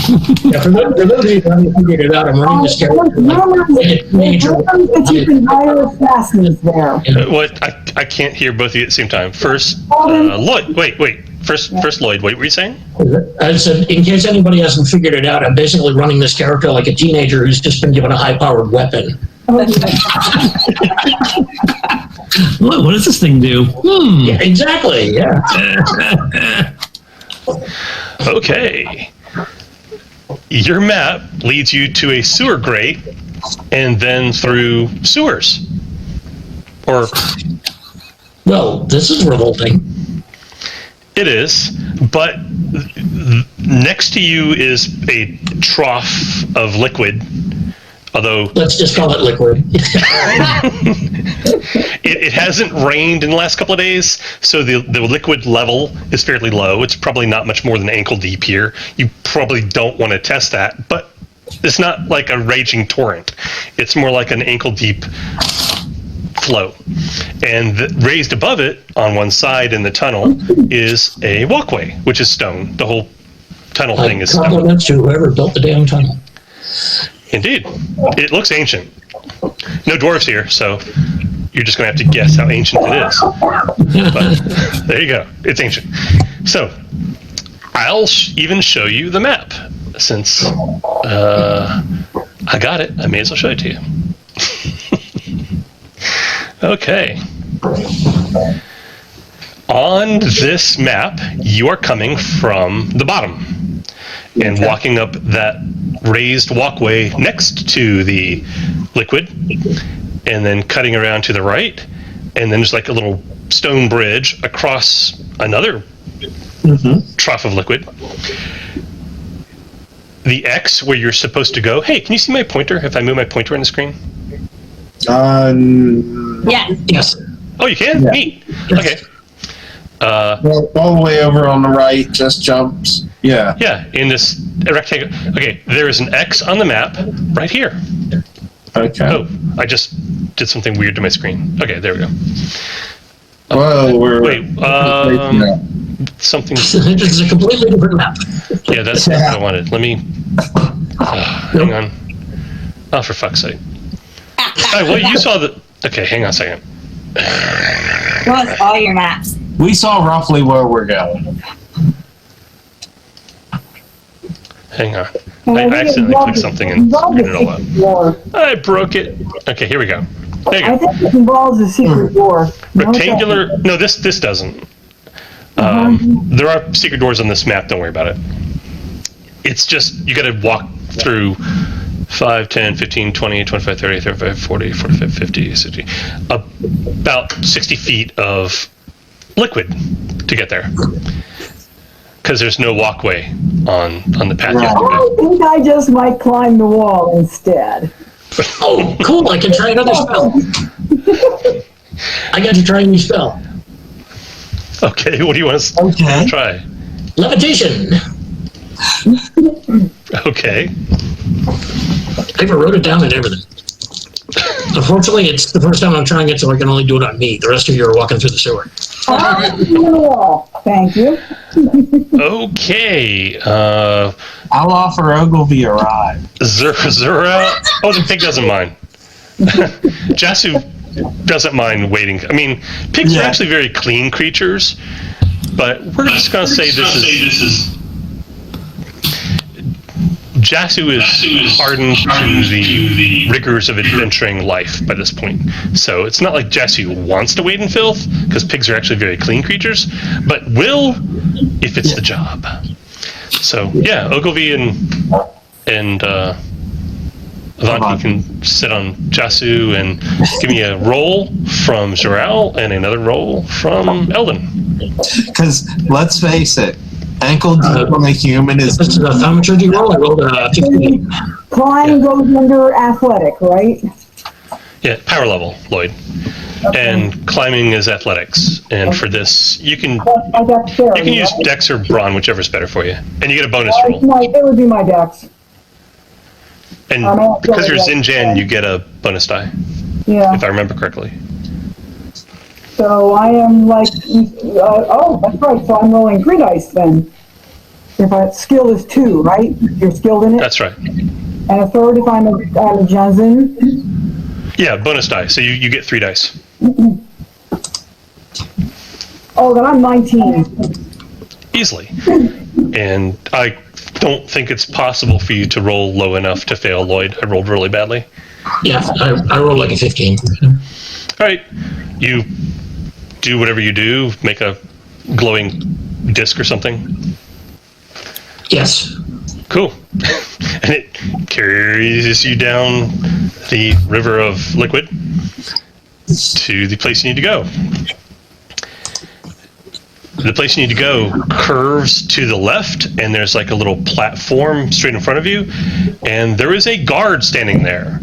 Yeah, for those of you who haven't figured it out, I'm running this character. That you can hire assassins there. What? I can't hear both of you at the same time. First, Lloyd. Wait. First, Lloyd. What were you saying? I said, in case anybody hasn't figured it out, I'm basically running this character like a teenager who's just been given a high-powered weapon. What does this thing do? Yeah, exactly. Yeah. Okay. Your map leads you to a sewer grate and then through sewers. Or Well, this is revolting. it is, but next to you is a trough of liquid. Although Let's just call it liquid. it hasn't rained in the last couple of days, so the liquid level is fairly low. It's probably not much more than ankle deep here. You probably don't want to test that, but it's not like a raging torrent. It's more like an ankle deep flow. And raised above it, on one side in the tunnel, is a walkway, which is stone. The whole tunnel thing is stone. Compliments to whoever built the damn tunnel. Indeed. It looks ancient. No dwarves here, so you're just going to have to guess how ancient it is. But there you go. It's ancient. So I'll even show you the map. Since I got it, I may as well show it to you. Okay. On this map, you are coming from the bottom and walking up that raised walkway next to the liquid, and then cutting around to the right, and then there's like a little stone bridge across another trough of liquid. The X where you're supposed to go. Hey, can you see my pointer if I move my pointer on the screen? Yes. Oh, you can? Yeah. Neat. Okay. All the way over on the right, just jumps. Yeah. Yeah, in this rectangle. Okay, there is an X on the map right here. Okay. Oh, I just did something weird to my screen. Okay, there we go. Well, we're Wait, something. This is a completely different map. Yeah, that's not what I wanted. Let me. Hang on. Oh, for fuck's sake. Well, you saw the. Okay, hang on a second. Show us all your maps. we saw roughly where we're going. Hang on. I accidentally clicked something and screwed it all up. I broke it. Okay, here we go. There you I go. think it involves a secret door. Rectangular. No, this doesn't. There are secret doors on this map. Don't worry about it. It's just you got to walk through 5, 10, 15, 20, 25, 30, 35, 40, 45, 50, 60, about 60 feet of liquid to get there. Because there's no walkway on the path. Right. I think I just might climb the wall instead. Oh, cool. I can try another spell. I got to try a new spell. Okay, what do you want to Okay. try? Levitation. Okay. I even wrote it down and everything. Unfortunately, it's the first time I'm trying it, so I can only do it on me. The rest of you are walking through the sewer. On the wall. Thank you. Okay. I'll offer Ogilvy a ride. Zhuur-Al. Oh, the pig doesn't mind. Jasu doesn't mind waiting. I mean, pigs are actually very clean creatures, but we're just going to say this is... Jasu is hardened to the rigors of adventuring life by this point. So it's not like Jasu wants to wade in filth, because pigs are actually very clean creatures, but will if it's the job. So, yeah, Ogilvy and Avanti can sit on Jasu and give me a roll from Zhuur-Al and another roll from Eldon. Because, let's face it, ankle deep on a human is... This is a thaumaturgy roll. I rolled a 15. Climb goes under athletic, right? Yeah, power level, Lloyd. And climbing is athletics. And for this, you can I got Sarah, you can use right? Dex or Brawn, whichever's better for you. And you get a bonus roll. It would be my dex. And because you're Zinjan, you get a bonus die, Yeah. if I remember correctly. So I am like, oh, that's right. So I'm rolling 3 dice then. If skill is 2, right? You're skilled in it? That's right. And a third if I'm a Janzen? Yeah, bonus die. So you get 3 dice. Oh, then I'm 19. Easily. And I don't think it's possible for you to roll low enough to fail Lloyd. I rolled really badly. Yeah, I rolled like a 15. All right. You do whatever you do. Make a glowing disc or something. Yes. Cool. And it carries you down the river of liquid to the place you need to go. The place you need to go curves to the left, and there's like a little platform straight in front of you, and there is a guard standing there.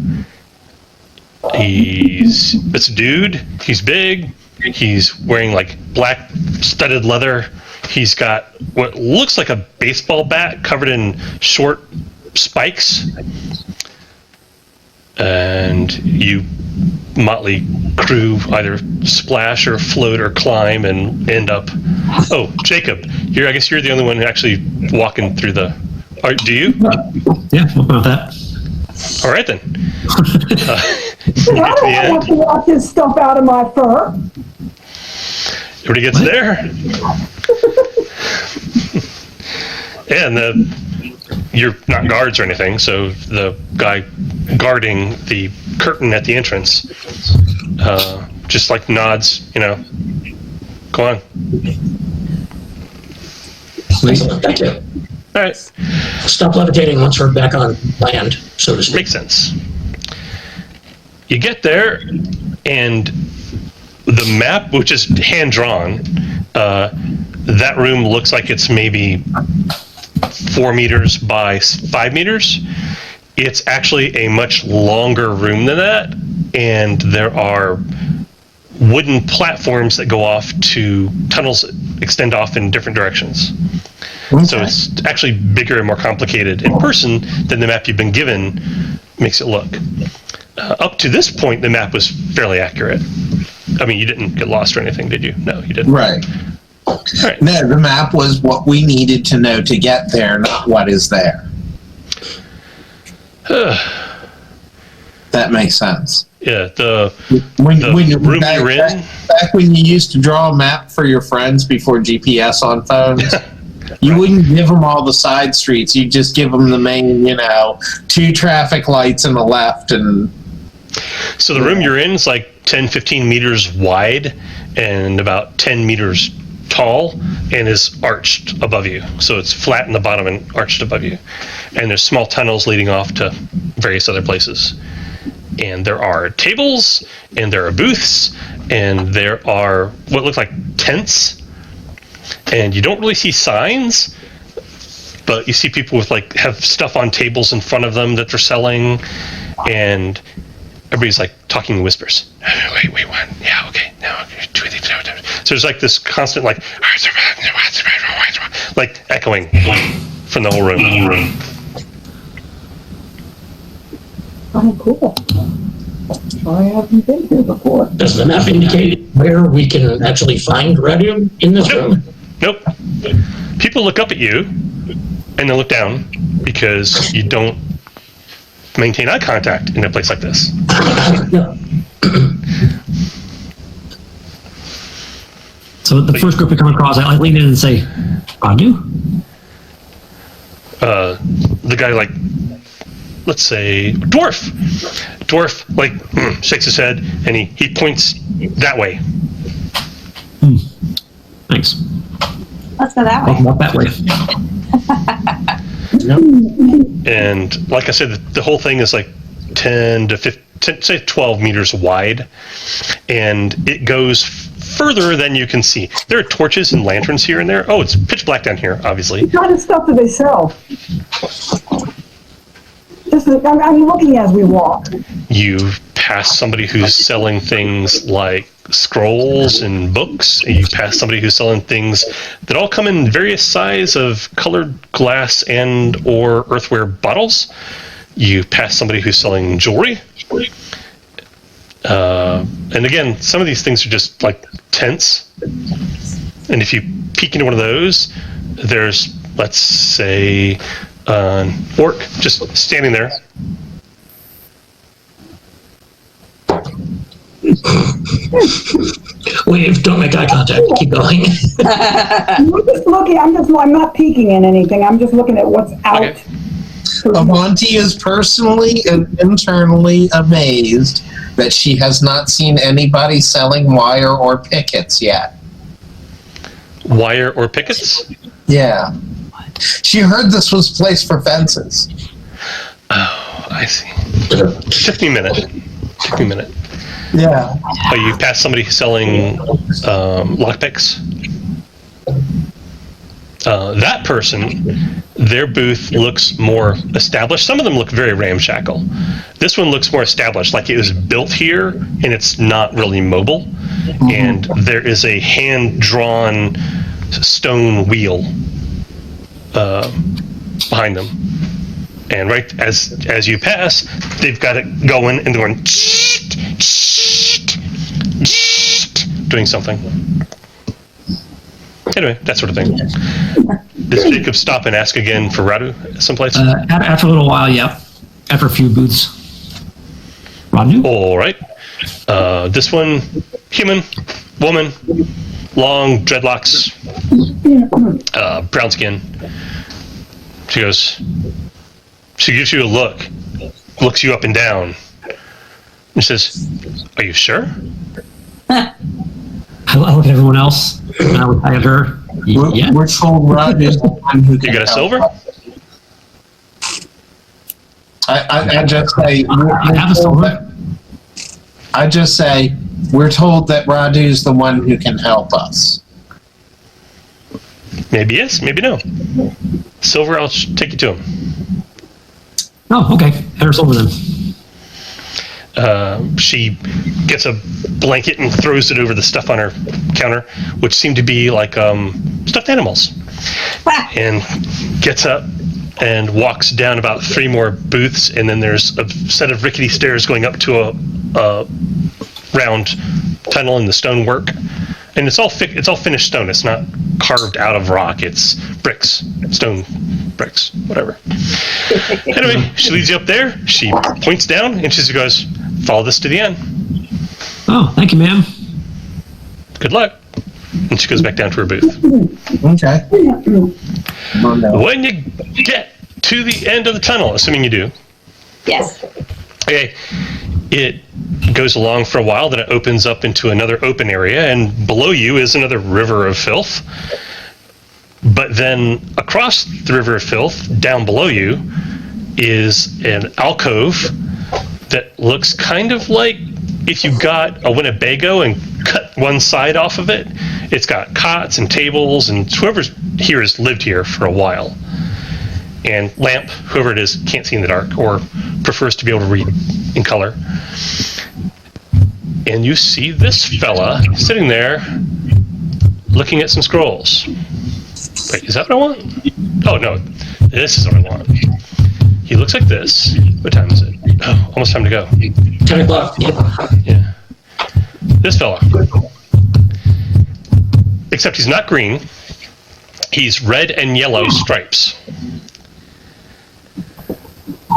It's a dude. He's big. He's wearing like black studded leather. He's got what looks like a baseball bat covered in short spikes. And you motley crew either splash or float or climb and end up. Oh, Jacob, I guess you're the only one actually walking through the. Do you? Yeah, what about that? All right then. I don't have to walk this stuff out of my fur. Everybody gets there. And you're not guards or anything, so the guy guarding the curtain at the entrance just like nods, go on. Excellent, thank you. All right. Stop levitating once we're back on land, so to speak. Makes sense. You get there, and the map, which is hand-drawn, that room looks like it's maybe 4 meters by 5 meters. It's actually a much longer room than that, and there are wooden platforms that go off to tunnels that extend off in different directions. Okay. So it's actually bigger and more complicated in person than the map you've been given makes it look. Up to this point, the map was fairly accurate. I mean, you didn't get lost or anything, did you? No, you didn't. Right. Right. No, the map was what we needed to know to get there, not what is there. That makes sense. Yeah, the room you're in. Back when you used to draw a map for your friends before GPS on phones, you wouldn't give them all the side streets. You'd just give them the main, 2 traffic lights and a left. And so the room you're in is like 10, 15 meters wide and about 10 meters tall and is arched above you. So it's flat in the bottom and arched above you. And there's small tunnels leading off to various other places. And there are tables, and there are booths, and there are what look like tents. And you don't really see signs, but you see people with have stuff on tables in front of them that they're selling, and everybody's talking in whispers. Wait, what? Yeah, okay, no. So there's this constant echoing from the whole room. Oh, cool. I haven't been here before. Does the map indicate where we can actually find Radium in this room? Nope. People look up at you, and they look down, because you don't maintain eye contact in a place like this. No. So the first group we come across, I lean in and say, "Radu?" The guy, let's say, dwarf, shakes his head, and he points that way. Thanks. Let's go that way. Walk that way. And like I said, the whole thing is 10 to 15, say 12 meters wide, and it goes further than you can see. There are torches and lanterns here and there. Oh, it's pitch black down here, obviously. What kind of stuff do they sell? I'm looking as we walk. You pass somebody who's selling things like scrolls and books. You pass somebody who's selling things that all come in various size of colored glass and or earthware bottles. You pass somebody who's selling jewelry. And again, some of these things are just like tents. And if you peek into one of those, there's, let's say, an orc just standing there. Wave, don't make eye contact. Keep going. I'm not peeking in anything. I'm just looking at what's out. Okay. Amonti is personally and internally amazed that she has not seen anybody selling wire or pickets yet. Wire or pickets? Yeah. She heard this was a place for fences. Oh, I see. Took me a minute. Yeah. Oh, you passed somebody selling lockpicks? That person, their booth looks more established. Some of them look very ramshackle. This one looks more established, like it was built here and it's not really mobile. Mm-hmm. And there is a hand-drawn stone wheel behind them. And right as you pass, they've got it going and they're going doing something. Anyway, that sort of thing. Does Jacob stop and ask again for Radu someplace? After a little while, yeah. After a few booths. Radu? All right. This one, human, woman, long dreadlocks, brown skin. She gives you a look, looks you up and down, and says, "Are you sure?" I look at everyone else, and I look at her. Yeah. We're told Radu's the one who You can got a help silver? us. I just say, I have a silver. I just say, we're told that Radu's the one who can help us. Maybe yes, maybe no. Silver, I'll take you to him. Oh, okay. Have her silver then. She gets a blanket and throws it over the stuff on her counter, which seem to be like stuffed animals. And gets up and walks down about 3 more booths, and then there's a set of rickety stairs going up to a round tunnel in the stonework. And it's all finished stone. It's not carved out of rock. It's bricks, stone bricks, whatever. Anyway, she leads you up there. She points down and she goes, "Follow this to the end." Oh, thank you, ma'am. Good luck. And she goes back down to her booth. Okay. When you get to the end of the tunnel, assuming you do, Yes. okay, it goes along for a while, then it opens up into another open area, and below you is another river of filth. But then across the river of filth, down below you, is an alcove that looks kind of like if you got a Winnebago and cut one side off of it. It's got cots and tables, and whoever's here has lived here for a while. And lamp, whoever it is, can't see in the dark or prefers to be able to read in color. And you see this fella sitting there looking at some scrolls. Wait, is that what I want? Oh, no, this is what I want. He looks like this. What time is it? Oh, almost time to go. 10 o'clock. Yep. Yeah. This fella. Except he's not green. He's red and yellow stripes.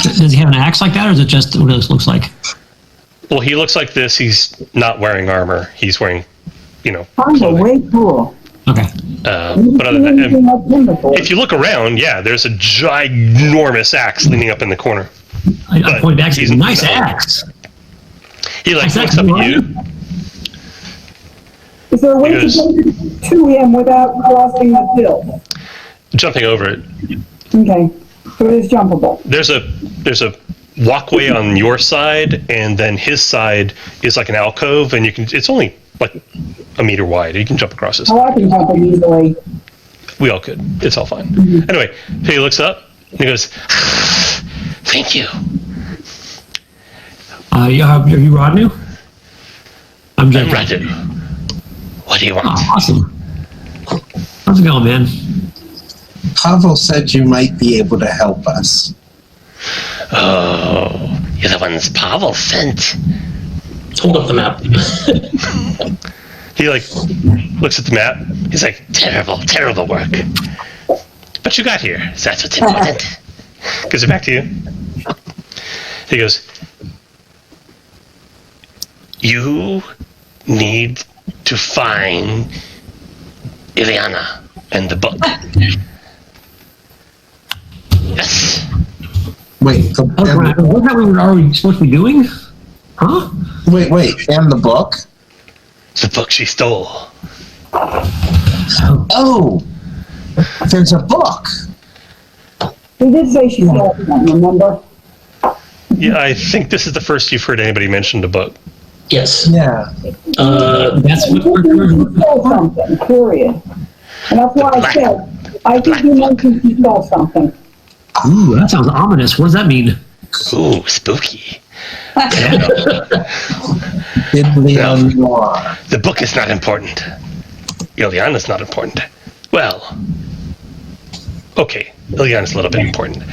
Does he have an axe like that, or is it just what it looks like? Well, he looks like this. He's not wearing armor. He's wearing, Oh, clothing. way cool. But Okay. other than that, if you look around, yeah, there's a ginormous axe leaning up in the corner. I point back. he's Nice not- axe. He Nice looks axe, up at right? you. Is there a way to Because- get to him without crossing the field? Jumping over it. Okay, so it is jumpable. There's a walkway on your side, and then his side is like an alcove, and it's only like a meter wide. You can jump across this. Oh, I can jump it easily. We all could. It's all fine. Anyway, he looks up and he goes, "Thank you." Are you Rodnu? I'm I'm Jacob. Radu. What do you want? Oh, awesome. How's it going, man? Pavel said you might be able to help us. Oh, you're the ones Pavel sent. Hold up the map. He like looks at the map. He's like, terrible, terrible work. But you got here, so that's what's important. Gives it back to you. He goes, you need to find Ilyana and the book. Yes. Wait, Oh, crap. What that we were already supposed to be doing? Huh? wait, and the book? The book she stole. Oh, there's a book. He did say she stole one, remember? Yeah, I think this is the first you've heard anybody mention the book. Yes. Yeah. That's He what did say she stole something, period. And that's why I said, I think he mentioned she stole something. Ooh, that sounds ominous. What does that mean? Ooh, spooky. Biblion Noir. The book is not important. Ilyana's not important. Well, okay, Ilyana's a little bit important.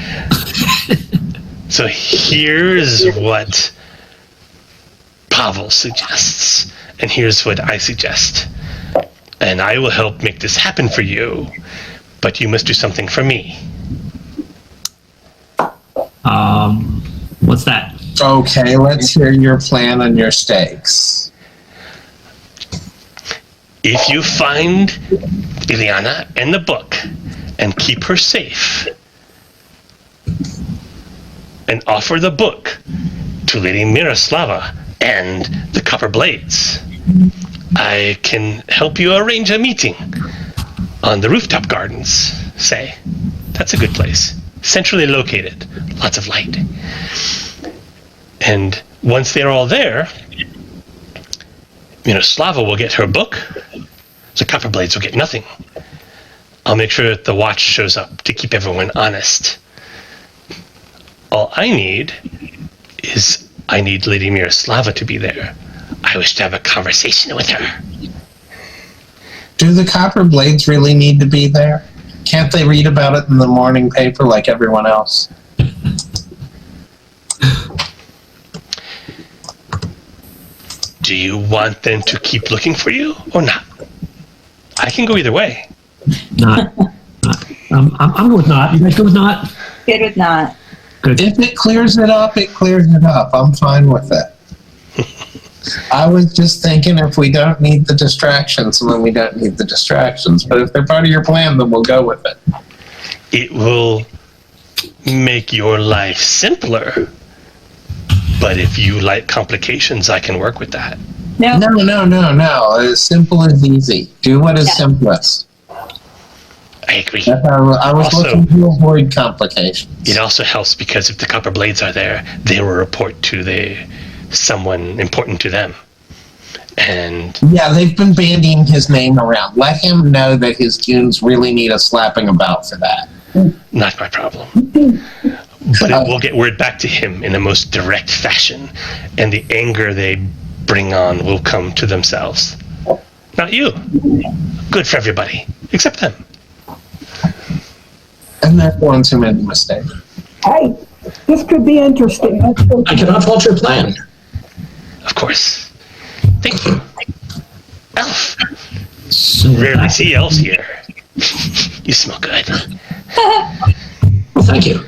So here's what Pavel suggests, and here's what I suggest. And I will help make this happen for you, but you must do something for me. What's that? Okay, let's hear your plan and your stakes. If you find Ilyana and the book and keep her safe, and offer the book to Lady Miroslava and the Copper Blades, I can help you arrange a meeting on the rooftop gardens, say. That's a good place. Centrally located. Lots of light. And once they're all there, Miroslava will get her book. The Copper Blades will get nothing. I'll make sure that the watch shows up to keep everyone honest. All I need is Lady Miroslava to be there. I wish to have a conversation with her. Do the Copper Blades really need to be there? Can't they read about it in the morning paper like everyone else? Do you want them to keep looking for you or not? I can go either way. Not. I'm good with not. You guys good with not? Good with not. Good. If it clears it up, it clears it up. I'm fine with it. I was just thinking if we don't need the distractions, then we don't need the distractions. But if they're part of your plan, then we'll go with it. It will make your life simpler. But if you like complications, I can work with that. No. No. As simple as easy. Do what is Yeah. simplest. I agree. I was Also- looking to avoid complications. It also helps because if the Copper Blades are there, they will report to someone important to them. And Yeah, they've been bandying his name around. Let him know that his tunes really need a slapping about for that. not my problem. But it will get word back to him in the most direct fashion, and the anger they bring on will come to themselves. Not you. Good for everybody, except them. And they're the ones who made the mistake. Hey, this could be interesting. Let's go. I cannot fault your plan. Of course. Thank you. Elf. So Rarely see elves here. You smell good. Well, thank you.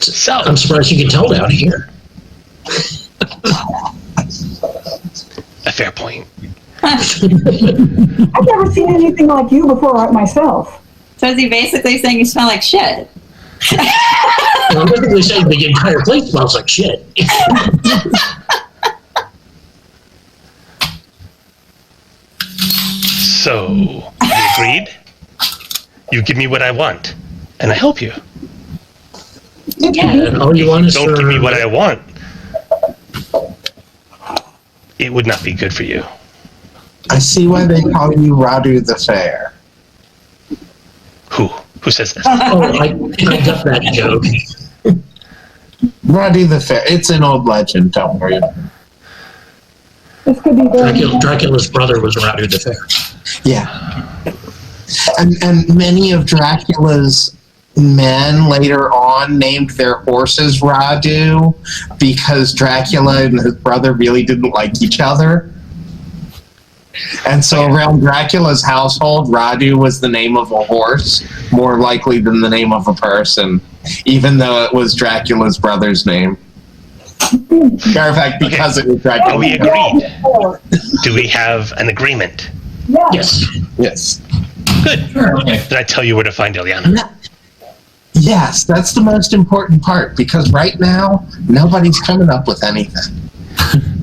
So, I'm surprised you can tell down here. a fair point. I've never seen anything like you before myself. So is he basically saying you smell like shit? I'm basically saying the entire place smells like shit. So, you agreed? You give me what I want, and I help you. And all you want is Don't for... give me what I want. It would not be good for you. I see why they call you Radu the Fair. Who says that? Oh, I got that joke. Radu the Fair. It's an old legend, don't worry about it. This could be very. Dracula's brother was Radu the Fair. Yeah. And many of Dracula's men later on named their horses Radu because Dracula and his brother really didn't like each other. And so around Dracula's household, Radu was the name of a horse, more likely than the name of a person, even though it was Dracula's brother's name. Matter of fact, because it was Dracula. Are we agreed? Do we have an agreement? Yes. Yes. Good. Okay. Did I tell you where to find Ilyana? Yes, that's the most important part, because right now, nobody's coming up with anything.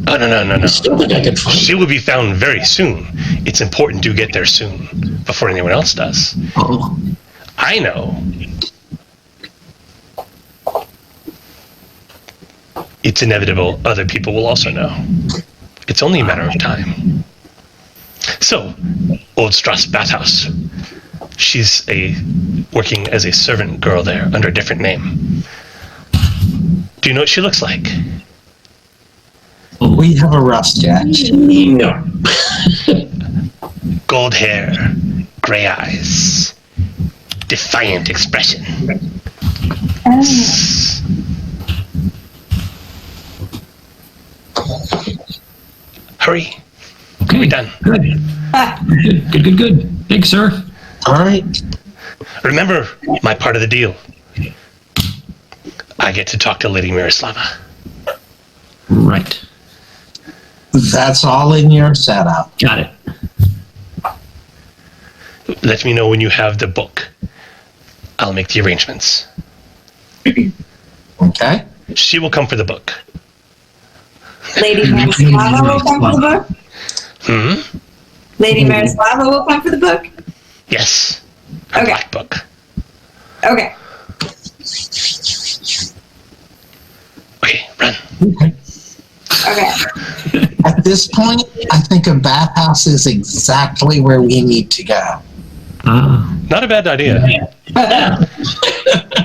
Oh, no. I still think I can find She will be found very soon. It's important to get there soon, before anyone else does. Oh. I know. It's inevitable other people will also know. It's only a matter of time. So, Old Strass Bathhouse. She's working as a servant girl there under a different name. Do you know what she looks like? We have a rough sketch. No. Gold hair, gray eyes, defiant expression. Hurry. Okay. We're done. Good. Thanks, sir. All right. Remember my part of the deal. I get to talk to Lady Miroslava. Right. That's all in your setup. Got it. Let me know when you have the book. I'll make the arrangements. Okay? She will come for the book. Lady Miroslava will come for the book? Lady Miroslava will come for the book? Yes. Her Okay. black book. Okay. Okay, run. Okay. Okay. At this point, I think a bathhouse is exactly where we need to go. Not a bad idea. All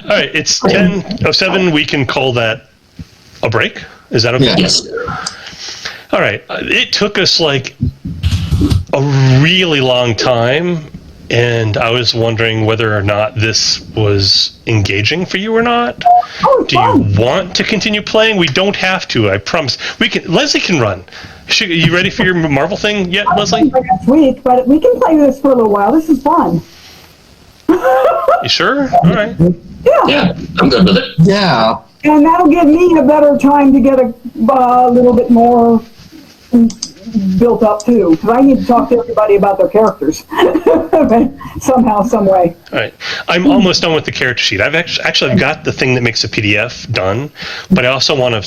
right, it's 10:07. We can call that a break. Is that okay? Yeah. Yes. All right. It took us like a really long time, and I was wondering whether or not this was engaging for you or not. Oh, Do you want to continue playing? We don't have to. I promise. We can. Leslie can run. You ready for your Marvel thing yet, Leslie? Next week, but we can play this for a little while. This is fun. You sure? All right. Yeah, I'm good with it. Yeah. And that'll give me a better time to get a little bit more built up too, because I need to talk to everybody about their characters somehow, some way. All right. I'm almost done with the character sheet. I've actually got the thing that makes a PDF done, but I also want a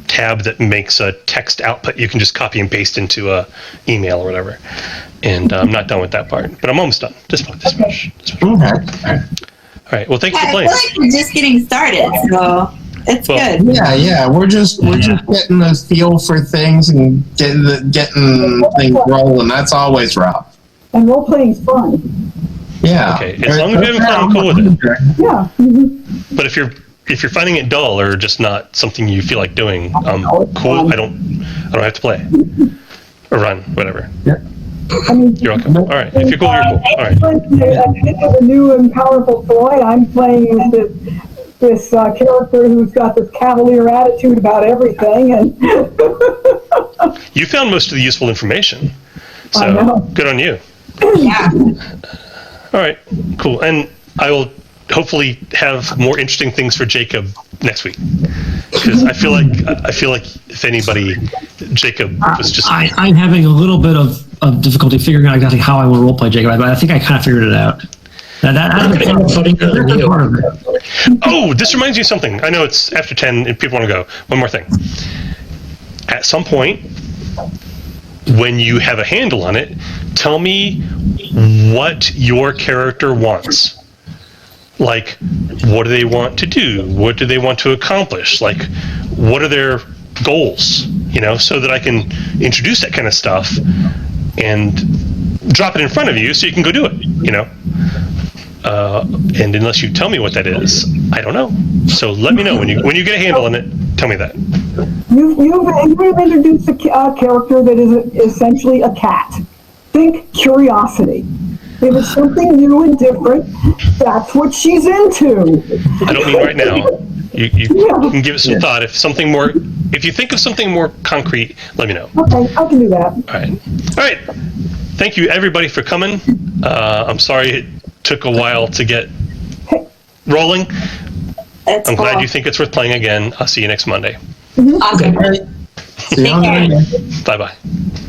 tab that makes a text output you can just copy and paste into a email or whatever. And I'm not done with that part, but I'm almost done. Just much. Okay. All right. Well, thanks for I playing. feel like we're just getting started, so it's Well, good. Yeah. We're just getting a feel for things and getting things rolling. That's always rough. And role playing's fun. Yeah. Okay, as long as you're having fun, I'm cool with it. Yeah. But if you're finding it dull or just not something you feel like doing, cool. I don't have to play or run, whatever. Yeah. I mean, You're welcome. All right. If you're cool, you're cool. All right. With a new and powerful toy, I'm playing with this character who's got this cavalier attitude about everything, and You found most of the useful information, I know. so good on you. Yeah. All right, cool. And I will hopefully have more interesting things for Jacob next week, because I feel like if anybody, Jacob was just. I'm having a little bit of difficulty figuring out exactly how I want to roleplay Jacob, but I think I kind of figured it out. That's part of it. Oh, this reminds me of something. I know it's after 10 and people want to go. One more thing. At some point, when you have a handle on it, tell me what your character wants. Like, what do they want to do? What do they want to accomplish? Like, what are their goals? So that I can introduce that kind of stuff and drop it in front of you so you can go do it, and unless you tell me what that is, I don't know. So let me know when you get a handle on it. Tell me that. You've introduced a character that is essentially a cat. Think curiosity. If it's something new and different, that's what she's into. I don't mean right now. You can give it some thought. If you think of something more concrete, let me know. Okay, I can do that. All right. Thank you, everybody, for coming. I'm sorry it took a while to get rolling. I'm glad you think it's worth playing again. I'll see you next Monday. Awesome. See you on the Bye-bye.